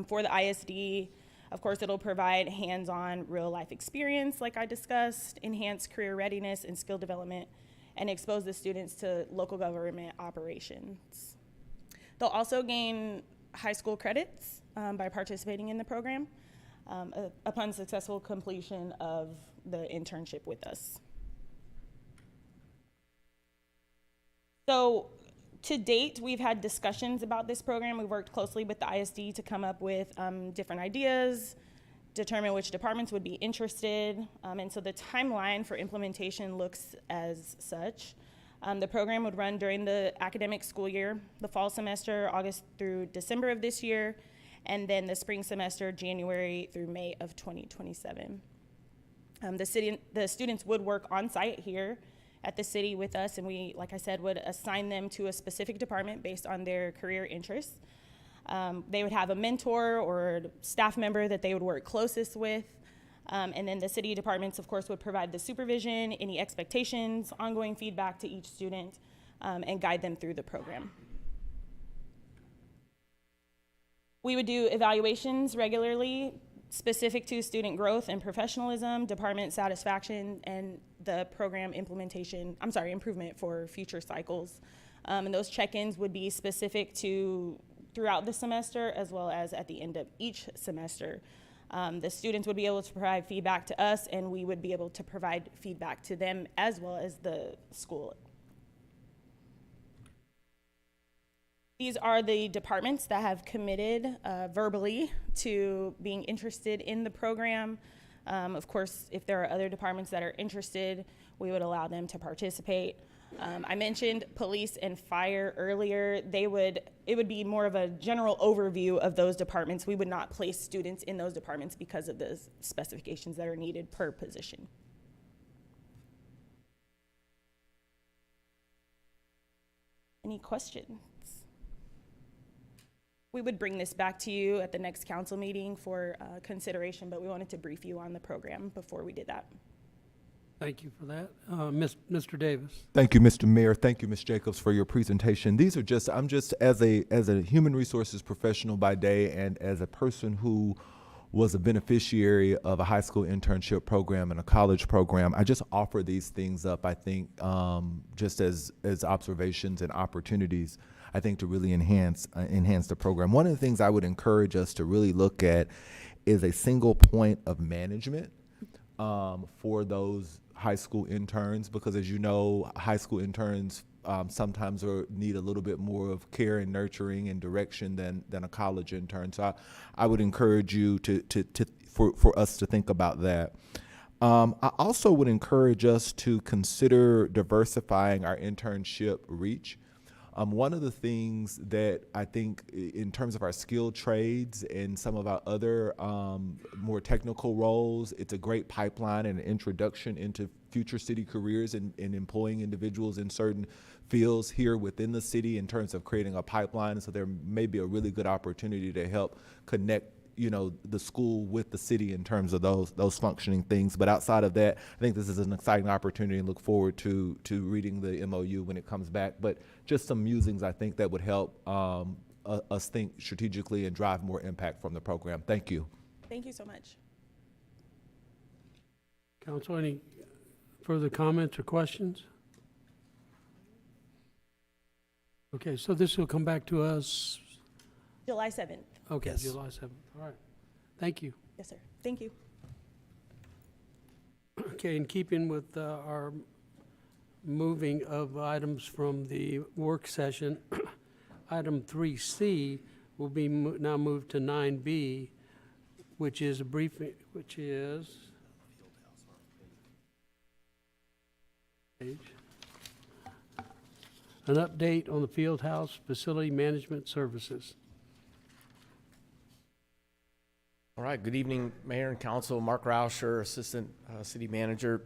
For the ISD, of course, it'll provide hands-on real-life experience, like I discussed, enhance career readiness and skill development, and expose the students to local government operations. They'll also gain high school credits by participating in the program upon successful completion of the internship with us. So, to date, we've had discussions about this program. We've worked closely with the ISD to come up with different ideas, determine which departments would be interested, and so the timeline for implementation looks as such. The program would run during the academic school year, the fall semester, August through December of this year, and then the spring semester, January through May of 2027. The students would work on site here at the city with us, and we, like I said, would assign them to a specific department based on their career interests. They would have a mentor or staff member that they would work closest with, and then the city departments, of course, would provide the supervision, any expectations, ongoing feedback to each student, and guide them through the program. We would do evaluations regularly, specific to student growth and professionalism, department satisfaction, and the program improvement for future cycles. And those check-ins would be specific to throughout the semester as well as at the end of each semester. The students would be able to provide feedback to us, and we would be able to provide feedback to them as well as the school. These are the departments that have committed verbally to being interested in the program. Of course, if there are other departments that are interested, we would allow them to participate. I mentioned police and fire earlier. It would be more of a general overview of those departments. We would not place students in those departments because of the specifications that are needed per position. Any questions? We would bring this back to you at the next council meeting for consideration, but we wanted to brief you on the program before we did that. Thank you for that. Mr. Davis. Thank you, Mr. Mayor. Thank you, Ms. Jacobs, for your presentation. These are just, I'm just as a human resources professional by day and as a person who was a beneficiary of a high school internship program and a college program, I just offer these things up, I think, just as observations and opportunities, I think, to really enhance the program. One of the things I would encourage us to really look at is a single point of management for those high school interns, because as you know, high school interns sometimes need a little bit more of care and nurturing and direction than a college intern. So I would encourage you for us to think about that. I also would encourage us to consider diversifying our internship reach. One of the things that I think in terms of our skilled trades and some of our other more technical roles, it's a great pipeline and an introduction into future city careers and employing individuals in certain fields here within the city in terms of creating a pipeline. So there may be a really good opportunity to help connect the school with the city in terms of those functioning things. But outside of that, I think this is an exciting opportunity and look forward to reading the MOU when it comes back. But just some musings, I think, that would help us think strategically and drive more impact from the program. Thank you. Thank you so much. Council, any further comments or questions? Okay, so this will come back to us July 7th. Okay, Yes. July 7th. All right. Thank you. Yes, sir. Thank you. Okay, in keeping with our moving of items from the work session, item 3C will be now moved to 9B, which is a briefing, which is an update on the field house facility management services. All right, good evening, Mayor and Council. Mark Rauscher, Assistant City Manager.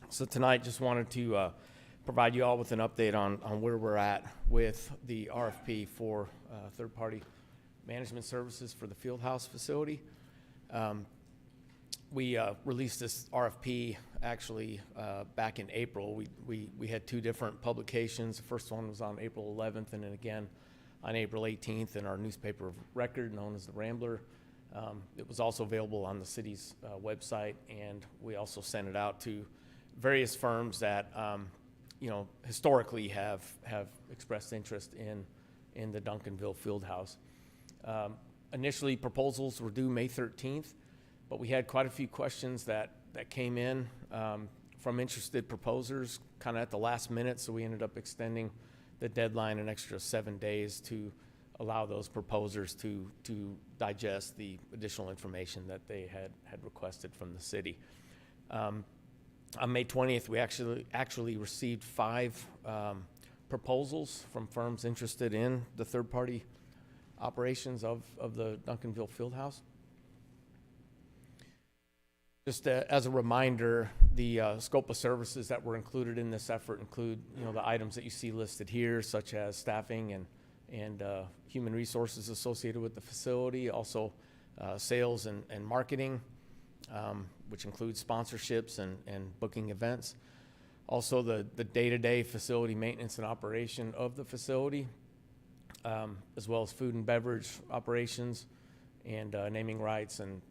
So tonight, just wanted to provide you all with an update on where we're at with the RFP for third-party management services for the Fieldhouse facility. We released this RFP actually back in April. We had two different publications. The first one was on April 11th and then again on April 18th in our newspaper of record known as the Rambler. It was also available on the city's website, and we also sent it out to various firms that historically have expressed interest in the Duncanville Fieldhouse. Initially, proposals were due May 13th, but we had quite a few questions that came in from interested proposers kind of at the last minute, so we ended up extending the deadline an extra 7 days to allow those proposers to digest the additional information that they had requested from the city. On May 20th, we actually received 5 proposals from firms interested in the third-party operations of the Duncanville Fieldhouse. Just as a reminder, the scope of services that were included in this effort include, the items that you see listed here, such as staffing and human resources associated with the facility, also sales and marketing, which includes sponsorships and booking events. Also the day-to-day facility maintenance and operation of the facility, as well as food and beverage operations and naming rights, and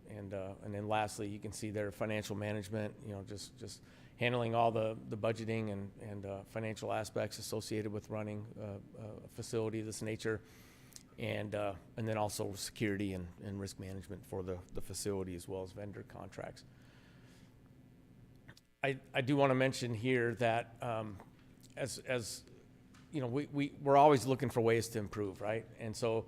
then lastly, you can see their financial management, just handling all the budgeting and financial aspects associated with running a facility of this nature, and then also security and risk management for the facility, as well as vendor contracts. I do want to mention here that as we're always looking for ways to improve, right? And so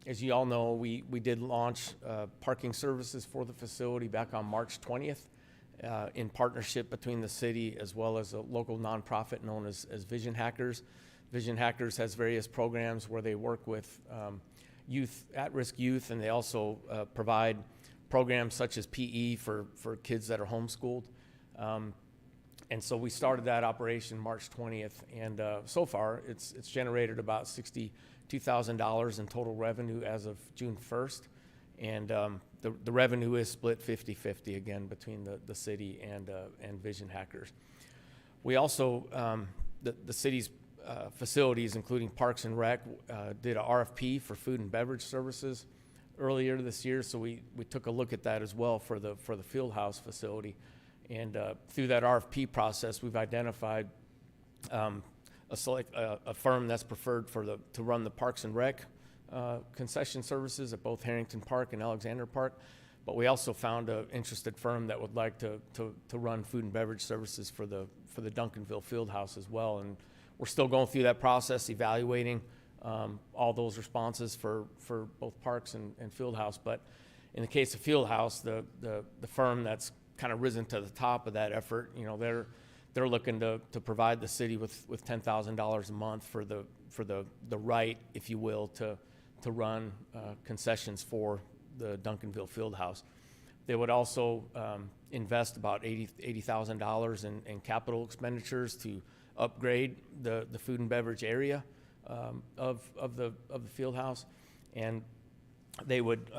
as you all know, we did launch parking services for the facility back on March 20th in partnership between the city as well as a local nonprofit known as Vision Hackers. Vision Hackers has various programs where they work with youth, at-risk youth, and they also provide programs such as PE for kids that are homeschooled. And so we started that operation March 20th, and so far it's generated about $62,000 in total revenue as of June 1st, and the revenue is split 50-50 again between the city and Vision Hackers. We also, the city's facilities, including Parks and Rec, did a RFP for food and beverage services earlier this year, so we took a look at that as well for the Fieldhouse facility. And through that RFP process, we've identified a firm that's preferred to run the Parks and Rec concession services at both Harrington Park and Alexander Park. But we also found an interested firm that would like to run food and beverage services for the Duncanville Fieldhouse as well. And we're still going through that process, evaluating all those responses for both Parks and Fieldhouse. But in the case of Fieldhouse, the firm that's kind of risen to the top of that effort, they're looking to provide the city with $10,000 a month for the right, if you will, to run concessions for the Duncanville Fieldhouse. They would also invest about $80,000 in capital expenditures to upgrade the food and beverage area of the Fieldhouse, and they would,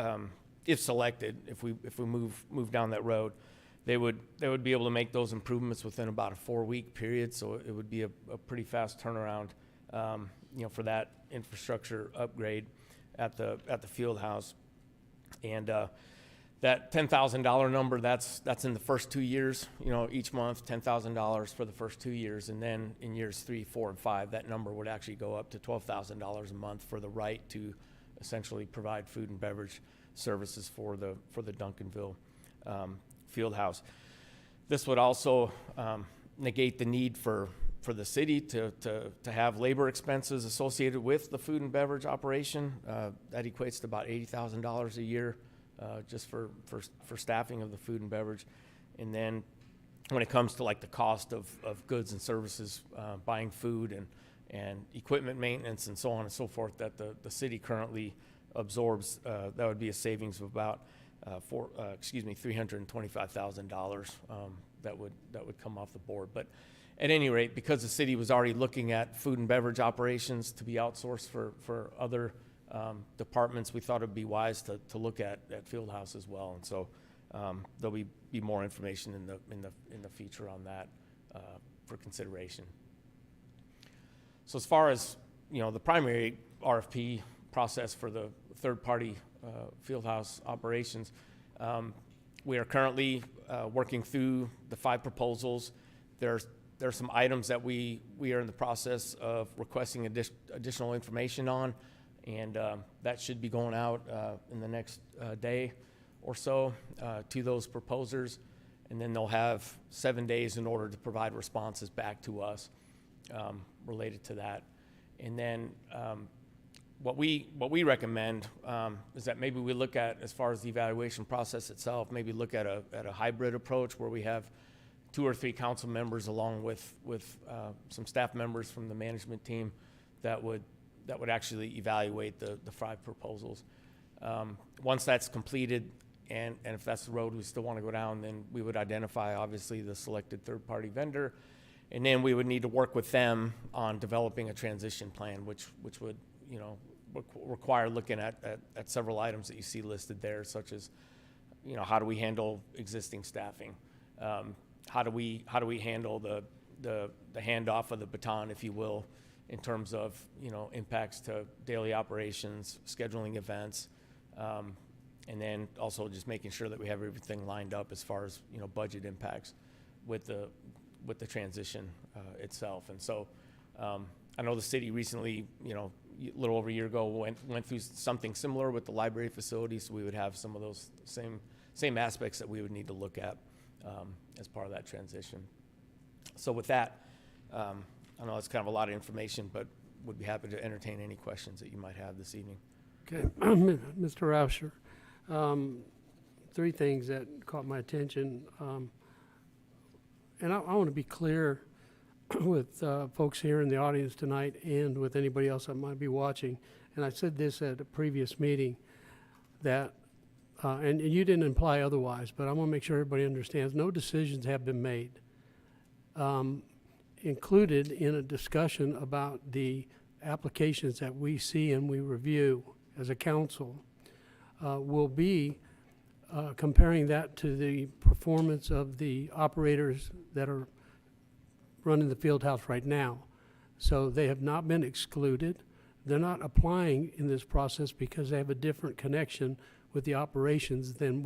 if selected, if we move down that road, they would be able to make those improvements within about a 4-week period. So it would be a pretty fast turnaround, for that infrastructure upgrade at the Fieldhouse. And that $10,000 number, that's in the first 2 years. Each month, $10,000 for the first 2 years, and then in years 3, 4, and 5, that number would actually go up to $12,000 a month for the right to essentially provide food and beverage services for the Duncanville Fieldhouse. This would also negate the need for for the city to have labor expenses associated with the food and beverage operation. That equates to about $80,000 a year just for staffing of the food and beverage. And then when it comes to like the cost of goods and services, buying food and equipment maintenance and so on and so forth that the city currently absorbs, that would be a savings of about $325,000 that would come off the board. But at any rate, because the city was already looking at food and beverage operations to be outsourced for other departments, we thought it'd be wise to look at Fieldhouse as well. And so there'll be more information in the future on that for consideration. So as far as the primary RFP process for the third-party Fieldhouse operations, we are currently working through the 5 proposals. There's some items that we are in the process of requesting additional information on, and that should be going out in the next day or so to those proposers, and then they'll have 7 days in order to provide responses back to us related to that. And then what we recommend is that maybe we look at, as far as the evaluation process itself, maybe look at a hybrid approach where we have 2 or 3 council members along with some staff members from the management team that would actually evaluate the 5 proposals. Once that's completed, and if that's the road we still want to go down, then we would identify obviously the selected third-party vendor, and then we would need to work with them on developing a transition plan, which would require looking at several items that you see listed there, such as how do we handle existing staffing, how do we handle the handoff of the baton, if you will, in terms of impacts to daily operations, scheduling events, and then also just making sure that we have everything lined up as far as budget impacts with the transition itself. And so I know the city recently, a little over a year ago, went through something similar with the library facility, so we would have some of those same aspects that we would need to look at as part of that transition. So with that, I know it's kind of a lot of information, but would be happy to entertain any questions that you might have this evening. Okay, Mr. Rauscher, 3 things that caught my attention, and I want to be clear with folks here in the audience tonight and with anybody else that might be watching, and I said this at a previous meeting, that, and you didn't imply otherwise, but I want to make sure everybody understands, no decisions have been made. Included in a discussion about the applications that we see and we review as a council will be comparing that to the performance of the operators that are running the field house right now. So they have not been excluded. They're not applying in this process because they have a different connection with the operations than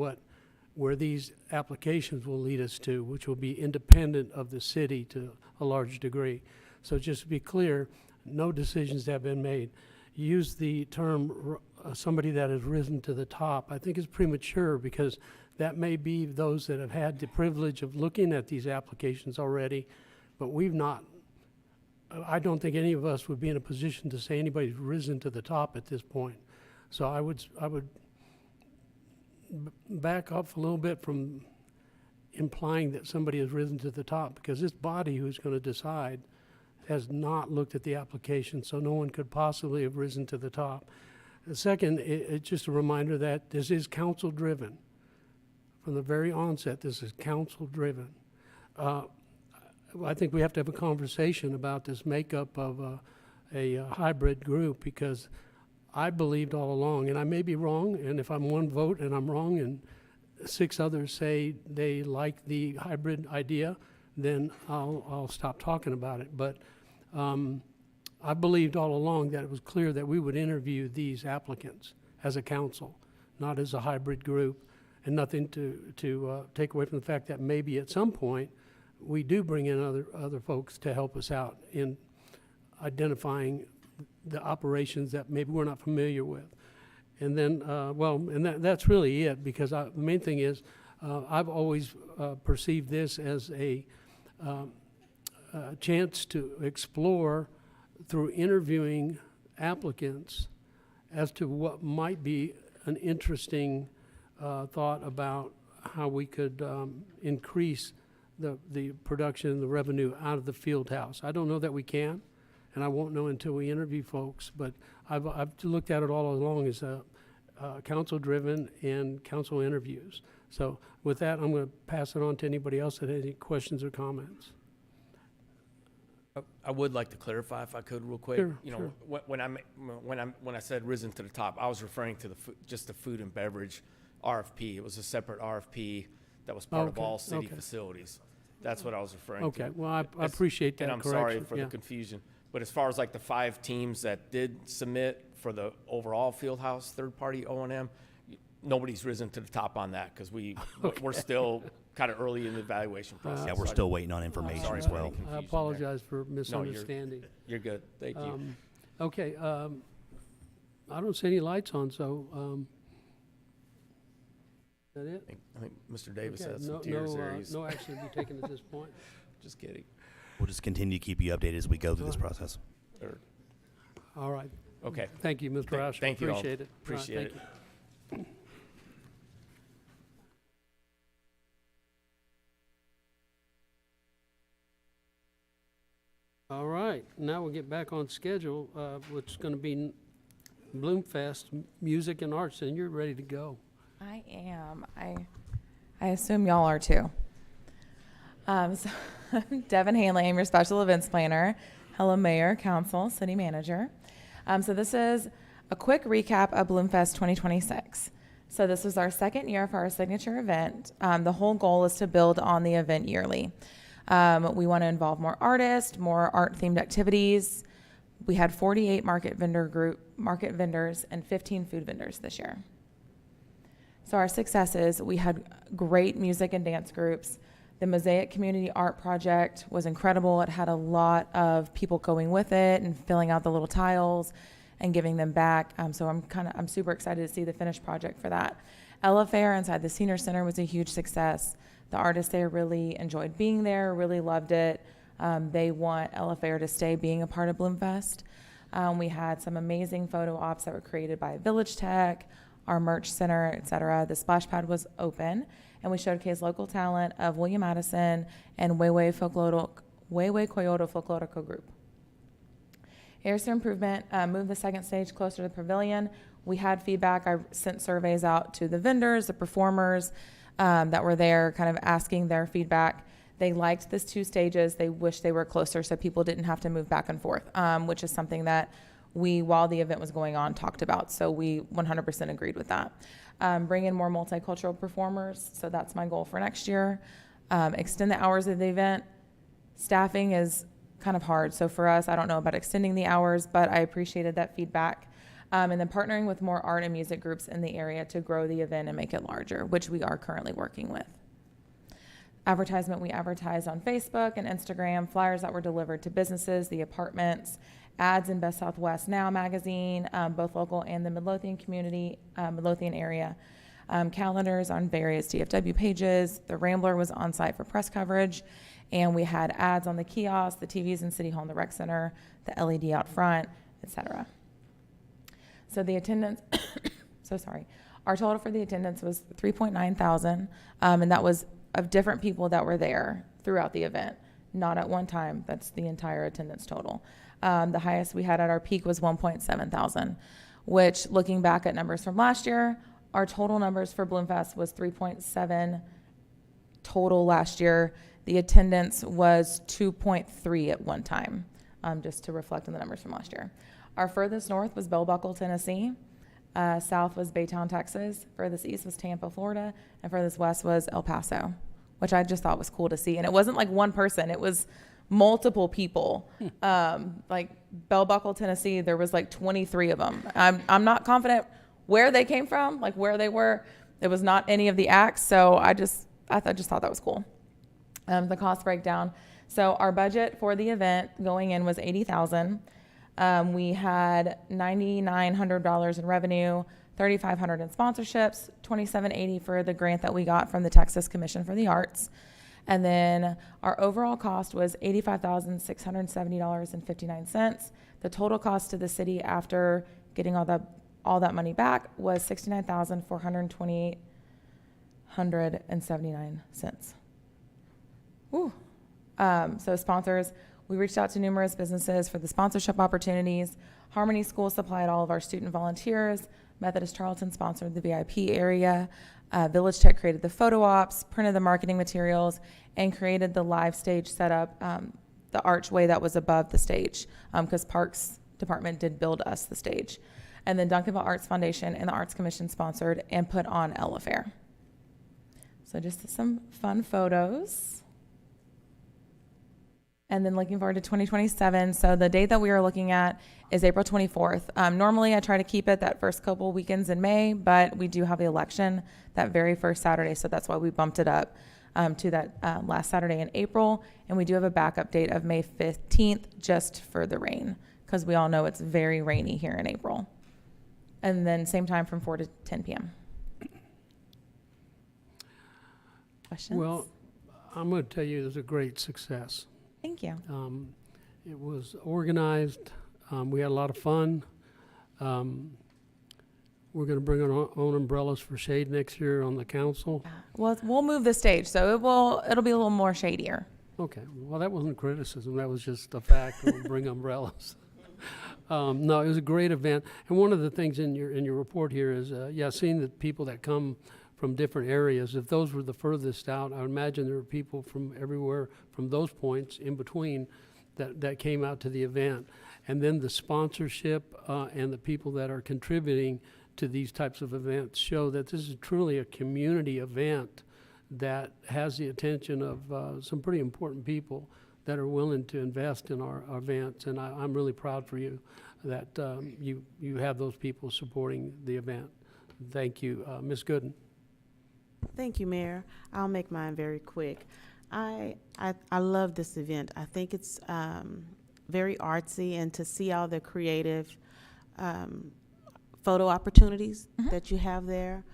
where these applications will lead us to, which will be independent of the city to a large degree. So just to be clear, no decisions have been made. You use the term somebody that has risen to the top. I think it's premature because that may be those that have had the privilege of looking at these applications already, but we've not. I don't think any of us would be in a position to say anybody's risen to the top at this point. So I would back up a little bit from implying that somebody has risen to the top, because this body who's going to decide has not looked at the application, so no one could possibly have risen to the top. The second, it's just a reminder that this is council-driven. From the very onset, this is council-driven. I think we have to have a conversation about this makeup of a hybrid group, because I believed all along, and I may be wrong, and if I'm one vote and I'm wrong and 6 others say they like the hybrid idea, then I'll stop talking about it. But I believed all along that it was clear that we would interview these applicants as a council, not as a hybrid group, and nothing to take away from the fact that maybe at some point we do bring in other folks to help us out in identifying the operations that maybe we're not familiar with. And then, that's really it, because the main thing is I've always perceived this as chance to explore through interviewing applicants as to what might be an interesting thought about how we could increase the production and the revenue out of the field house. I don't know that we can, and I won't know until we interview folks, but I've looked at it all along as council-driven and council interviews. So with that, I'm going to pass it on to anybody else that has any questions or comments. I would like to clarify, if I could, real quick. Sure, You know, sure. when I said risen to the top, I was referring to just the food and beverage RFP. It was a separate RFP that was part of all city facilities. That's what I was referring to. Okay, well, I appreciate that And I'm correction. sorry for the confusion. But as far as like the 5 teams that did submit for the overall field house third-party O&M, nobody's risen to the top on that, because we're still kind of early in the evaluation process. Yeah, we're still waiting on information Sorry as for well. any confusion I there. apologize for misunderstanding. You're good. Thank you. Okay, I don't see any lights on, so, is that it? I think Mr. Davis Okay, had some tears there. He's- no action to be taken at this point. Just kidding. We'll just continue to keep you updated as we go through this process. All right. Okay. Thank you, Mr. Asher. Thank you all. Appreciate it. All right, Appreciate thank it. you. All right, now we'll get back on schedule, which is going to be Bloomfest Music and Arts, and you're ready to go. I am. I assume y'all are too. So I'm Devin Hanley. I'm your special events planner. Hello, Mayor, Council, City Manager. So this is a quick recap of Bloomfest 2026. So this was our second year for our signature event. The whole goal is to build on the event yearly. We want to involve more artists, more art-themed activities. We had 48 market vendors, and 15 food vendors this year. So our successes, we had great music and dance groups. The Mosaic Community Art Project was incredible. It had a lot of people going with it and filling out the little tiles and giving them back. So I'm super excited to see the finished project for that. Ella Fair inside the Senior Center was a huge success. The artists there really enjoyed being there, really loved it. They want Ella Fair to stay being a part of Bloomfest. We had some amazing photo ops that were created by Village Tech, our merch center, et cetera. The splash pad was open, and we showcased local talent of William Madison and Huehue Coyote Folklorico Group. Areas for improvement, moved the second stage closer to the pavilion. We had feedback. I sent surveys out to the vendors, the performers that were there, kind of asking their feedback. They liked this 2 stages. They wish they were closer so people didn't have to move back and forth, which is something that we, while the event was going on, talked about. So we 100% agreed with that. Bring in more multicultural performers. So that's my goal for next year. Extend the hours of the event. Staffing is kind of hard. So for us, I don't know about extending the hours, but I appreciated that feedback. And then partnering with more art and music groups in the area to grow the event and make it larger, which we are currently working with. Advertisement, we advertised on Facebook and Instagram, flyers that were delivered to businesses, the apartments, ads in Best Southwest Now magazine, both local and the Midlothian community, Midlothian area, calendars on various DFW pages. The Rambler was on site for press coverage, and we had ads on the kiosks, the TVs in City Hall and the Rec Center, the LED out front, etc. So the attendance, our total for the attendance was 3.9 thousand, and that was of different people that were there throughout the event, not at one time. That's the entire attendance total. The highest we had at our peak was 1.7 thousand, which, looking back at numbers from last year, our total numbers for Bloomfest was 3.7 total last year. The attendance was 2.3 at one time, just to reflect on the numbers from last year. Our furthest north was Bell Buckle, Tennessee. South was Baytown, Texas. Furthest east was Tampa, Florida. And furthest west was El Paso, which I just thought was cool to see. And it wasn't like one person. It was multiple people. Like Bell Buckle, Tennessee, there was like 23 of them. I'm not confident where they came from, like where they were. It was not any of the acts. So I just thought that was cool. The cost breakdown. So our budget for the event going in was $80,000. We had $9,900 in revenue, $3,500 in sponsorships, $2,780 for the grant that we got from the Texas Commission for the Arts. And then our overall cost was $85,670.59. The total cost to the city after getting all that money back was $69,428.79. Ooh. So sponsors, we reached out to numerous businesses for the sponsorship opportunities. Harmony School supplied all of our student volunteers. Methodist Charlton sponsored the VIP area. Village Tech created the photo ops, printed the marketing materials, and created the live stage setup, the archway that was above the stage, because Parks Department did build us the stage. And then Duncanville Arts Foundation and the Arts Commission sponsored and put on Ella Fair. So just some fun photos. And then looking forward to 2027. So the date that we are looking at is April 24th. Normally I try to keep it that first couple weekends in May, but we do have the election that very first Saturday. So that's why we bumped it up to that last Saturday in April. And we do have a backup date of May 15th just for the rain, because we all know it's very rainy here in April. And then same time from 4 to 10 p.m. Questions? Well, I'm going to tell you it was a great success. Thank you. It was organized. We had a lot of fun. We're going to bring our own umbrellas for shade next year on the council. Well, we'll move the stage, so it'll be a little more shadier. Okay. Well, that wasn't criticism. That was just a fact. We'll bring umbrellas. No, it was a great event. And one of the things in your report here is, seeing the people that come from different areas. If those were the furthest out, I would imagine there were people from everywhere from those points in between that came out to the event. And then the sponsorship and the people that are contributing to these types of events show that this is truly a community event that has the attention of some pretty important people that are willing to invest in our events. And I'm really proud for you that you have those people supporting the event. Thank you. Ms. Gooden. Thank you, Mayor. I'll make mine very quick. I love this event. I think it's very artsy, and to see all the creative photo opportunities that you have there,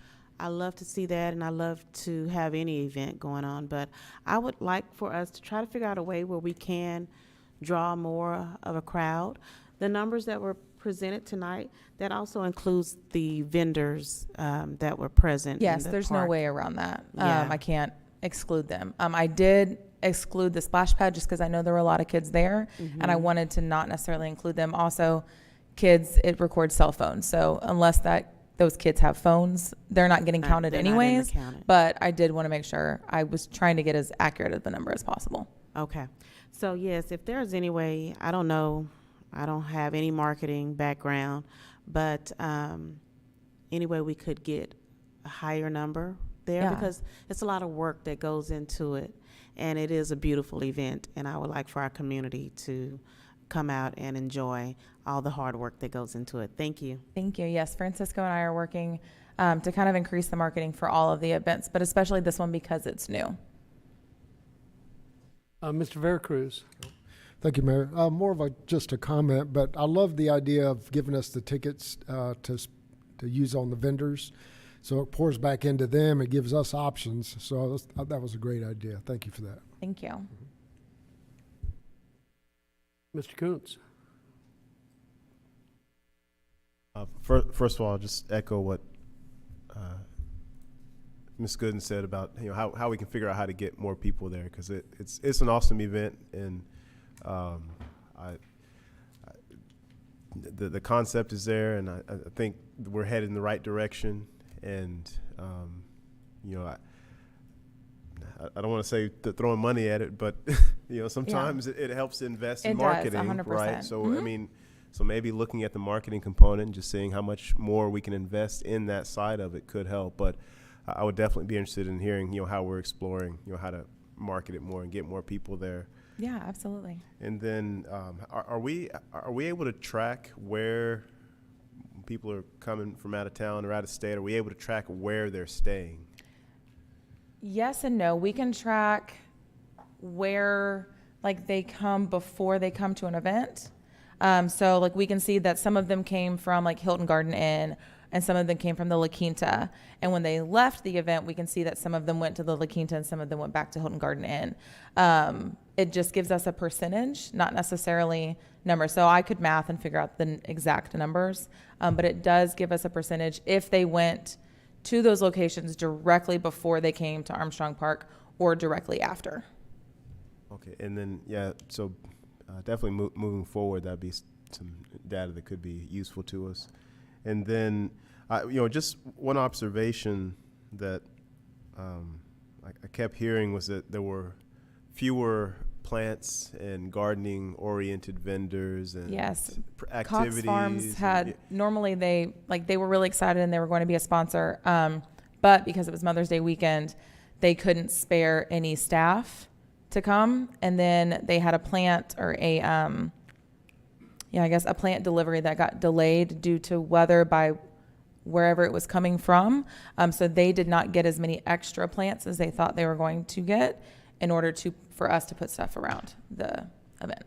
I love to see that, and I love to have any event going on. But I would like for us to try to figure out a way where we can draw more of a crowd. The numbers that were presented tonight, that also includes the vendors that were present. Yes, in the there's park. no way around that. Yeah. I can't exclude them. I did exclude the splash pad just because I know there were a lot of kids there, and I wanted to not necessarily include them. Also, kids, it records cell phones, so unless those kids have phones, they're not getting counted they're not in the anyways. counted. But I did want to make sure I was trying to get as accurate of the number as possible. Okay. So yes, if there's any way, I don't know, I don't have any marketing background, but any way we could get a higher number there, Yeah. because it's a lot of work that goes into it, and it is a beautiful event, and I would like for our community to come out and enjoy all the hard work that goes into it. Thank you. Thank you. Yes, Francisco and I are working to kind of increase the marketing for all of the events, but especially this one because it's new. Mr. Veracruz. Thank you, Mayor. More of just a comment, but I love the idea of giving us the tickets to use on the vendors. So it pours back into them. It gives us options. So that was a great idea. Thank you for that. Thank you. Mr. Kuntz. First of all, I'll just echo what Ms. Gooden said about how we can figure out how to get more people there, because it's an awesome event, and the concept is there, and I think we're headed in the right direction. And I don't want to say throwing money at it, but sometimes it helps to invest in marketing, 100%. right? So I mean, so maybe looking at the marketing component and just seeing how much more we can invest in that side of it could help. But I would definitely be interested in hearing how we're exploring how to market it more and get more people there. Yeah, absolutely. And then are we able to track where people are coming from out of town or out of state? Are we able to track where they're staying? Yes and no. We can track where they come before they come to an event. So we can see that some of them came from Hilton Garden Inn, and some of them came from the La Quinta. And when they left the event, we can see that some of them went to the La Quinta and some of them went back to Hilton Garden Inn. It just gives us a percentage, not necessarily numbers. So I could math and figure out the exact numbers, but it does give us a percentage if they went to those locations directly before they came to Armstrong Park or directly after. Okay, and then, yeah, so definitely moving forward, that'd be some data that could be useful to us. And then, just one observation that I kept hearing was that there were fewer plants and gardening-oriented vendors and yes, activities. Cox Farms had, normally they were really excited and they were going to be a sponsor, but because it was Mother's Day weekend, they couldn't spare any staff to come. And then they had a plant or a plant delivery that got delayed due to weather by wherever it was coming from. So they did not get as many extra plants as they thought they were going to get in order for us to put stuff around the event.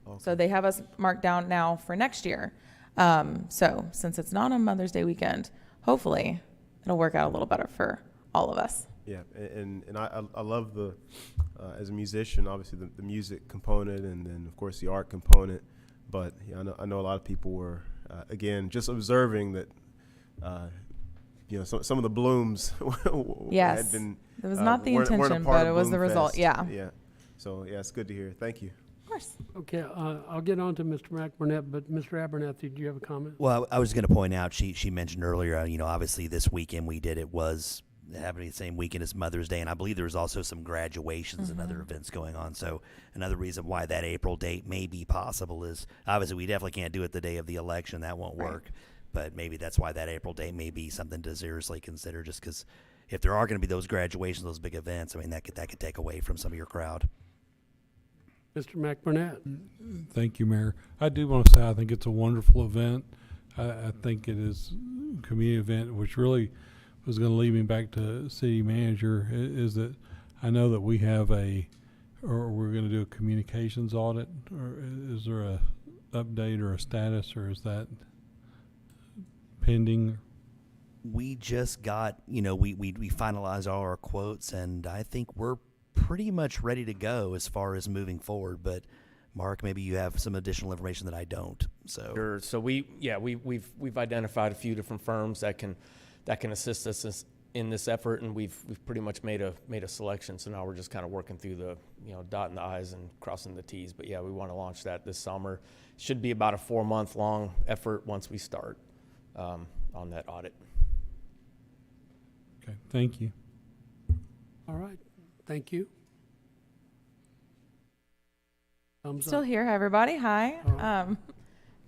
Okay. So they have us marked down now for next year. So since it's not on Mother's Day weekend, hopefully it'll work out a little better for all of us. Yeah, and I love the, as a musician, obviously the music component and then, of course, the art component. But yeah, I know a lot of people were, again, just observing that, some of the blooms yes. had been. It was not the weren't a intention, part but of it was the Bloom result. Fest. Yeah. Yeah. So, yeah, it's good to hear. Thank you. Of course. Okay, I'll get on to Mr. McBurnett, but Mr. Abernathy, do you have a comment? Well, I was going to point out, she mentioned earlier, obviously this weekend we did, it was happening the same weekend as Mother's Day, and I believe there was also some graduations and other events going on. So another reason why that April date may be possible is, obviously we definitely can't do it the day of the election. That won't work. But maybe that's why that April date may be something to seriously consider, just because if there are going to be those graduations, those big events, I mean, that could take away from some of your crowd. Mr. McBurnett. Thank you, Mayor. I do want to say I think it's a wonderful event. I think it is a community event, which really was going to lead me back to city manager, is that I know that we have or we're going to do a communications audit, or is there a update or a status, or is that pending? We just got, we finalized all our quotes, and I think we're pretty much ready to go as far as moving forward. But Mark, maybe you have some additional information that I don't. So Sure. So we've identified a few different firms that can assist us in this effort, and we've pretty much made a selection. So now we're just kind of working through the dotting the I's and crossing the T's. But yeah, we want to launch that this summer. Should be about a 4-month long effort once we start on that audit. Okay, thank you. All right, thank you. Thumbs Still up. here. Hi, everybody. Hi. right.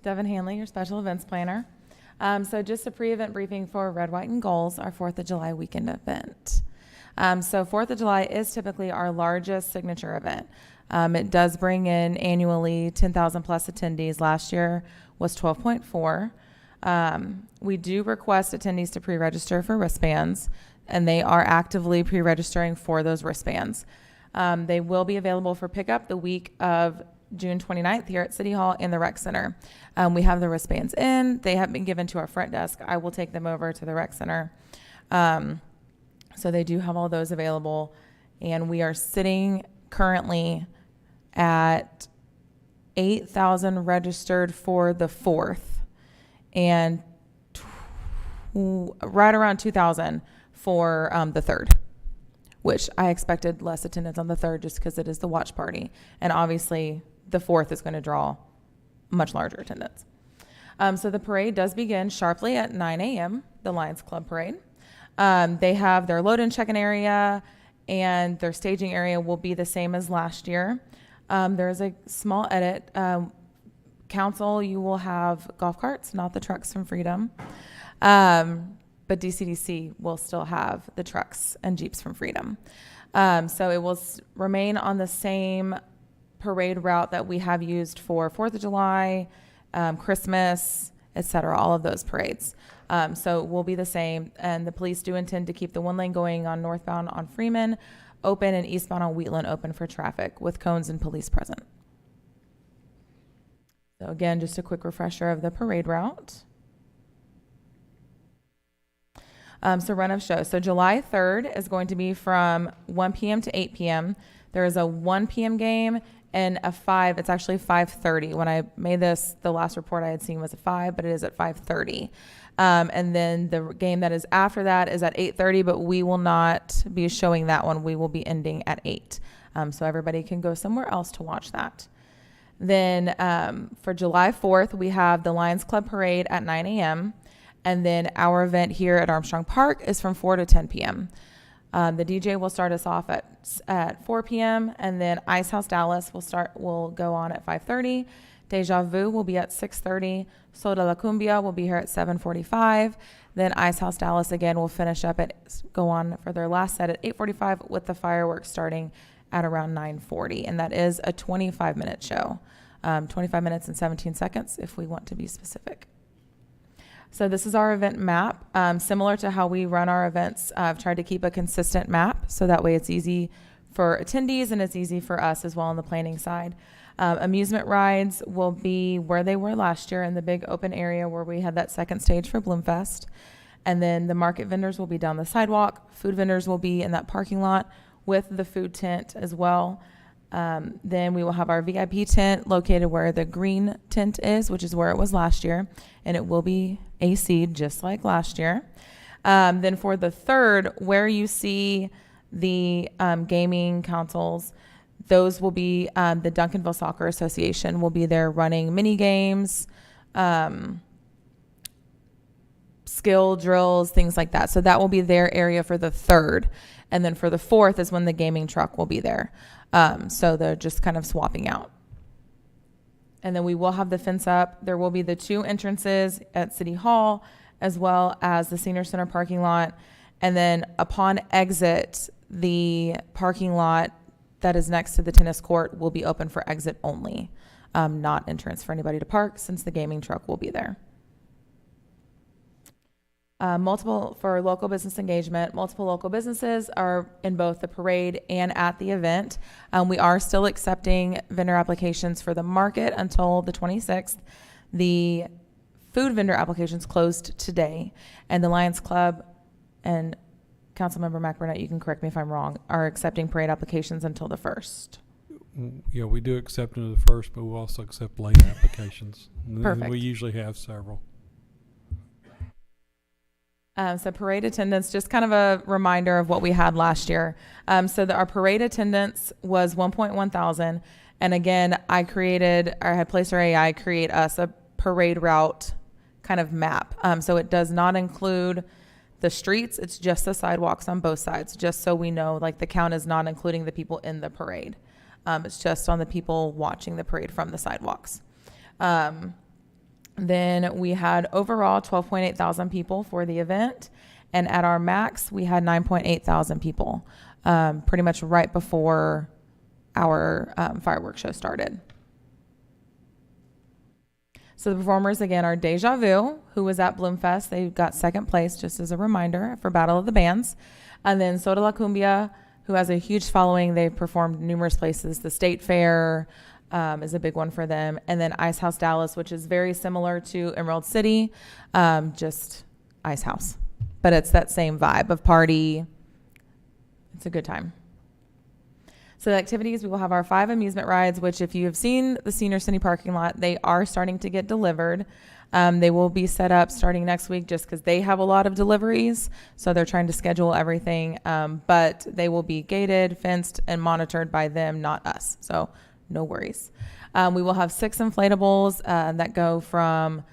Devin Hanley, your special events planner. So just a pre-event briefing for Red, White, and Goals, our 4th of July weekend event. So 4th of July is typically our largest signature event. It does bring in annually 10,000 plus attendees. Last year was 12.4. We do request attendees to pre-register for wristbands, and they are actively pre-registering for those wristbands. They will be available for pickup the week of June 29th here at City Hall in the Rec Center. We have the wristbands in. They have been given to our front desk. I will take them over to the Rec Center. So they do have all those available. And we are sitting currently at 8,000 registered for the 4th and right around 2,000 for the 3rd. Which I expected less attendance on the 3rd just because it is the watch party. And obviously the 4th is going to draw much larger attendance. So the parade does begin sharply at 9 a.m., the Lions Club parade. They have their load-in check-in area, and their staging area will be the same as last year. There is a small edit. Council, you will have golf carts, not the trucks from Freedom. But DCDC will still have the trucks and Jeeps from Freedom. So it will remain on the same parade route that we have used for 4th of July, Christmas, etc., all of those parades. So it will be the same. And the police do intend to keep the one lane going on northbound on Freeman open and eastbound on Wheatland open for traffic with cones and police present. So again, just a quick refresher of the parade route. So run of show. So July 3rd is going to be from 1 p.m. to 8 p.m. There is a 1 p.m. game and a 5. It's actually 5:30. When I made this, the last report I had seen was at 5, but it is at 5:30. And then the game that is after that is at 8:30, but we will not be showing that one. We will be ending at 8. So everybody can go somewhere else to watch that. Then for July 4th, we have the Lions Club Parade at 9 a.m. And then our event here at Armstrong Park is from 4 to 10 p.m. The DJ will start us off at 4 p.m. and then Ice House Dallas will go on at 5:30. Deja Vu will be at 6:30. Soda La Cumbia will be here at 7:45. Then Ice House Dallas again will go on for their last set at 8:45 with the fireworks starting at around 9:40. And that is a 25-minute show. 25 minutes and 17 seconds if we want to be specific. So this is our event map. Similar to how we run our events, I've tried to keep a consistent map so that way it's easy for attendees and it's easy for us as well on the planning side. Amusement rides will be where they were last year in the big open area where we had that second stage for Bloomfest. And then the market vendors will be down the sidewalk. Food vendors will be in that parking lot with the food tent as well. Then we will have our VIP tent located where the green tent is, which is where it was last year, and it will be AC'd just like last year. Then for the third, where you see the gaming consoles, those will be the Duncanville Soccer Association will be there running mini games, skill drills, things like that. So that will be their area for the third. And then for the fourth is when the gaming truck will be there. So they're just kind of swapping out. And then we will have the fence up. There will be the 2 entrances at City Hall as well as the Senior Center parking lot. And then upon exit, the parking lot that is next to the tennis court will be open for exit only, not entrance for anybody to park since the gaming truck will be there. Multiple for local business engagement. Multiple local businesses are in both the parade and at the event. We are still accepting vendor applications for the market until the 26th. The food vendor applications closed today, and the Lions Club and Councilmember McBurnett, you can correct me if I'm wrong, are accepting parade applications until the 1st. Yeah, we do accept them to the 1st, but we also accept late applications. Perfect. We usually have several. So parade attendance, just kind of a reminder of what we had last year. Our parade attendance was 1.1 thousand. And again, I had Placer AI create us a parade route kind of map. So it does not include the streets. It's just the sidewalks on both sides, just so we know, like the count is not including the people in the parade. It's just on the people watching the parade from the sidewalks. Then we had overall 12.8 thousand people for the event. And at our max, we had 9.8 thousand people, pretty much right before our fireworks show started. So the performers, again, are Deja Vu, who was at Bloomfest. They got second place, just as a reminder, for Battle of the Bands. And then Soda La Cumbia, who has a huge following. They've performed numerous places. The State Fair is a big one for them. And then Ice House Dallas, which is very similar to Emerald City, just Ice House. But it's that same vibe of party. It's a good time. So the activities, we will have our 5 amusement rides, which if you have seen the Senior City parking lot, they are starting to get delivered. They will be set up starting next week just because they have a lot of deliveries. So they're trying to schedule everything. But they will be gated, fenced, and monitored by them, not us. So no worries. We will have 6 inflatables that go from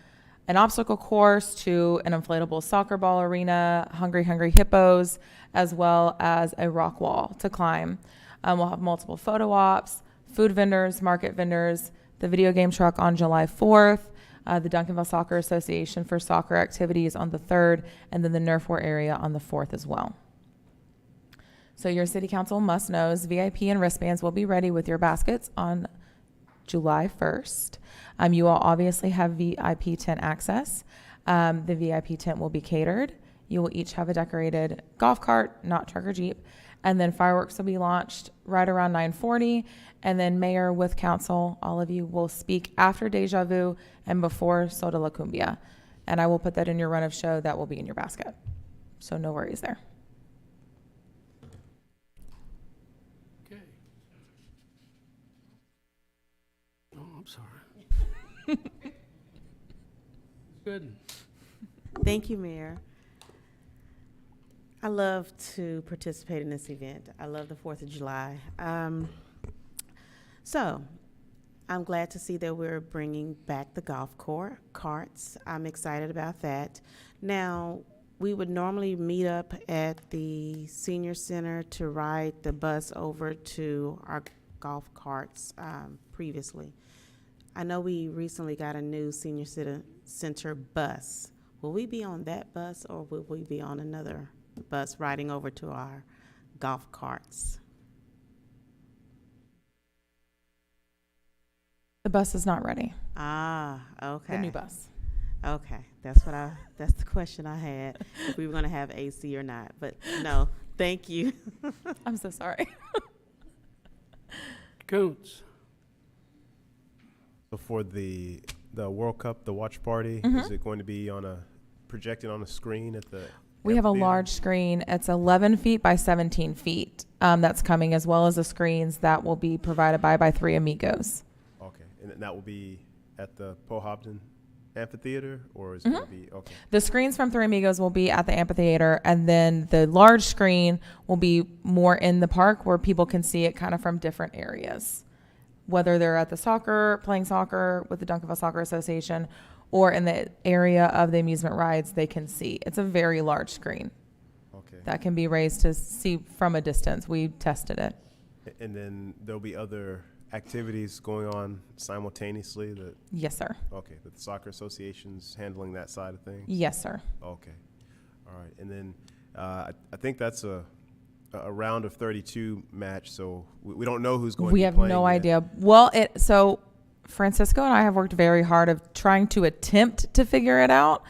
an obstacle course to an inflatable soccer ball arena, Hungry Hippos, as well as a rock wall to climb. We'll have multiple photo ops, food vendors, market vendors, the video game truck on July 4th, the Duncanville Soccer Association for soccer activities on the 3rd, and then the Nerf War area on the 4th as well. So your city council must knows VIP and wristbands will be ready with your baskets on July 1st. You will obviously have VIP tent access. The VIP tent will be catered. You will each have a decorated golf cart, not truck or Jeep. And then fireworks will be launched right around 9:40. And then mayor with council, all of you will speak after Deja Vu and before Soda La Cumbia. And I will put that in your run of show. That will be in your basket. So no worries there. Okay. Oh, I'm sorry. Good. Thank you, Mayor. I love to participate in this event. I love the 4th of July. So, I'm glad to see that we're bringing back the golf carts. I'm excited about that. Now, we would normally meet up at the senior center to ride the bus over to our golf carts previously. I know we recently got a new senior center bus. Will we be on that bus, or will we be on another bus riding over to our golf carts? The bus is not ready. Ah, okay. The new bus. Okay, that's the question I had, if we were gonna have AC or not, but no, thank you. I'm so sorry. Coons. So for the World Cup, the watch party, Mhm. is it going to be projected on a screen at the? We have a amphitheater? large screen. It's 11 feet by 17 feet that's coming, as well as the screens that will be provided by Three Amigos. Okay, and that will be at the Pohobden Amphitheater, or is it going to be, okay? The screens from Three Amigos will be at the amphitheater, and then the large screen will be more in the park where people can see it kind of from different areas, whether they're at the playing soccer with the Duncanville Soccer Association, or in the area of the amusement rides, they can see. It's a very large screen. Okay. That can be raised to see from a distance. We tested it. And then there'll be other activities going on simultaneously that? Yes, sir. Okay, the soccer association's handling that side of things? Yes, sir. Okay, all right. And then I think that's a round of 32 match, so we don't know who's going to We be have playing no yet. idea. Well, so Francisco and I have worked very hard of trying to attempt to figure it out.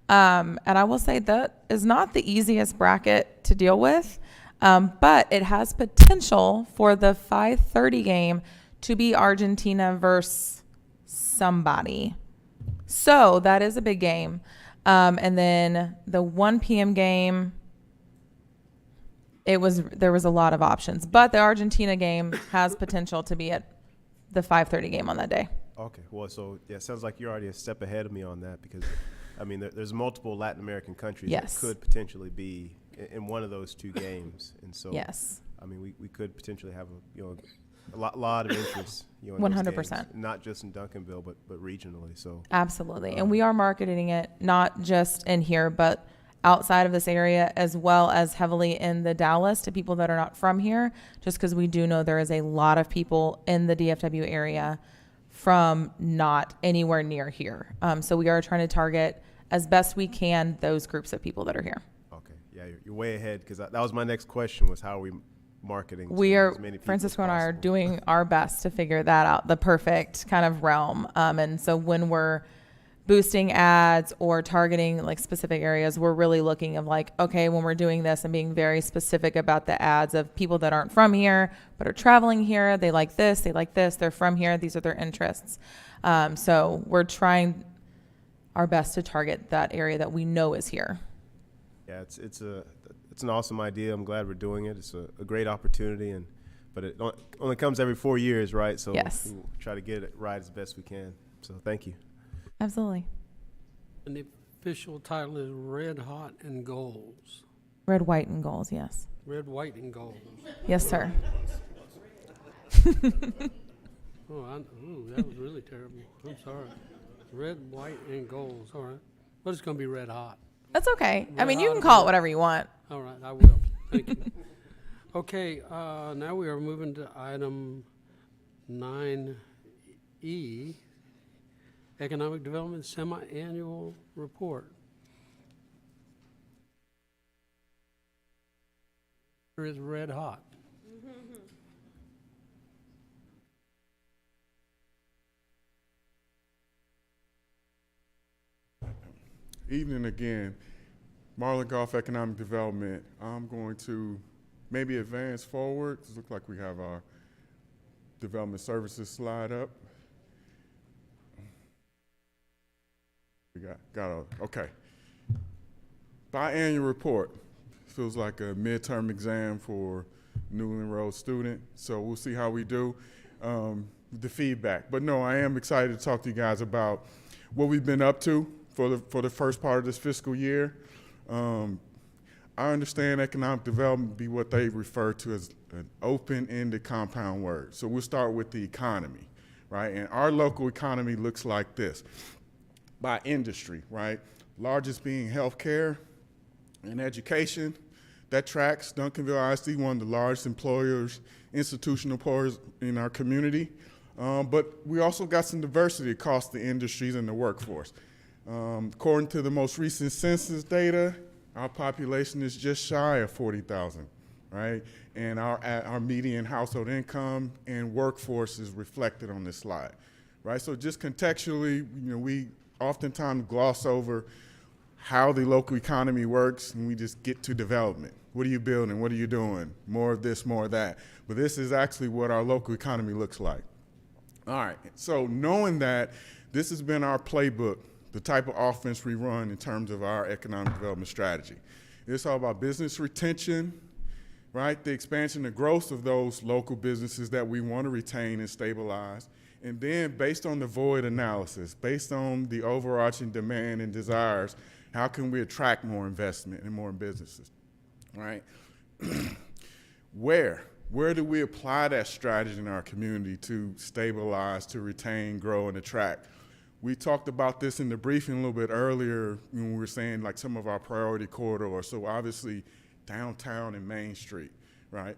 And I will say that is not the easiest bracket to deal with. But it has potential for the 5:30 game to be Argentina versus somebody. So that is a big game. And then the 1 p.m. game, there was a lot of options, but the Argentina game has potential to be at the 5:30 game on that day. Okay, well, so yeah, it sounds like you're already a step ahead of me on that, because I mean, there's multiple Latin American countries Yes. that could potentially be in one of those two games, and so Yes. I mean, we could potentially have a lot of interest, in those 100%. games, not just in Duncanville, but regionally. So Absolutely. And we are marketing it not just in here, but outside of this area, as well as heavily in the Dallas to people that are not from here, just because we do know there is a lot of people in the DFW area from not anywhere near here. So we are trying to target as best we can those groups of people that are here. okay, yeah, you're way ahead, because that was my next question, was how are we marketing to We are, as many people Francisco as and I are possible? doing our best to figure that out, the perfect kind of realm. And so when we're boosting ads or targeting like specific areas, we're really looking of like, okay, when we're doing this and being very specific about the ads of people that aren't from here, but are traveling here. They like this, they're from here. These are their interests. So we're trying our best to target that area that we know is here. Yeah, it's an awesome idea. I'm glad we're doing it. It's a great opportunity, but it only comes every 4 years, right? So Yes. we'll try to get it right as best we can. So thank you. Absolutely. And the official title is Red Hot and Goals. Red, white, and goals. Yes. Red, white, and goals. Yes, sir. That was really terrible. I'm sorry. Red, white, and goals. All right. But it's going to be red hot. That's okay. I Red mean, you hot can and call it red. whatever you want. All right, I will. Thank you. Okay, now we are moving to item 9E, Economic Development Semi-Annual Report. It is red hot. Evening again. Marlin Golf Economic Development. I'm going to maybe advance forward. It looks like we have our development services slide up. We got okay. biannual report. Feels like a midterm exam for newly enrolled student, so we'll see how we do. The feedback. But no, I am excited to talk to you guys about what we've been up to for the first part of this fiscal year. I understand economic development be what they refer to as an open-ended compound word. So we'll start with the economy, right? And our local economy looks like this. By industry, right? Largest being healthcare and education. That tracks Duncanville ISD, one of the largest employers, institutional employers in our community. But we also got some diversity across the industries and the workforce. According to the most recent census data, our population is just shy of 40,000, right? And our median household income and workforce is reflected on this slide, right? So just contextually, we oftentimes gloss over how the local economy works, and we just get to development. What are you building? What are you doing? More of this, more of that. But this is actually what our local economy looks like. All right, so knowing that, this has been our playbook, the type of offense we run in terms of our economic development strategy. It's all about business retention, right? The expansion and growth of those local businesses that we want to retain and stabilize. And then based on the void analysis, based on the overarching demand and desires, how can we attract more investment and more businesses, right? Where do we apply that strategy in our community to stabilize, to retain, grow, and attract? We talked about this in the briefing a little bit earlier when we were saying like some of our priority corridors. So obviously downtown and Main Street, right?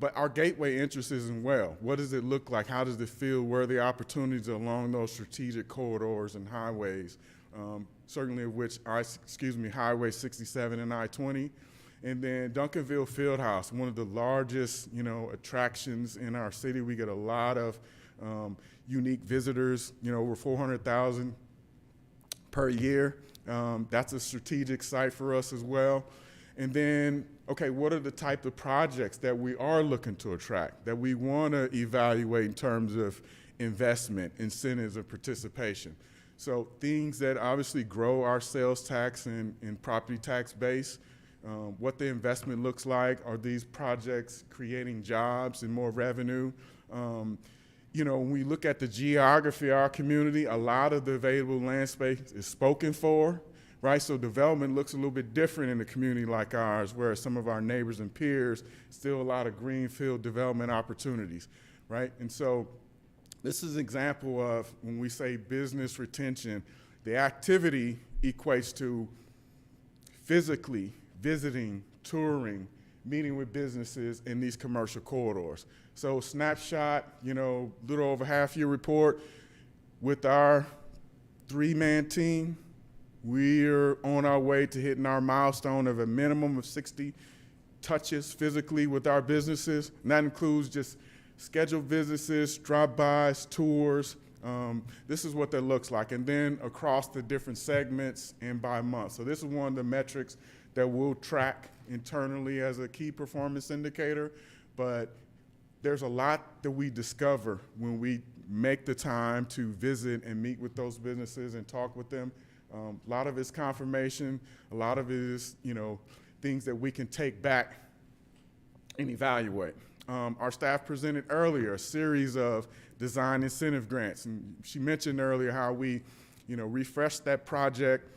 But our gateway interests as well. What does it look like? How does it feel? Where are the opportunities along those strategic corridors and highways? Certainly of which, Highway 67 and I-20. And then Duncanville Fieldhouse, one of the largest, attractions in our city. We get a lot of unique visitors, over 400,000 per year. That's a strategic site for us as well. And then, okay, what are the type of projects that we are looking to attract, that we want to evaluate in terms of investment, incentives, and participation? So things that obviously grow our sales tax and property tax base, what the investment looks like. Are these projects creating jobs and more revenue? When we look at the geography of our community, a lot of the available land space is spoken for, right? So development looks a little bit different in a community like ours, where some of our neighbors and peers, still a lot of greenfield development opportunities, right? And so this is an example of when we say business retention, the activity equates to physically visiting, touring, meeting with businesses in these commercial corridors. So snapshot, little over half-year report with our 3-man team. We're on our way to hitting our milestone of a minimum of 60 touches physically with our businesses. And that includes just scheduled visits, drive-bys, tours. This is what that looks like. And then across the different segments and by month. So this is one of the metrics that we'll track internally as a key performance indicator. But there's a lot that we discover when we make the time to visit and meet with those businesses and talk with them. A lot of it's confirmation. A lot of it is, things that we can take back and evaluate. Our staff presented earlier a series of design incentive grants. And she mentioned earlier how we, refreshed that project,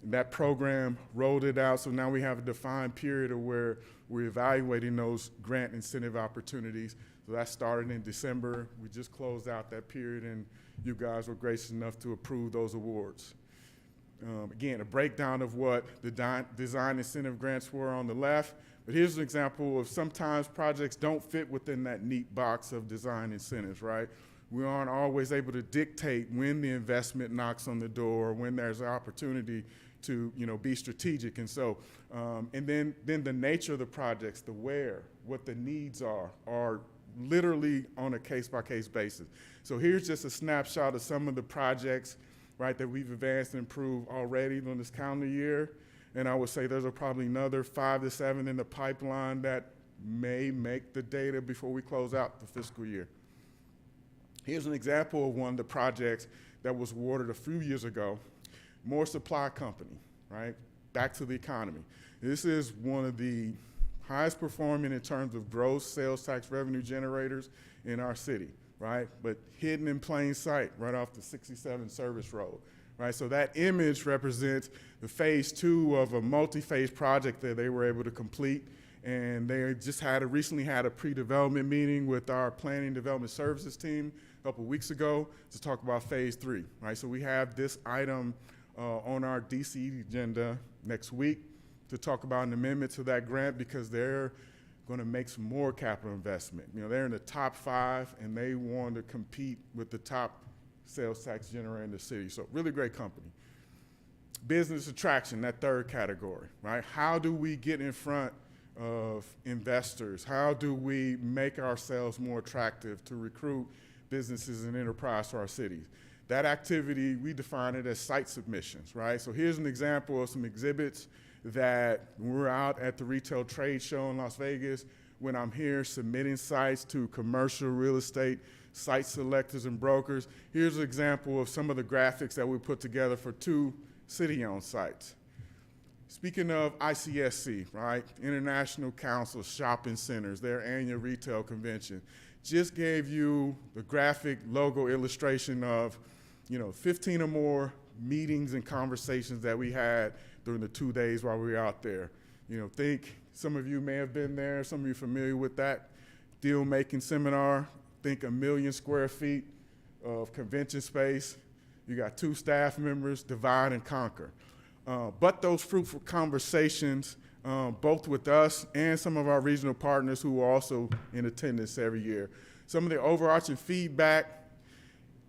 that program, rolled it out. So now we have a defined period of where we're evaluating those grant incentive opportunities. So that started in December. We just closed out that period, and you guys were gracious enough to approve those awards. Again, a breakdown of what the design incentive grants were on the left. But here's an example of sometimes projects don't fit within that neat box of design incentives, right? We aren't always able to dictate when the investment knocks on the door, when there's an opportunity to, be strategic. And so, and then the nature of the projects, the where, what the needs are literally on a case-by-case basis. So here's just a snapshot of some of the projects, right, that we've advanced and improved already on this calendar year. And I would say there's probably another 5 to 7 in the pipeline that may make the data before we close out the fiscal year. Here's an example of one of the projects that was awarded a few years ago. More Supply Company, right? back to the economy. This is one of the highest performing in terms of gross sales tax revenue generators in our city, right? But hidden in plain sight right off the 67 Service Road, right? So that image represents the phase 2 of a multi-phase project that they were able to complete. And they just recently had a pre-development meeting with our planning development services team a couple weeks ago to talk about phase 3, right? So we have this item on our DCE agenda next week to talk about an amendment to that grant because they're going to make some more capital investment. You know, they're in the top 5 and they want to compete with the top sales tax generator in the city. So really great company. Business attraction, that third category, right? How do we get in front of investors? How do we make ourselves more attractive to recruit businesses and enterprise to our cities? That activity, we define it as site submissions, right? So here's an example of some exhibits that we're out at the retail trade show in Las Vegas, when I'm here submitting sites to commercial real estate site selectors and brokers. Here's an example of some of the graphics that we put together for 2 city-owned sites. Speaking of ICSC, right, International Council of Shopping Centers, their annual retail convention, just gave you the graphic logo illustration of, 15 or more meetings and conversations that we had during the 2 days while we were out there. Think some of you may have been there, some of you familiar with that deal-making seminar. Think 1 million square feet of convention space. You got 2 staff members, divide and conquer. But those fruitful conversations, both with us and some of our regional partners who are also in attendance every year. Some of the overarching feedback,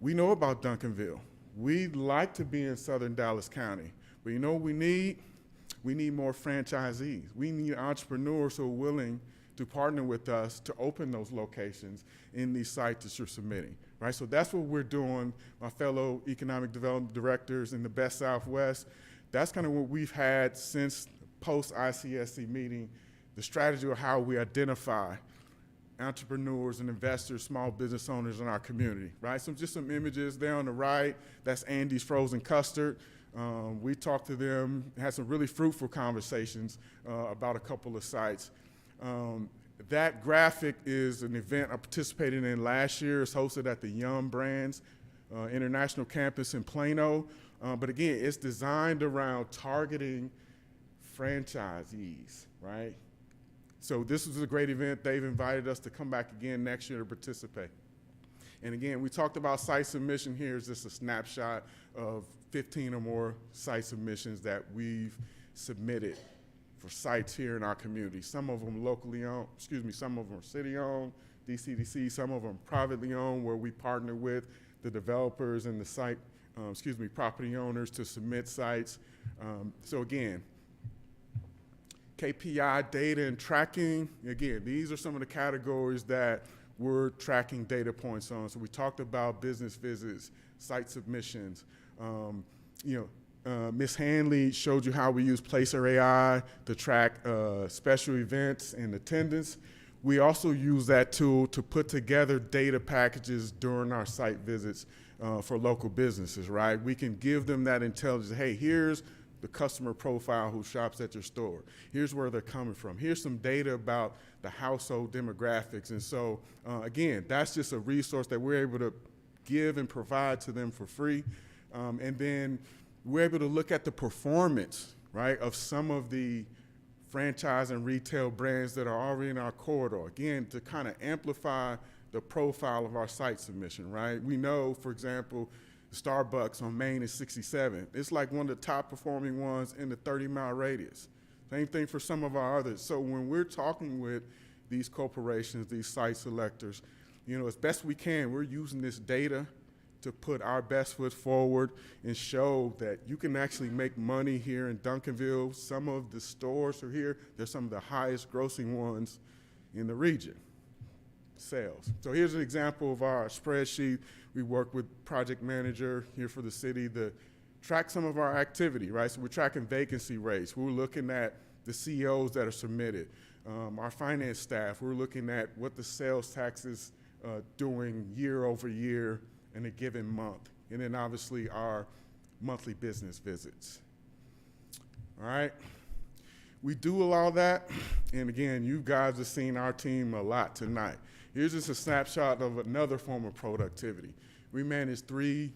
we know about Duncanville. We'd like to be in Southern Dallas County, but you know what we need? We need more franchisees. We need entrepreneurs who are willing to partner with us to open those locations in these sites that you're submitting, right? So that's what we're doing, my fellow economic development directors in the best Southwest. That's kind of what we've had since post-ICSC meeting, the strategy of how we identify entrepreneurs and investors, small business owners in our community, right? So just some images there on the right, that's Andy's Frozen Custard. We talked to them, had some really fruitful conversations about a couple of sites. That graphic is an event I participated in last year. It's hosted at the Yum Brands International Campus in Plano. But again, it's designed around targeting franchisees, right? So this was a great event. They've invited us to come back again next year to participate. And again, we talked about site submission. Here's just a snapshot of 15 or more site submissions that we've submitted for sites here in our community. Some of them locally owned, some of them are city-owned, DCDC, some of them privately owned, where we partner with the developers and the site, property owners to submit sites. So again, KPI data and tracking, again, these are some of the categories that we're tracking data points on. So we talked about business visits, site submissions. Ms. Hanley showed you how we use Placer AI to track special events and attendance. We also use that tool to put together data packages during our site visits for local businesses, right? We can give them that intelligence. Hey, here's the customer profile who shops at your store. Here's where they're coming from. Here's some data about the household demographics. And so, again, that's just a resource that we're able to give and provide to them for free. And then we're able to look at the performance, right, of some of the franchise and retail brands that are already in our corridor, again, to kind of amplify the profile of our site submission, right? We know, for example, Starbucks on Main and 67. It's like one of the top performing ones in the 30-mile radius. Same thing for some of our others. So when we're talking with these corporations, these site selectors, as best we can, we're using this data to put our best foot forward and show that you can actually make money here in Duncanville. Some of the stores are here. They're some of the highest grossing ones in the region. Sales. So here's an example of our spreadsheet. We work with project manager here for the city to track some of our activity, right? So we're tracking vacancy rates. We're looking at the COs that are submitted. Our finance staff, we're looking at what the sales tax is doing year over year in a given month. And then obviously our monthly business visits. all right? We do allow that, and again, you guys have seen our team a lot tonight. Here's just a snapshot of another form of productivity. We manage 3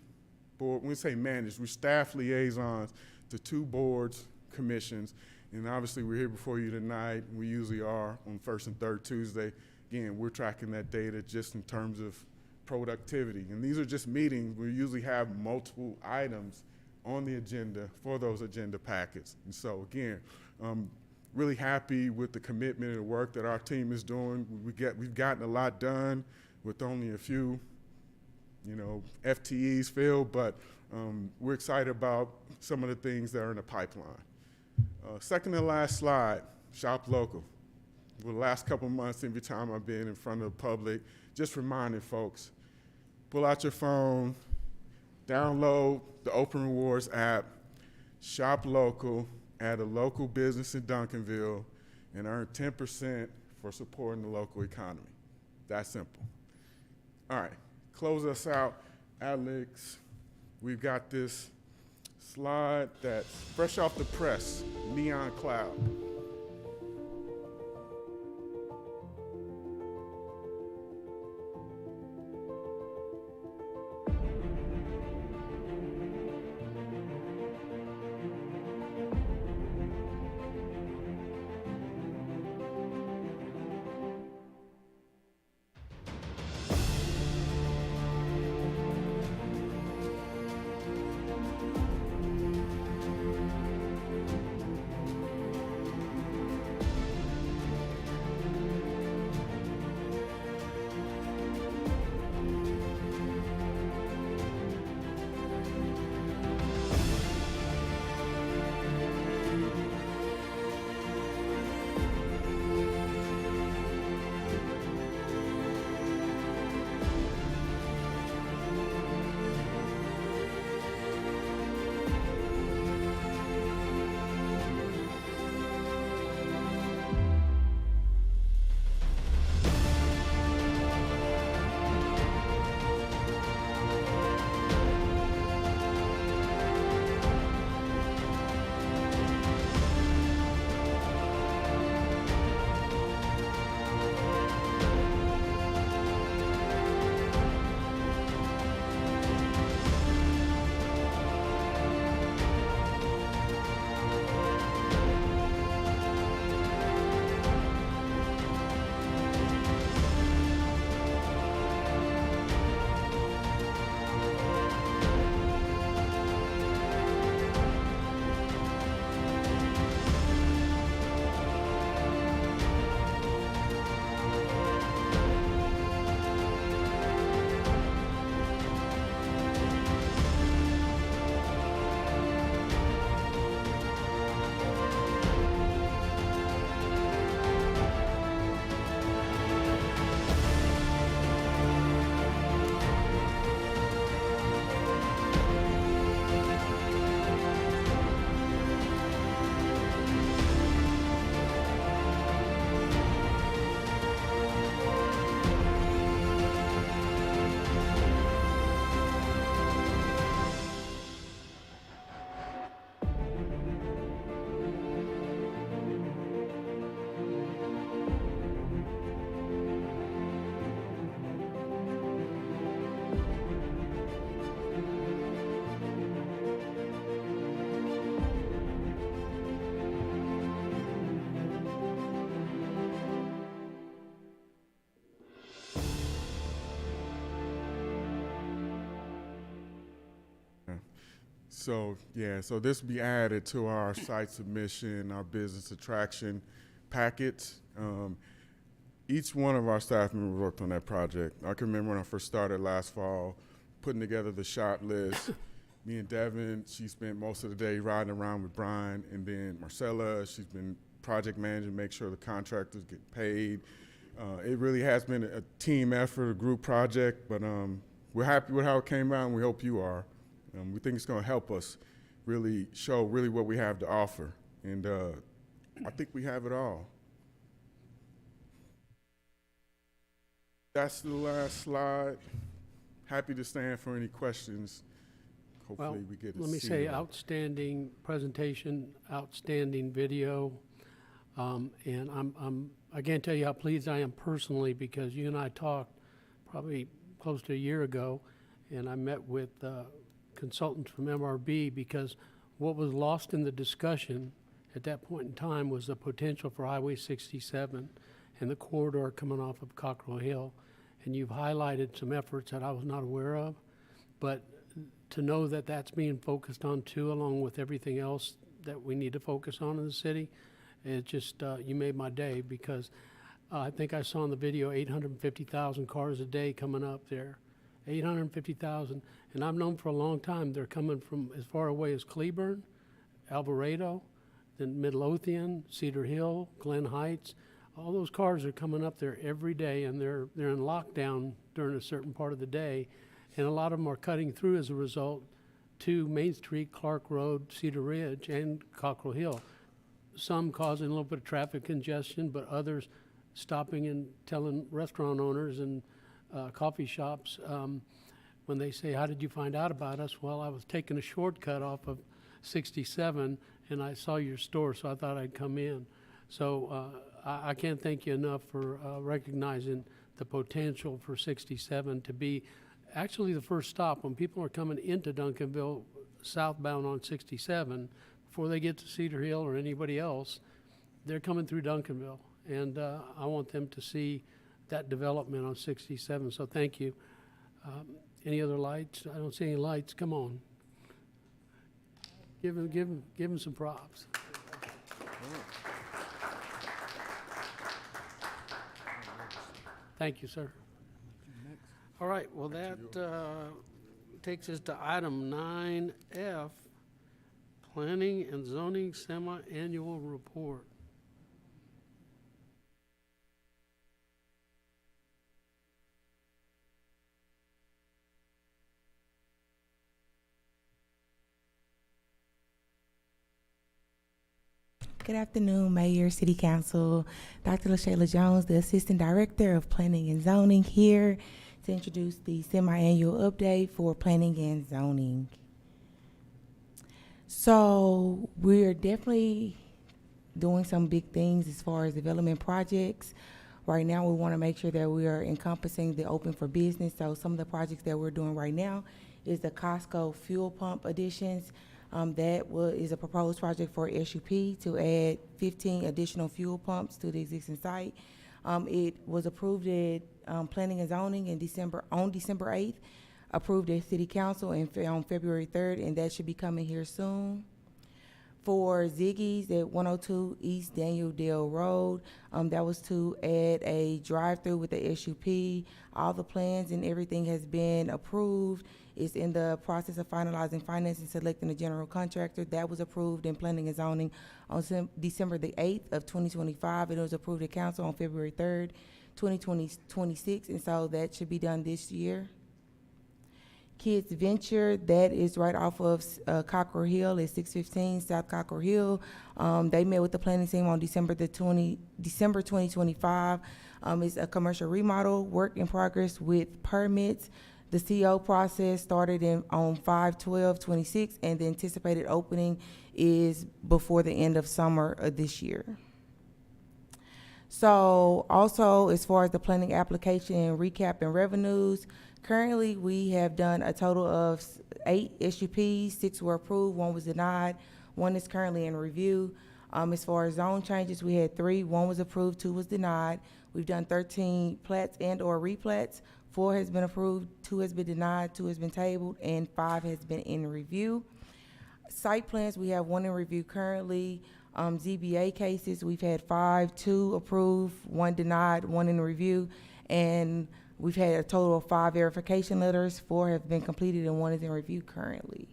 board, when we say manage, we're staff liaisons to 2 boards, commissions, and obviously we're here before you tonight. We usually are on first and third Tuesday. Again, we're tracking that data just in terms of productivity. And these are just meetings. We usually have multiple items on the agenda for those agenda packets. And so again, really happy with the commitment and the work that our team is doing. We've gotten a lot done with only a few, FTEs filled, but we're excited about some of the things that are in the pipeline. Second to last slide, shop local. For the last couple of months, every time I've been in front of the public, just reminding folks, pull out your phone, download the Open Rewards app, shop local, add a local business in Duncanville, and earn 10% for supporting the local economy. That simple. All right, close us out. Alex, we've got this slide that's fresh off the press, Neon Cloud. So this will be added to our site submission, our business attraction packet. Each one of our staff members worked on that project. I can remember when I first started last fall, putting together the shot list. Me and Devin, she spent most of the day riding around with Brian, and then Marcella, she's been project managing, make sure the contractors get paid. It really has been a team effort, a group project, but we're happy with how it came out, and we hope you are. We think it's going to help us really show really what we have to offer, and I think we have it all. That's the last slide. Happy to stand for any questions hopefully we get to see. Let me say, outstanding presentation, outstanding video. And I can't tell you how pleased I am personally, because you and I talked probably close to a year ago, and I met with consultants from MRB, because what was lost in the discussion at that point in time was the potential for Highway 67 and the corridor coming off of Cockrell Hill. And you've highlighted some efforts that I was not aware of, but to know that that's being focused on too, along with everything else that we need to focus on in the city, it just, you made my day, because I think I saw in the video 850,000 cars a day coming up there. 850,000, and I've known for a long time they're coming from as far away as Cleburne, Alvarado, then Midlothian, Cedar Hill, Glen Heights. All those cars are coming up there every day, and they're in lockdown during a certain part of the day, and a lot of them are cutting through as a result to Main Street, Clark Road, Cedar Ridge, and Cockrell Hill. Some causing a little bit of traffic congestion, but others stopping and telling restaurant owners and coffee shops, when they say, how did you find out about us? Well, I was taking a shortcut off of 67, and I saw your store, so I thought I'd come in. So I can't thank you enough for recognizing the potential for 67 to be actually the first stop when people are coming into Duncanville southbound on 67. Before they get to Cedar Hill or anybody else, they're coming through Duncanville, and I want them to see that development on 67. So thank you. Any other lights? I don't see any lights. Come on. Give him some props. Thank you, sir. All right, well, that takes us to item 9F, Planning and Zoning Semi-Annual Report. Good afternoon, Mayor, City Council. Dr. LaShayla Jones, the Assistant Director of Planning and Zoning, here to introduce the semi-annual update for Planning and Zoning. So we're definitely doing some big things as far as development projects. Right now, we want to make sure that we are encompassing the open for business. So some of the projects that we're doing right now is the Costco fuel pump additions. Is a proposed project for SUP to add 15 additional fuel pumps to the existing site. It was approved at Planning and Zoning in December 8th, approved at City Council on February 3rd, and that should be coming here soon. For Ziggy's at 102 East Daniel Dale Road, that was to add a drive-through with the SUP. All the plans and everything has been approved. It's in the process of finalizing finance and selecting a general contractor. That was approved in Planning and Zoning on December the 8th of 2025. It was approved at Council on February 3rd, 2026, and so that should be done this year. Kids Venture, that is right off of Cockrell Hill at 615 South Cockrell Hill. They met with the planning team on December 2025. It's a commercial remodel, work in progress with permits. The CO process started on 5/12/26, and the anticipated opening is before the end of summer of this year. So also, as far as the planning application and recap and revenues, currently we have done a total of 8 SUPs, 6 were approved, 1 was denied, 1 is currently in review. As far as zone changes, we had 3, 1 was approved, 2 was denied. We've done 13 plats and or replats. 4 has been approved, 2 has been denied, 2 has been tabled, and 5 has been in review. Site plans, we have 1 in review currently. ZBA cases, we've had 5, 2 approved, 1 denied, 1 in review, and we've had a total of 5 verification letters. 4 have been completed and 1 is in review currently.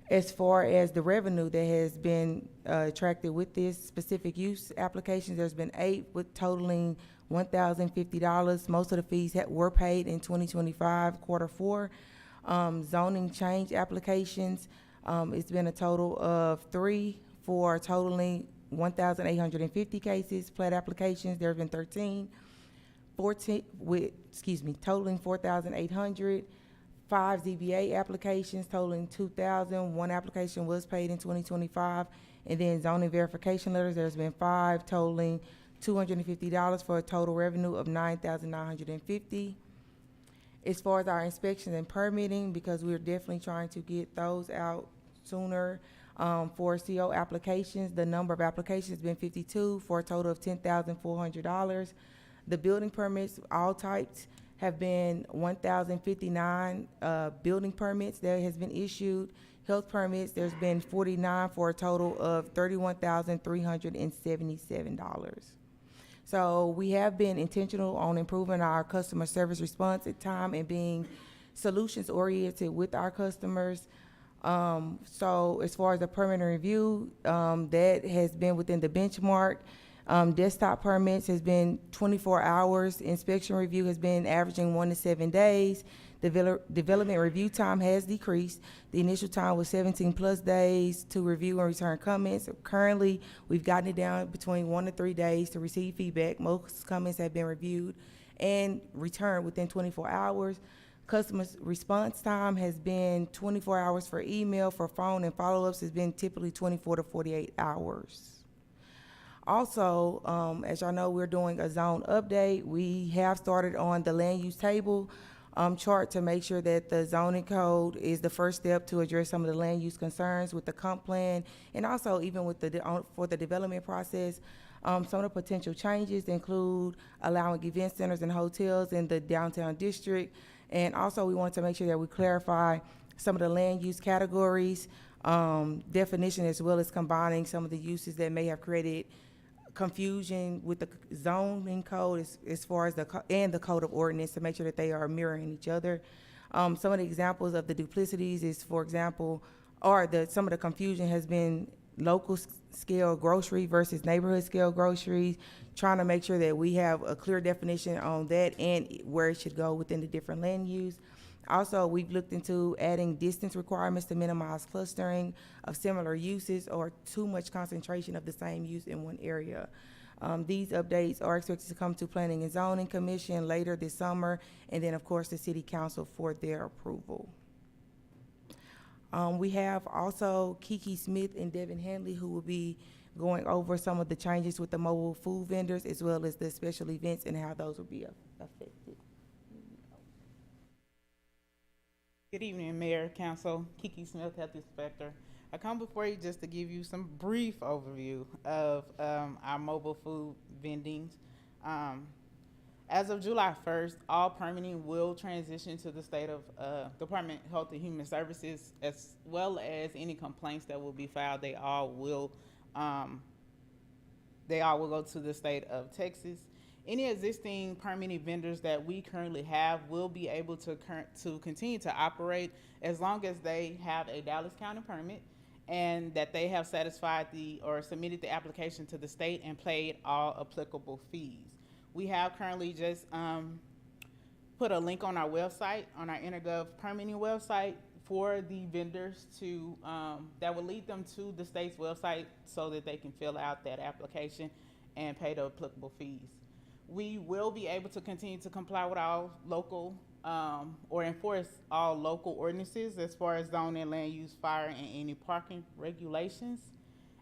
As far as the revenue that has been attracted with this specific use applications, there's been 8 with totaling $1,050. Most of the fees were paid in 2025 quarter 4. Zoning change applications, it's been a total of 3 for totaling 1,850 cases. Plat applications, there have been 13. Totaling 4,800. 5 ZBA applications totaling 2,000. One application was paid in 2025. And then zoning verification letters, there's been 5 totaling $250 for a total revenue of $9,950. As far as our inspections and permitting, because we're definitely trying to get those out sooner, for CO applications, the number of applications has been 52 for a total of $10,400. The building permits, all types, have been 1,059 building permits that has been issued. Health permits, there's been 49 for a total of $31,377. So we have been intentional on improving our customer service response at time and being solutions oriented with our customers. So as far as the permit review, that has been within the benchmark. Desktop permits has been 24 hours. Inspection review has been averaging 1 to 7 days. Development review time has decreased. The initial time was 17 plus days to review and return comments. Currently, we've gotten it down between 1 to 3 days to receive feedback. Most comments have been reviewed and returned within 24 hours. Customer response time has been 24 hours for email. For phone and follow-ups has been typically 24 to 48 hours. Also, as y'all know, we're doing a zone update. We have started on the land use table chart to make sure that the zoning code is the first step to address some of the land use concerns with the comp plan, and also even with for the development process. Some of the potential changes include allowing event centers and hotels in the downtown district, and also we want to make sure that we clarify some of the land use categories, definition, as well as combining some of the uses that may have created confusion with the zoning code as far as the code of ordinance, to make sure that they are mirroring each other. Some of the examples of the duplicities is, for example, some of the confusion has been local scale grocery versus neighborhood scale groceries, trying to make sure that we have a clear definition on that and where it should go within the different land use. Also, we've looked into adding distance requirements to minimize clustering of similar uses or too much concentration of the same use in one area. These updates are expected to come to Planning and Zoning Commission later this summer, and then, of course, the City Council for their approval. We have also Kiki Smith and Devin Hanley, who will be going over some of the changes with the mobile food vendors, as well as the special events and how those will be affected. Good evening, Mayor, Council. Kiki Smith, Health Inspector. I come before you just to give you some brief overview of our mobile food vending. As of July 1st, all permitting will transition to the state of Department of Health and Human Services, as well as any complaints that will be filed. They all will go to the state of Texas. Any existing permitting vendors that we currently have will be able to continue to operate as long as they have a Dallas County permit and that they have satisfied or submitted the application to the state and paid all applicable fees. We have currently just put a link on our website, on our InterGov permitting website, for the vendors to that will lead them to the state's website so that they can fill out that application and pay the applicable fees. We will be able to continue to comply with all local or enforce all local ordinances as far as zoning, land use, fire, and any parking regulations.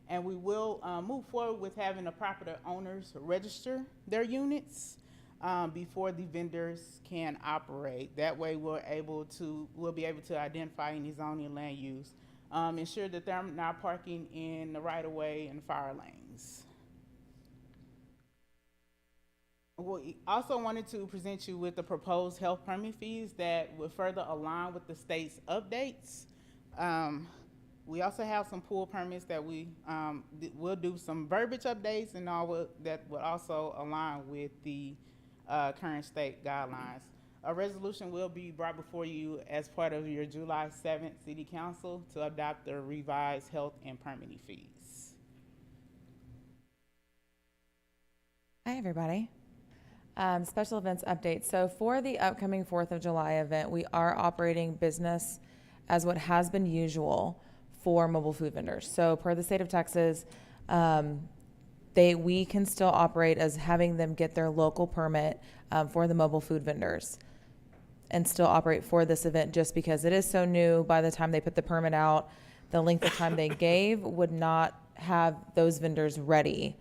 And we will move forward with having the property owners register their units before the vendors can operate. That way we'll be able to identify any zoning and land use, ensure that they're not parking in the right of way and fire lanes. We also wanted to present you with the proposed health permit fees that would further align with the state's updates. We also have some pool permits that we'll do some verbiage updates and all that would also align with the current state guidelines. A resolution will be brought before you as part of your July 7th City Council to adopt the revised health and permitting fees. Hi, everybody. Special events update. So for the upcoming 4th of July event, we are operating business as what has been usual for mobile food vendors. So per the state of Texas, we can still operate as having them get their local permit for the mobile food vendors. and still operate for this event, just because it is so new. By the time they put the permit out, the length of time they gave would not have those vendors ready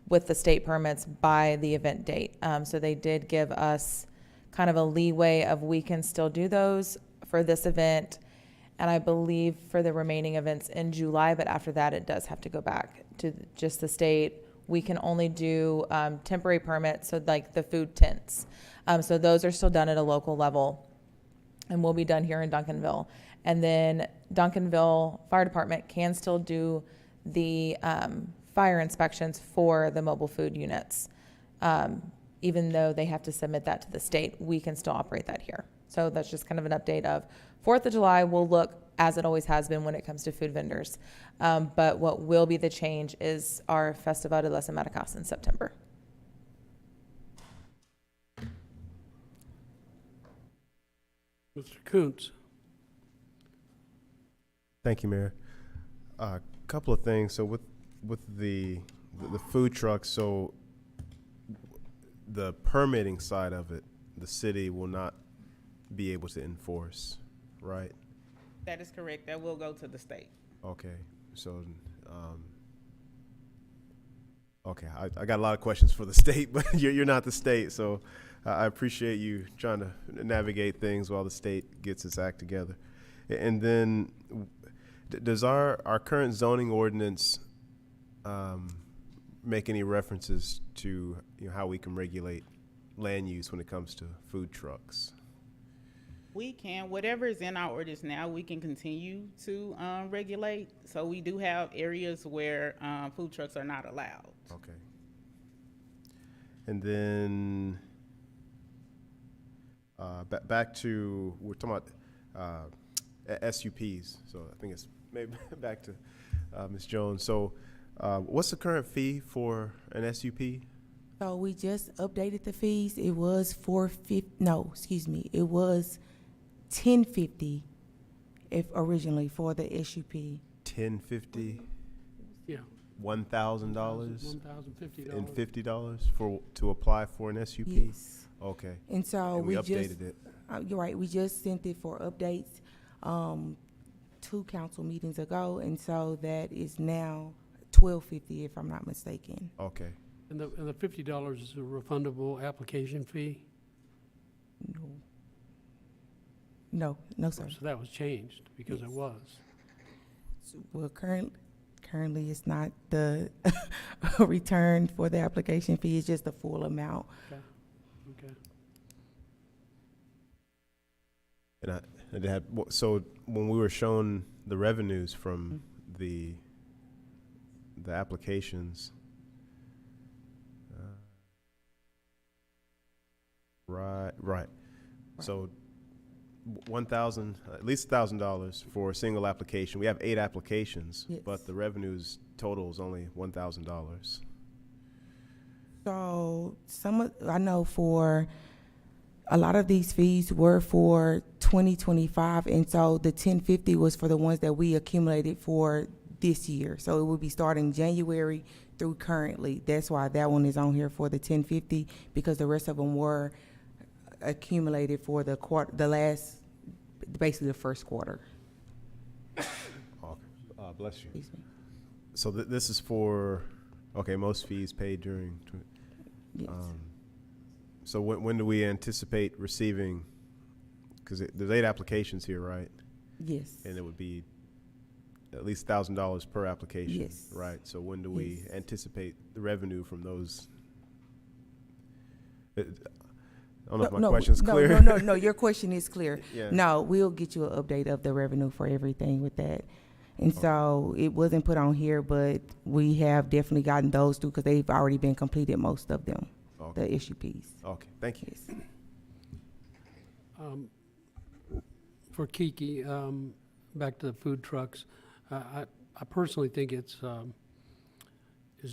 with the state permits by the event date. So they did give us kind of a leeway of we can still do those for this event, and I believe for the remaining events in July, but after that it does have to go back to just the state. We can only do temporary permits, so like the food tents. So those are still done at a local level and will be done here in Duncanville. And then Duncanville Fire Department can still do the fire inspections for the mobile food units. Even though they have to submit that to the state, we can still operate that here. So that's just kind of an update of 4th of July will look as it always has been when it comes to food vendors. But what will be the change is our Festival de las Americas in September. Mr. Kuntz. Thank you, Mayor. A couple of things. So with the food trucks, so the permitting side of it, the city will not be able to enforce, right? That is correct. That will go to the state. Okay, so, okay, I got a lot of questions for the state, but you're not the state, so I appreciate you trying to navigate things while the state gets its act together. And then, does our current zoning ordinance make any references to how we can regulate land use when it comes to food trucks? We can, whatever is in our ordinance now, we can continue to regulate. So we do have areas where food trucks are not allowed. Okay. And then back to, we're talking about SUPs. So I think it's maybe back to Ms. Jones. So what's the current fee for an SUP? So we just updated the fees. It was it was $10.50 if originally for the SUP. $10.50? Yeah. $1,000? $1,050. And $50 to apply for an SUP? Yes. Okay. And so we updated it. You're right. We just sent it for updates 2 council meetings ago, and so that is now $12.50 if I'm not mistaken. Okay. And the $50 is a refundable application fee? No, sir. So that was changed because it was. Well, currently it's not the return for the application fee. It's just the full amount. Okay. And so when we were shown the revenues from the applications, right. So at least $1,000 for a single application. We have 8 applications, yes, but the revenues total is only $1,000. So I know for a lot of these fees were for 2025, and so the $10.50 was for the ones that we accumulated for this year. So it will be starting January through currently. That's why that one is on here for the $10.50, because the rest of them were accumulated for the basically the first quarter. Bless you. Excuse me. So this is for, most fees paid during. Yes. So when do we anticipate receiving? Because there's 8 applications here, right? Yes. And it would be at least $1,000 per application. Yes. Right. So when do we anticipate the revenue from those? I don't know if my question's clear. No, your question is clear. Yeah. No, we'll get you an update of the revenue for everything with that. And so it wasn't put on here, but we have definitely gotten those through because they've already been completed, most of them, the SUPs. Okay, thank you. Yes. For Kiki, back to the food trucks, I personally think it's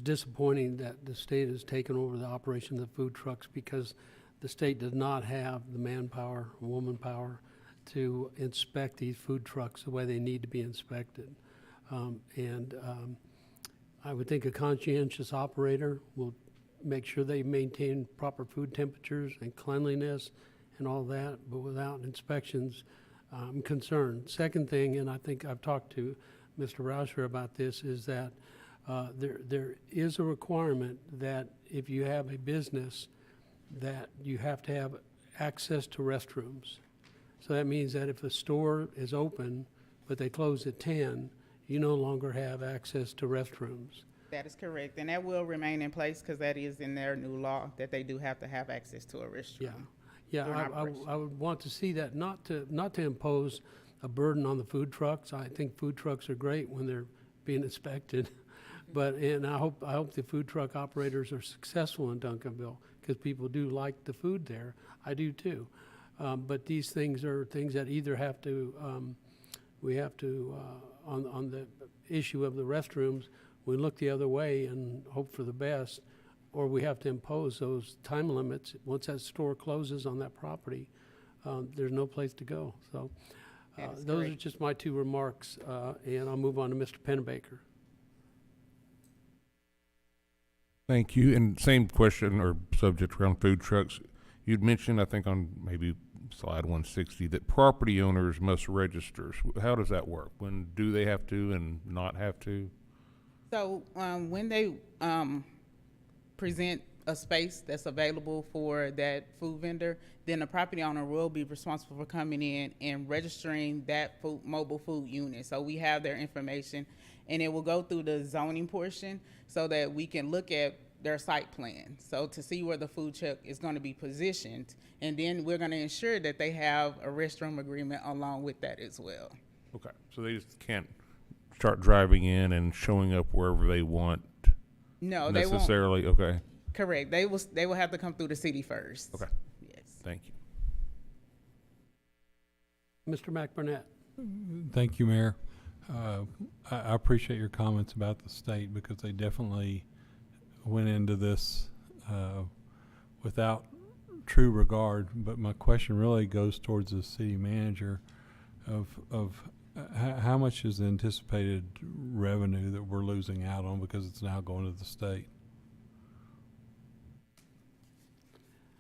disappointing that the state has taken over the operation of the food trucks, because the state does not have the manpower, woman power to inspect these food trucks the way they need to be inspected. I would think a conscientious operator will make sure they maintain proper food temperatures and cleanliness and all that, but without inspections, I'm concerned. Second thing, and I think I've talked to Mr. Rauscher about this, is that there is a requirement that if you have a business, that you have to have access to restrooms. So that means that if a store is open, but they close at 10, you no longer have access to restrooms. That is correct, and that will remain in place because that is in their new law, that they do have to have access to a restroom. Yeah, during I operation. would want to see that, not to impose a burden on the food trucks. I think food trucks are great when they're being inspected. And I hope the food truck operators are successful in Duncanville, because people do like the food there. I do too. But these things are things that either have to, we have to, on the issue of the restrooms, we look the other way and hope for the best, or we have to impose those time limits. Once that store closes on that property, there's no place to go. So those are just my two remarks, and I'll move on to Mr. Pennebaker. Thank you. And same question or subject around food trucks. You'd mentioned, I think on maybe slide 160, that property owners must register. How does that work? When do they have to and not have to? So when they present a space that's available for that food vendor, then the property owner will be responsible for coming in and registering that mobile food unit. So we have their information, and it will go through the zoning portion so that we can look at their site plan. So to see where the food truck is going to be positioned, and then we're going to ensure that they have a restroom agreement along with that as well. Okay, so they just can't start driving in and showing up wherever they want. No, they won't. Necessarily. Okay. Correct. They will have to come through the city first. Okay. Yes. Thank you. Mr. McBurnett. Thank you, Mayor. I appreciate your comments about the state, because they definitely went into this without true regard. But my question really goes towards the city manager of how much is the anticipated revenue that we're losing out on because it's now going to the state?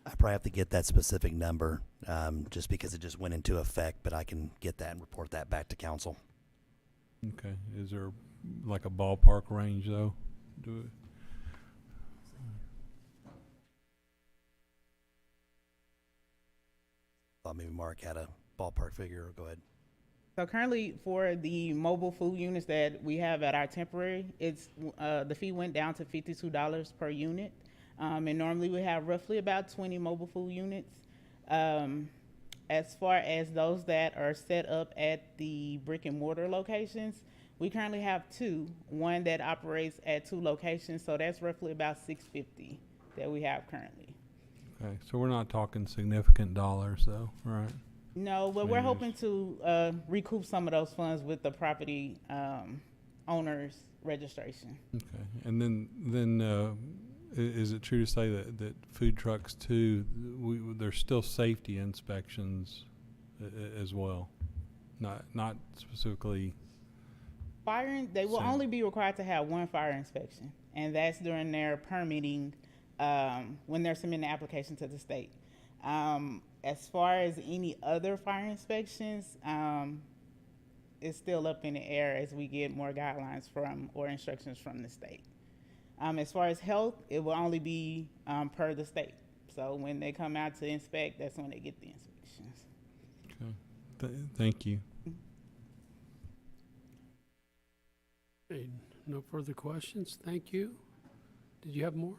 I probably have to get that specific number, just because it just went into effect, but I can get that and report that back to council. Okay. Is there like a ballpark range though? Thought maybe Mark had a ballpark figure. Go ahead. So currently, for the mobile food units that we have at our temporary, it's the fee went down to $52 per unit, and normally we have roughly about 20 mobile food units. As far as those that are set up at the brick and mortar locations, we currently have two. One that operates at 2 locations, so that's roughly about $650 that we have currently. Okay, so we're not talking significant dollars though, right? No, but we're hoping to recoup some of those funds with the property owner's registration. Okay, and then is it true to say that food trucks too, there's still safety inspections as well? Not specifically. Firing, they will only be required to have one fire inspection, and that's during their permitting when they're submitting the application to the state. As far as any other fire inspections, it's still up in the air as we get more guidelines from or instructions from the state. As far as health, it will only be per the state. So when they come out to inspect, that's when they get the inspections. Okay, thank you. Okay, no further questions. Thank you. Did you have more?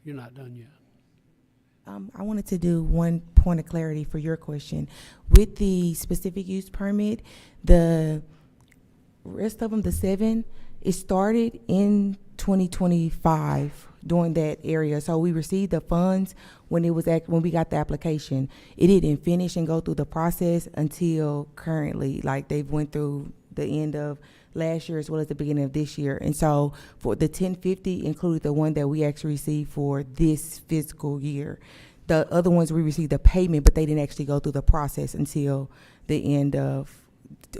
You're not done yet. I wanted to do one point of clarity for your question. With the specific use permit, the rest of them, the 7, it started in 2025 during that area. So we received the funds when it was when we got the application. It didn't finish and go through the process until currently. Like they've went through the end of last year as well as the beginning of this year. And so for the 1050 included the one that we actually received for this fiscal year. The other ones we received the payment, but they didn't actually go through the process until the end of,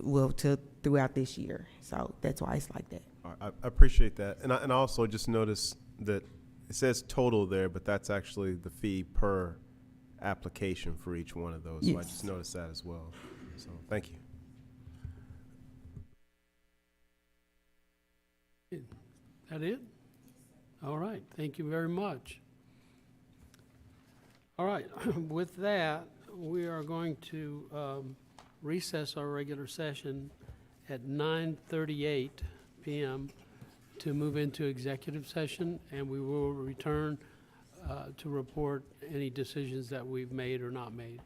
well, throughout this year. So that's why it's like that. I appreciate that. And I also just noticed that it says total there, but that's actually the fee per application for each one of those. So I Yes. just noticed that as well. So thank you. That it? All right, thank you very much. All right, with that, we are going to recess our regular session at 9:38 p.m. to move into executive session, and we will return to report any decisions that we've made or not made.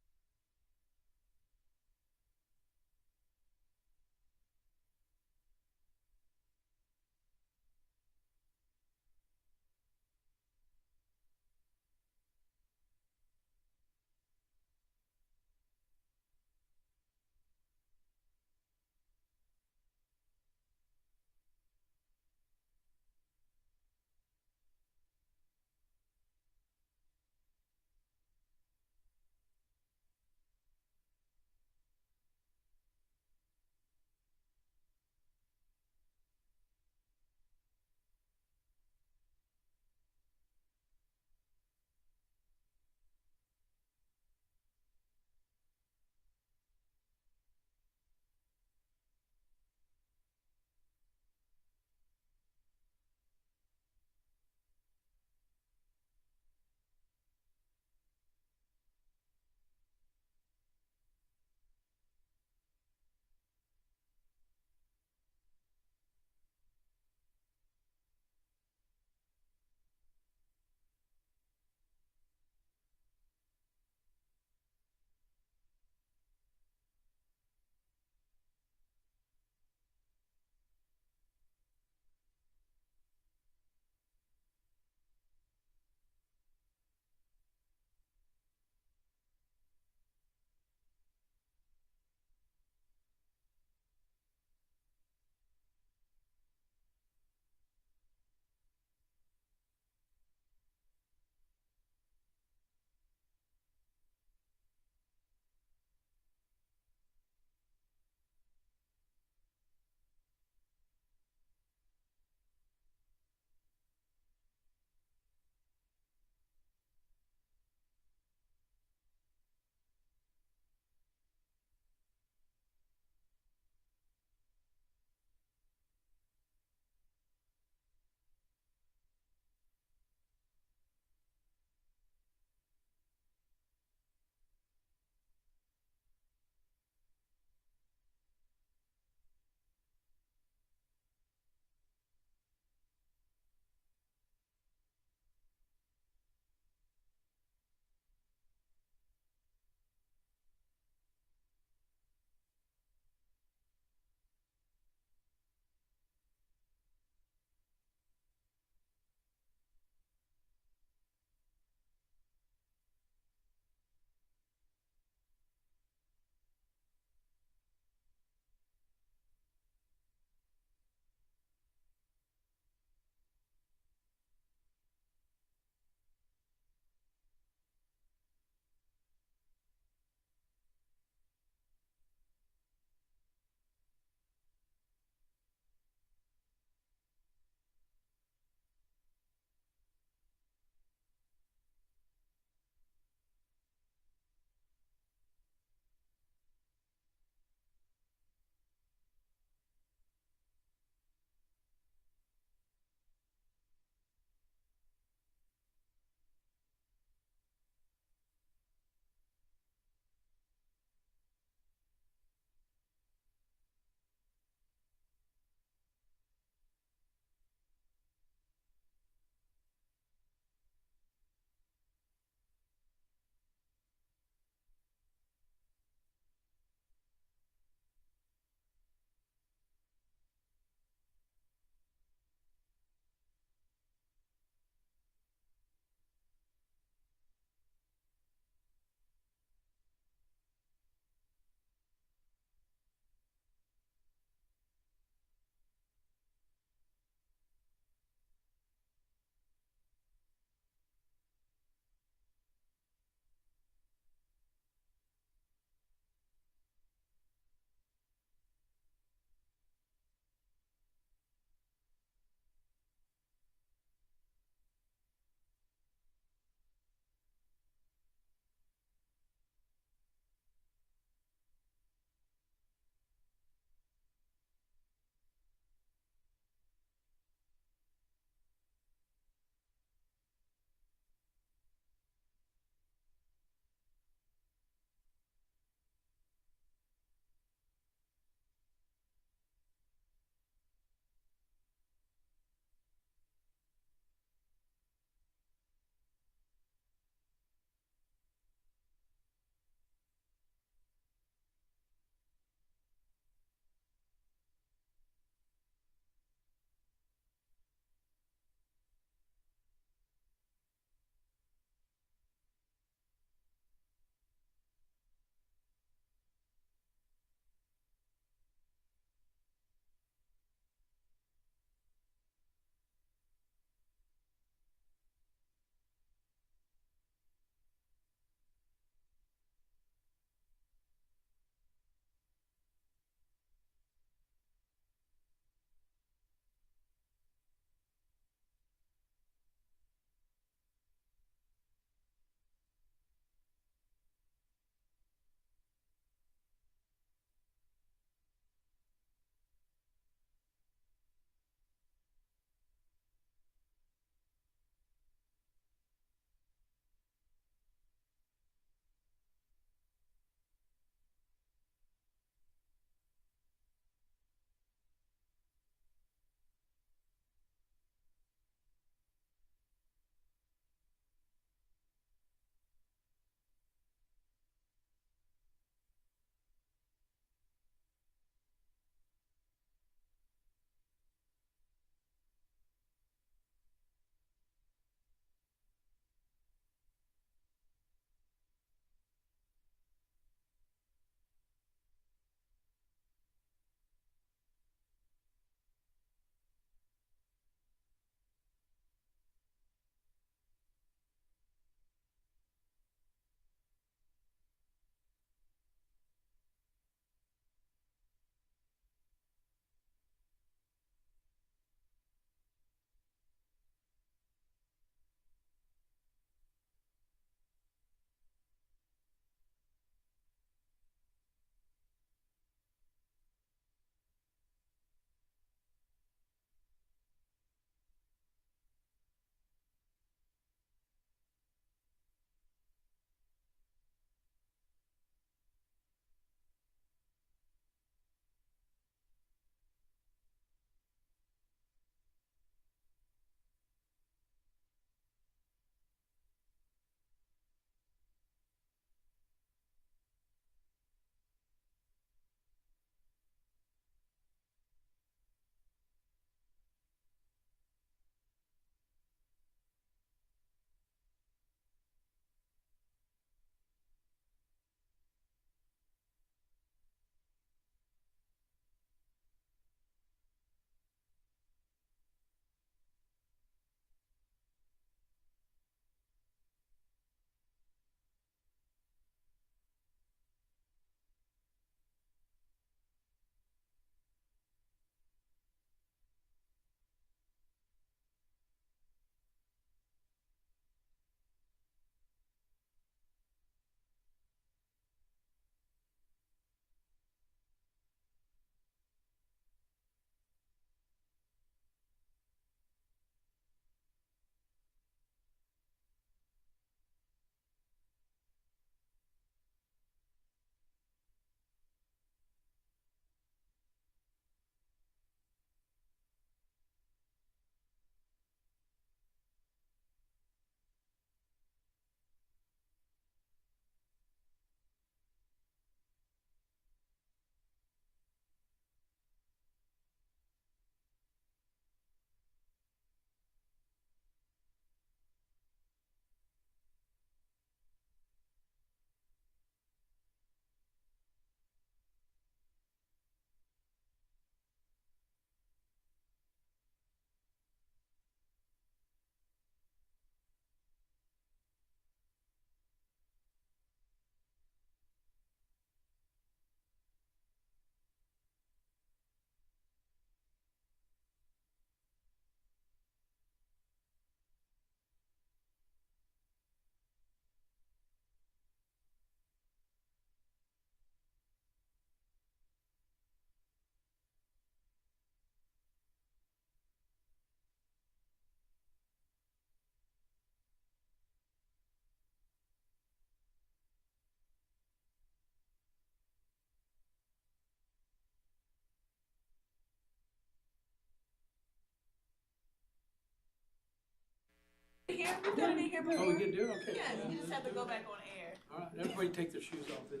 Oh, we can do it? Okay. Yes, you just have to go back on air. All right, everybody take their shoes off then.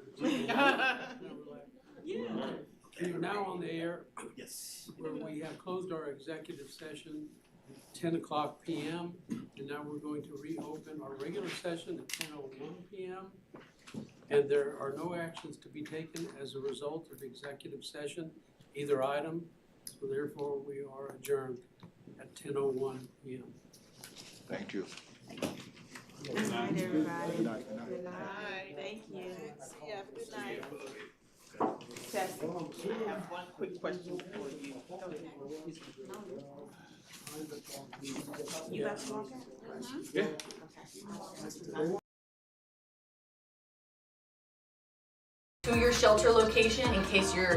We are now on the air. Yes. Where we have closed our executive session at 10:00 p.m. And now we're going to reopen our regular session at 10:01 p.m. And there are no actions to be taken as a result of executive session, either item. So therefore, we are adjourned at 10:01 p.m. Thank you. Good night, everybody. Good night. Thank you. Yeah, good night. Tessie, I have one quick question for you. You about to walk out? Yeah. Okay. To your shelter location in case you're